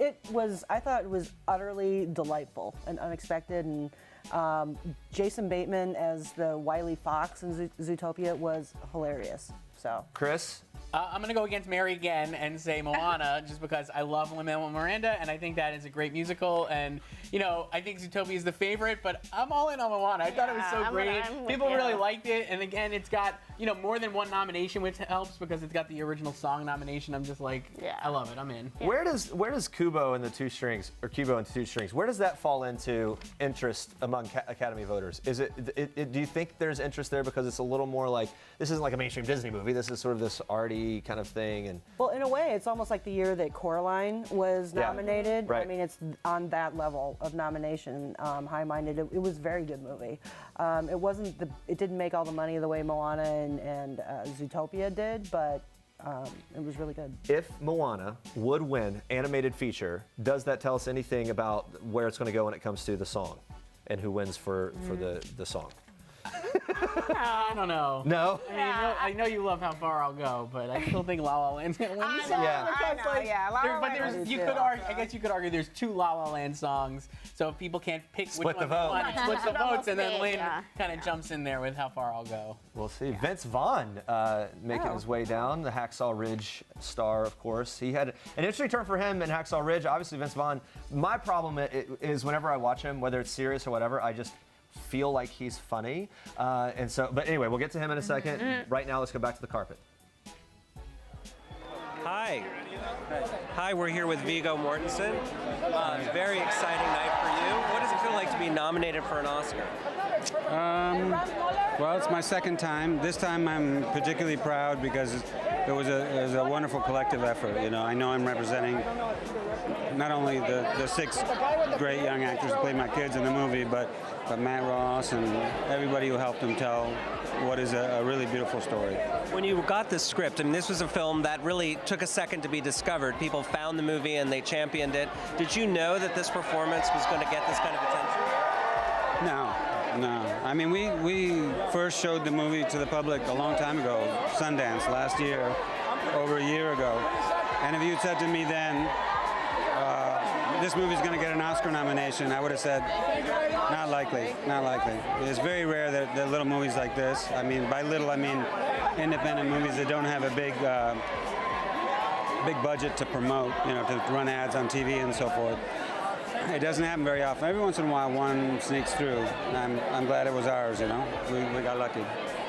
I thought it was utterly delightful and unexpected, and Jason Bateman as the Wile Fox in Zootopia was hilarious. So. Chris? I'm going to go against Mary again and say Moana just because I love Lin-Manuel Miranda and I think that is a great musical. And, I think Zootopia is the favorite, but I'm all in on Moana. I thought it was so great. People really liked it. And again, it's got, more than one nomination, which helps because it's got the original song nomination. I'm just like, I love it. I'm in. Where does Kubo and the Two Strings, or Kubo and the Two Strings, where does that fall into interest among Academy voters? Is do you think there's interest there because it's a little more like, this isn't like a mainstream Disney movie, this is sort of this arty kind of thing? And Well, in a way, it's almost like the year that Coraline was nominated. right. I mean, it's on that level of nomination, high-minded. It was a very good movie. It didn't make all the money the way Moana and Zootopia did, but it was really good. if Moana would win animated feature, does that tell us anything about where it's going to go when it comes to the song and who wins for the song? I don't know. No? I know you love How Far I'll Go, but I still think La La Land's gonna win. I guess you could argue there's two La La Land songs, so if people can't pick Split which the one vote. they want, it splits the votes, and then Lynn Yeah. kind of jumps in there with How Far I'll Go. We'll see. Vince Vaughn making his way down, the Hacksaw Ridge star, of course. He had an interesting turn for him in Hacksaw Ridge. Obviously, Vince Vaughn, my problem is whenever I watch him, whether it's serious or whatever, I just feel like he's funny. But anyway, we'll get to him in a second. Right now, let's go back to the carpet. Hi, we're here with Viggo Mortensen. Very exciting night for you. What does it feel like to be nominated for an Oscar? Well, it's my second time. This time I'm particularly proud because it was a wonderful collective effort. I know I'm representing not only the six great young actors who played my kids in the movie, but Matt Ross and everybody who helped them tell what is a really beautiful story. When you got the script, this was a film that really took a second to be discovered. People found the movie and they championed it. Did you know that this performance was going to get this kind of attention? No, No. I mean, we first showed the movie to the public a long time ago, Sundance, last year, over a year ago. And if you'd said to me then, this movie's going to get an Oscar nomination, I would have said, not likely, not likely. It's very rare that little movies like this, I mean, by little I mean independent movies that don't have a big budget to promote, you know, to run ads on TV and so forth. It doesn't happen very often. Every once in a while, one sneaks through. I'm glad it was ours, you know. We got lucky.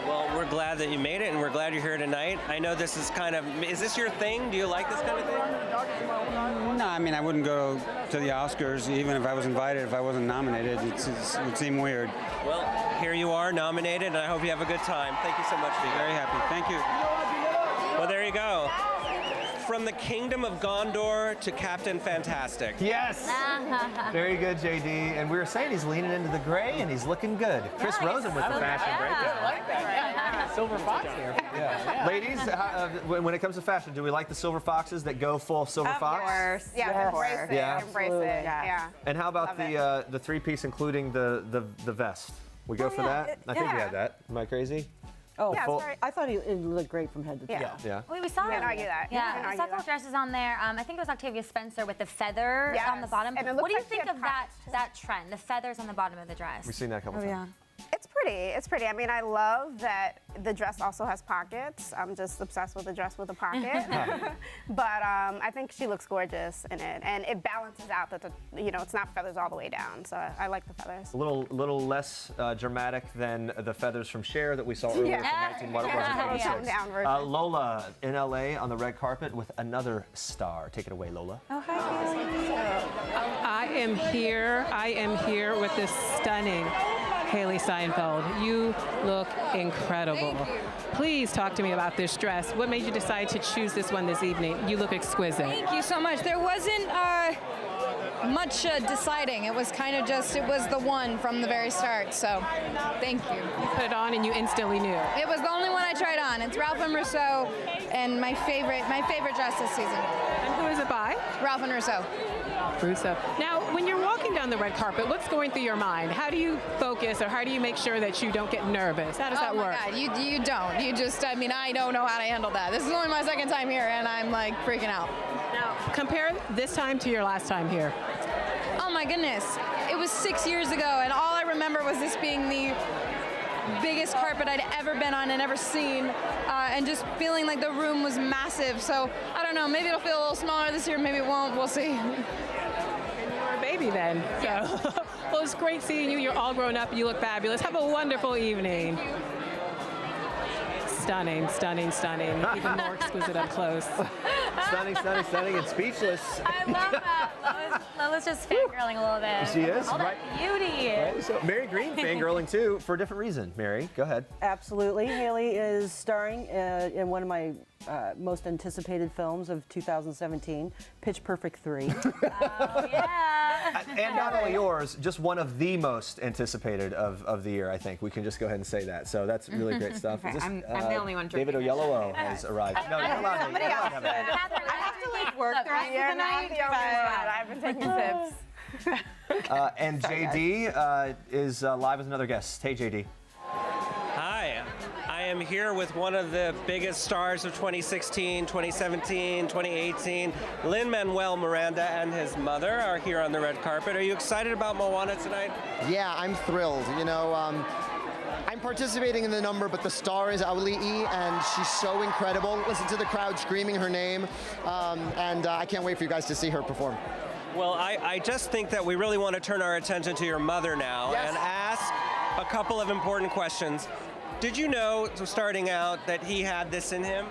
Well, we're glad that you made it, and we're glad you're here tonight. I know this is kind of, is this your thing? Do you like this kind of thing? No, I mean, I wouldn't go to the Oscars, even if I was invited, if I wasn't nominated. It would seem weird. Well, here you are, nominated, and I hope you have a good time. Thank you so much, Steve. Very happy. Thank you. Well, there you go. From the Kingdom of Gondor to Captain Fantastic. Yes! Very good, JD. And we were saying he's leaning into the gray and he's looking good. Chris Rosen with the fashion. Very good. I like that. Yeah. Silver fox here. Yeah. Ladies, when it comes to fashion, do we like the silver foxes that go full silver fox? Of course. Yeah, embrace it. Yeah. Embrace it. Yeah. And how about the three-piece including the vest? We go for that? I think we had that. Am I crazy? Oh, I thought it looked great from head to toe. Yeah. We saw Can't argue that. Yeah, Can't we argue saw a couple that. dresses on there. I think it was Octavia Spencer with the feather on the bottom. And it What looks do you like she think had of that trend, the feathers on the bottom of the dress? We've seen that a couple times. It's pretty. It's pretty. I mean, I love that the dress also has pockets. I'm just obsessed with a dress with a pocket. But I think she looks gorgeous in it, and it balances out that it's not feathers all the way down. So I like the feathers. A little less dramatic than the feathers from Cher that we saw earlier from 1926. Down version. Lola in LA on the red carpet with another star. Take it away, Lola. Oh, hi, I am here with this stunning Haley Steinfeld. You look incredible. Thank you. Please talk to me about this dress. What made you decide to choose this one this evening? You look exquisite. Thank you so much. There wasn't much deciding. It was kind of just, it was the one from the very start, so thank you. You put it on and you instantly knew. It was the only one I tried on. It's Ralph and Rousseau, and my favorite dress this season. And who is it by? Ralph and Rousseau. Rousseau. Now, when you're walking down the red carpet, what's going through your mind? How do you focus, or how do you make sure that you don't get nervous? How does that work? Oh my God, you don't. You just, I mean, I don't know how to handle that. This is only my second time here, and I'm like freaking out. Now, compare this time to your last time here. Oh my goodness. It was 6 years ago, and all I remember was this being the biggest carpet I'd ever been on and ever seen, and just feeling like the room was massive. So I don't know, maybe it'll feel a little smaller this year, maybe it won't, we'll see. And you were a baby then, so. Well, it's great seeing you. You're all grown up, you look fabulous. Have a wonderful evening. Stunning, stunning, stunning. Even more exquisite up close. Stunning, stunning, stunning, and speechless. I love that. Lola's just fangirling a little bit. She is, All that beauty. Right, so Mary Green fangirling too for a different reason. Mary, go ahead. Absolutely. Haley is starring in one of my most anticipated films of 2017, Pitch Perfect 3. Oh, yeah. And not only yours, just one of the most anticipated of the year, I think. We can just go ahead and say that. So that's really great stuff. Okay, Is this, I'm the only one David drinking. Oyelowo has arrived. No, you're allowed to. Somebody else should. I have to leave work the rest of the night, but I've been taking sips. And JD is live as another guest. Hey, JD. Hi, I am here with one of the biggest stars of 2016, 2017, 2018. Lin-Manuel Miranda and his mother are here on the red carpet. Are you excited about Moana tonight? Yeah, I'm thrilled. You know, I'm participating in the number, but the star is Auli'i, and she's so incredible. Listen to the crowd screaming her name, and I can't wait for you guys to see her perform. Well, I just think that we really want to turn our attention to your mother now and ask a couple of important questions. Did you know, starting out, that he had this in him?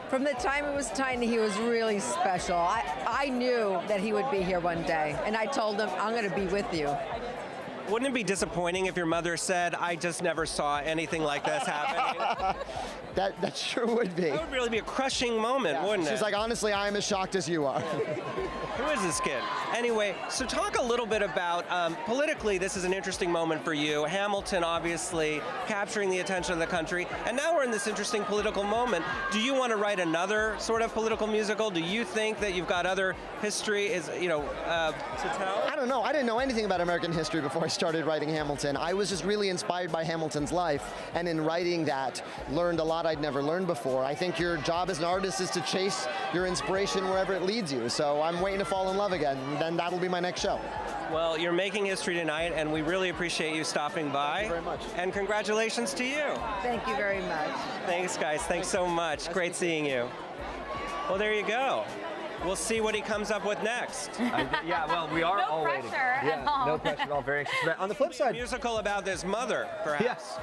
From the time he was tiny, he was really special. I knew that he would be here one day, and I told him, I'm going to be with you. Wouldn't it be disappointing if your mother said, I just never saw anything like this happening? That sure would be. That would really be a crushing moment, wouldn't it? She's like, honestly, I am as shocked as you are. Who is this kid? Anyway, so talk a little bit about, politically, this is an interesting moment for you. Hamilton, obviously, capturing the attention of the country. And now we're in this interesting political moment. Do you want to write another sort of political musical? Do you think that you've got other history to tell? I don't know. I didn't know anything about American history before I started writing Hamilton. I was just really inspired by Hamilton's life, and in writing that, learned a lot I'd never learned before. I think your job as an artist is to chase your inspiration wherever it leads you. So I'm waiting to fall in love again, and then that'll be my next show. Well, you're making history tonight, and we really appreciate you stopping by. Thank you very much. And congratulations to you. Thank you very much. Thanks, guys. Thanks so much. Great seeing you. Well, there you go. We'll see what he comes up with next. Yeah, well, we are all waiting. No pressure at all. No pressure at all. Very anxious. But on the flip side, musical about this mother, perhaps. Yes.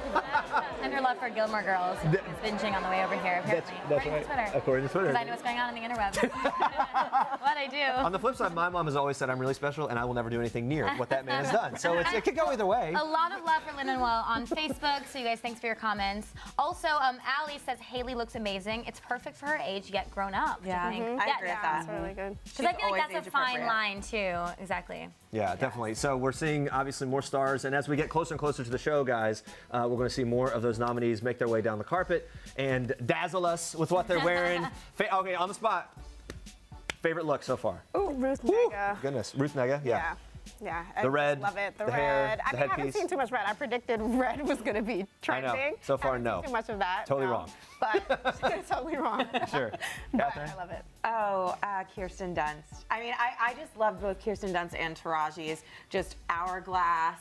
And her love for Gilmore Girls is binging on the way over here, apparently. That's According right. to Twitter. According to Twitter. Because I know what's going on the interwebs. What I do. On the flip side, my mom has always said I'm really special, and I will never do anything near what that man has done. So it could go either way. A lot of love for Lin-Manuel on Facebook. So you guys, thanks for your comments. Also, Allie says Haley looks amazing. It's perfect for her age, yet grown up. Yeah, I think. I agree with that. That's really good. Because I feel like that's a fine line too. Exactly. Yeah, definitely. So we're seeing obviously more stars, and as we get closer and closer to the show, guys, we're going to see more of those nominees make their way down the carpet and dazzle us with what they're wearing. Okay, on the spot. Favorite look so far? Ooh, Ruth Negga. Goodness, Ruth Negga. Yeah. Yeah, I The red, love it. The the red. hair, I the mean, I haven't headpiece. seen too much red. I predicted red was going to be I know. trending. So far, Haven't no. seen too much of that. Totally no. wrong. But totally wrong. Sure. But Catherine? I love it. Oh, Kirsten Dunst. I mean, I just love both Kirsten Dunst and Taraji's just hourglass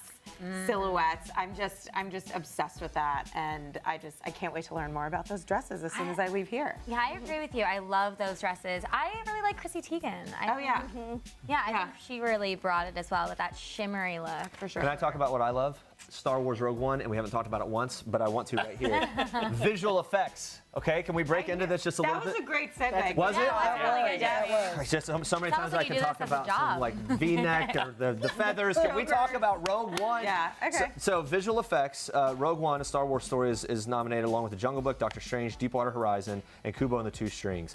silhouettes. I'm just obsessed with that, and I can't wait to learn more about those dresses as soon as I leave here. Yeah, I agree with you. I love those dresses. I really like Chrissy Teigen. Yeah. Yeah, I think she really brought it as well with that shimmery look. For sure. Can I talk about what I love? Star Wars Rogue One, and we haven't talked about it once, but I want to right here. Visual effects. Okay, can we break into this just a little bit? That was a great segue. Was it? Really good. Yeah, It's just so many times Sounds I like can you do talk this as a about job. some like V-neck or the feathers. Can we talk about Rogue One? Yeah, okay. So visual effects, Rogue One, a Star Wars story, is nominated along with The Jungle Book, Doctor Strange, Deepwater Horizon, and Kubo and the Two Strings.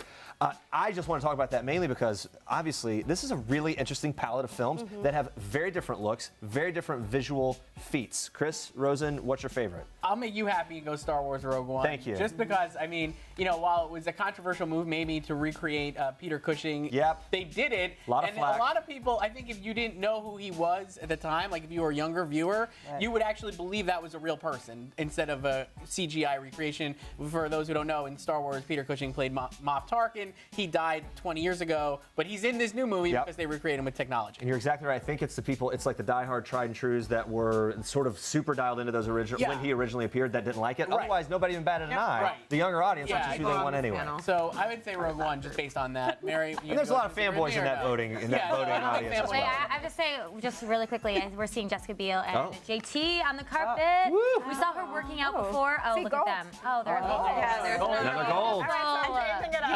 I just want to talk about that mainly because obviously this is a really interesting palette of films that have very different looks, very different visual feats. Chris, Rosen, what's your favorite? I'll make you happy and go Star Wars Rogue One. Thank you. Just because, I mean, you know, while it was a controversial move maybe to recreate Peter Cushing, they did it. Lot of and flack. a lot of people, I think if you didn't know who he was at the time, like if you were a younger viewer, you would actually believe that was a real person instead of a CGI recreation. For those who don't know, in Star Wars, Peter Cushing played Moff Tarkin. He died 20 years ago, but he's in this new movie because they recreated him with technology. And you're exactly right. I think it's the people, it's like the diehard tried and trues that were sort of super dialed into those original when he originally appeared that didn't like it. Right. Otherwise, nobody even batted an eye. Right. The younger audience, which is who they I want anyway. So I would say Rogue One just based on that. Mary, And there's a lot of fanboys in that voting audience as Wait, well. I have to say, just really quickly, we're seeing Jessica Biel and JT on the carpet. We saw her working out before. Oh, look at them. Oh, they're gold. Yeah, they're gold. Another gold.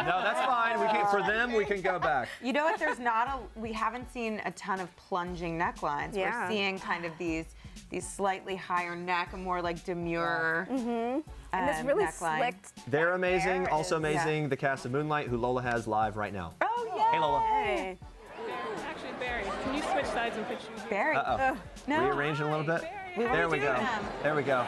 No, that's fine. We can, for them, we can go back. You know what? We haven't seen a ton of plunging necklines. Yeah. We're seeing kind of these slightly higher neck, and more like demure. And this really neckline. slicked. They're amazing. There Also is, amazing, the cast of Moonlight, who Lola has live right now. Oh, yeah. Hey, Lola. Hey. Actually, Barry, can you switch sides and put you? Barry. Uh-oh. No. Rearranging a little bit. We There we do go. them. There we go.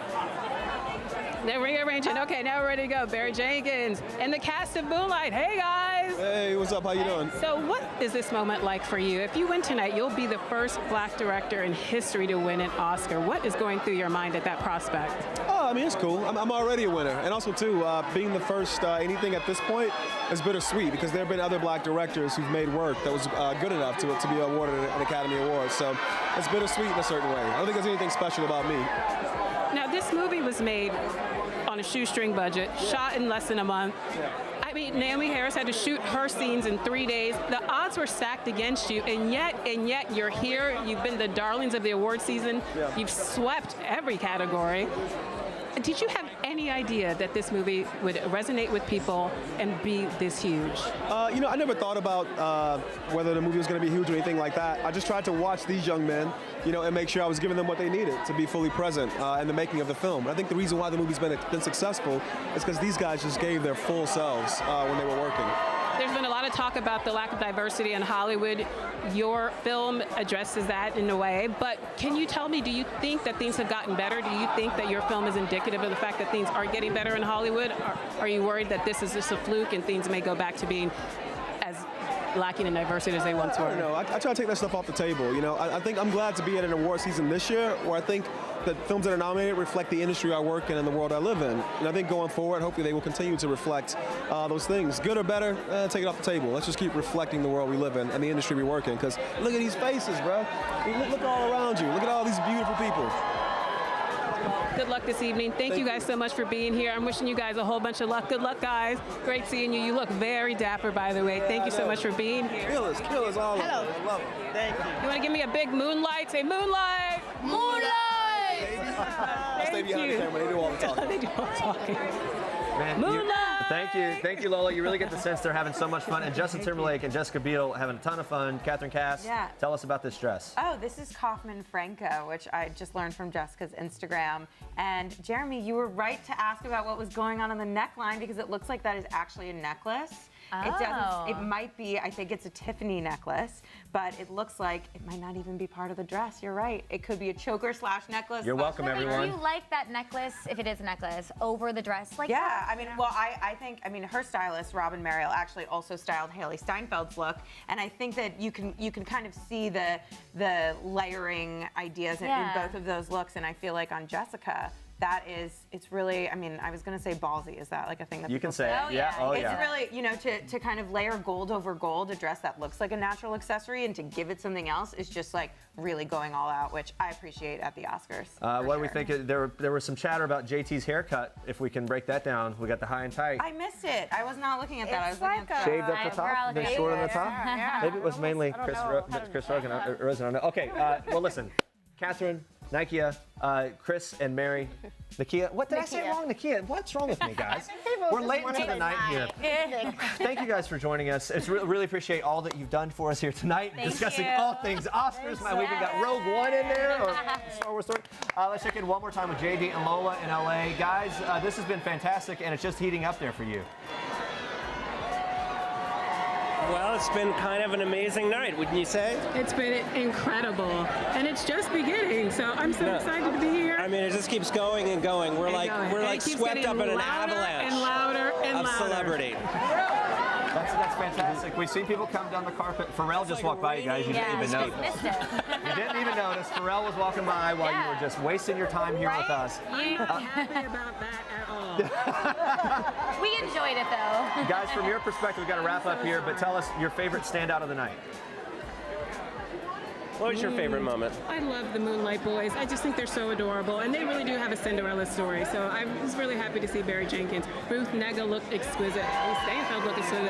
They're rearranging. Okay, now we're ready to go. Barry Jenkins and the cast of Moonlight. Hey, guys. Hey, what's up? How you doing? So what is this moment like for you? If you win tonight, you'll be the first Black director in history to win an Oscar. What is going through your mind at that prospect? Oh, I mean, it's cool. I'm already a winner. And also, too, being the first anything at this point is bittersweet because there have been other Black directors who've made work that was good enough to be awarded an Academy Award. So it's bittersweet in a certain way. I don't think there's anything special about me. Now, this movie was made on a shoestring budget, shot in less than a month. I mean, Naomi Harris had to shoot her scenes in 3 days. The odds were stacked against you, and yet you're here. You've been the darlings of the award season. Yeah. You've swept every category. Did you have any idea that this movie would resonate with people and be this huge? You know, I never thought about whether the movie was going to be huge or anything like that. I just tried to watch these young men, you know, and make sure I was giving them what they needed to be fully present in the making of the film. I think the reason why the movie's been successful is because these guys just gave their full selves when they were working. There's been a lot of talk about the lack of diversity in Hollywood. Your film addresses that in a way, but can you tell me, do you think that things have gotten better? Do you think that your film is indicative of the fact that things are getting better in Hollywood? Are you worried that this is just a fluke and things may go back to being as lacking in diversity as they once were? I don't know. I try to take that stuff off the table. You know, I think I'm glad to be at an award season this year where I think that films that are nominated reflect the industry I work in and the world I live in. And I think going forward, hopefully they will continue to reflect those things. Good or better, take it off the table. Let's just keep reflecting the world we live in and the industry we work in. Because look at these faces, bro. Look all around you. Look at all these beautiful people. Good luck this evening. Thank you guys so much for being here. I'm wishing you guys a whole bunch of luck. Good luck, guys. Great seeing you. You look very dapper, by the way. Thank you so much for being here. Kill us all. Hello. I love it. Thank you. You want to give me a big moonlight? Say moonlight. Moonlight. I stay behind the camera. They do all the talking. They do all the talking. Man, thank you, Lola. You really get the sense they're having so much fun. And Justin Timberlake and Jessica Biel having a ton of fun. Catherine Cass, tell us about this dress. Oh, this is Kaufman Franco, which I just learned from Jessica's Instagram. And Jeremy, you were right to ask about what was going on the neckline because it looks like that is actually a necklace. It doesn't. It might be. I think it's a Tiffany necklace, but it looks like it might not even be part of the dress. You're right. It could be a choker / necklace. You're welcome, everyone. Do you like that necklace, if it is a necklace, over the dress? Like yeah, that? I mean, well, I think, her stylist, Robin Mariel, actually also styled Haley Steinfeld's look, and I think that you can kind of see the layering ideas in both of those looks, and I feel like on Jessica, it's really, I was going to say ballsy. Is that like a thing that you can say? Oh, yeah. Oh, it's yeah. really, to kind of layer gold over gold, a dress that looks like a natural accessory, and to give it something else is just like really going all out, which I appreciate at the Oscars. What do we think? There was some chatter about JT's haircut. If we can break that down, we got the high and tight. I missed it. I was not looking at that. I was like looking at shaved up the top, then short on the top. Yeah. Maybe it was mainly Chris Rogan. Okay. Well, listen, Catherine, Nikia, Chris, and Mary. Nakia, what did I say wrong? Nakia, what's wrong with me, guys? We're late into the night here. Thank you guys for joining us. It's really appreciate all that you've done for us here tonight, discussing all things Oscars. We even got Rogue One in there, or Star Wars story. Let's check in one more time with JD and Lola in LA. Guys, this has been fantastic, and it's just heating up there for you. Well, it's been kind of an amazing night, wouldn't you say? It's been incredible, and it's just beginning. So I'm so excited to be here. I mean, it just keeps going and going. We're like swept up in an avalanche of celebrity. That's fantastic. We've seen people come down the carpet. Pharrell just walked by you guys. You didn't even notice. You didn't even notice. Pharrell was walking by while you were just wasting your time here with us. I'm not happy about that at all. We enjoyed it, though. Guys, from your perspective, we've got to wrap up here, but tell us your favorite standout of the night. What was your favorite moment? I love the Moonlight Boys. I just think they're so adorable, and they really do have a Cinderella story. So I was really happy to see Barry Jenkins. Ruth Negga looked exquisite. Steinfeld looked exquisite.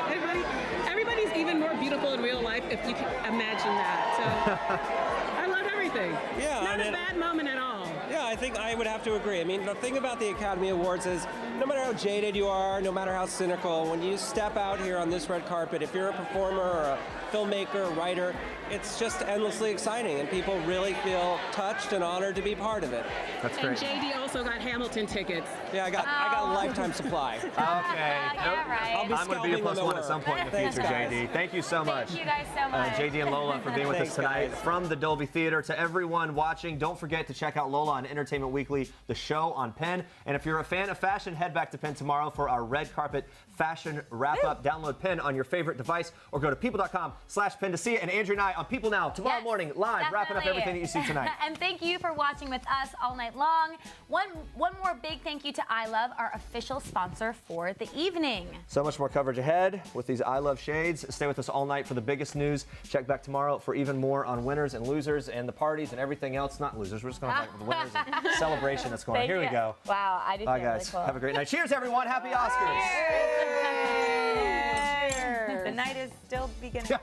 Everybody's even more beautiful in real life if you can imagine that. So I love everything. Yeah, Not a bad moment at all. Yeah, I think I would have to agree. I mean, the thing about the Academy Awards is no matter how jaded you are, no matter how cynical, when you step out here on this red carpet, if you're a performer or a filmmaker, a writer, it's just endlessly exciting, and people really feel touched and honored to be part of it. That's great. And JD also got Hamilton tickets. Yeah, I got a lifetime supply. Okay. Yeah, right. I'm going to be a plus one at some point in the future, JD. Thank you so much. Thank you guys so much. JD and Lola for being with us tonight from the Dolby Theater. To everyone watching, don't forget to check out Lola on Entertainment Weekly, the show on Penn. And if you're a fan of fashion, head back to Penn tomorrow for our red carpet fashion wrap-up. Download Penn on your favorite device or go to people.com/Penn to see it. And Andrew and I on People Now tomorrow morning, live, wrapping up everything that you see tonight. And thank you for watching with us all night long. One more big thank you to I Love, our official sponsor for the evening. So much more coverage ahead with these I Love shades. Stay with us all night for the biggest news. Check back tomorrow for even more on winners and losers and the parties and everything else. Not losers. We're just going to talk about the winners and celebration that's going on. Here we go. Wow, I did. Bye, guys. Really cool. Have a great night. Cheers, everyone. Happy Oscars. The night is still beginning.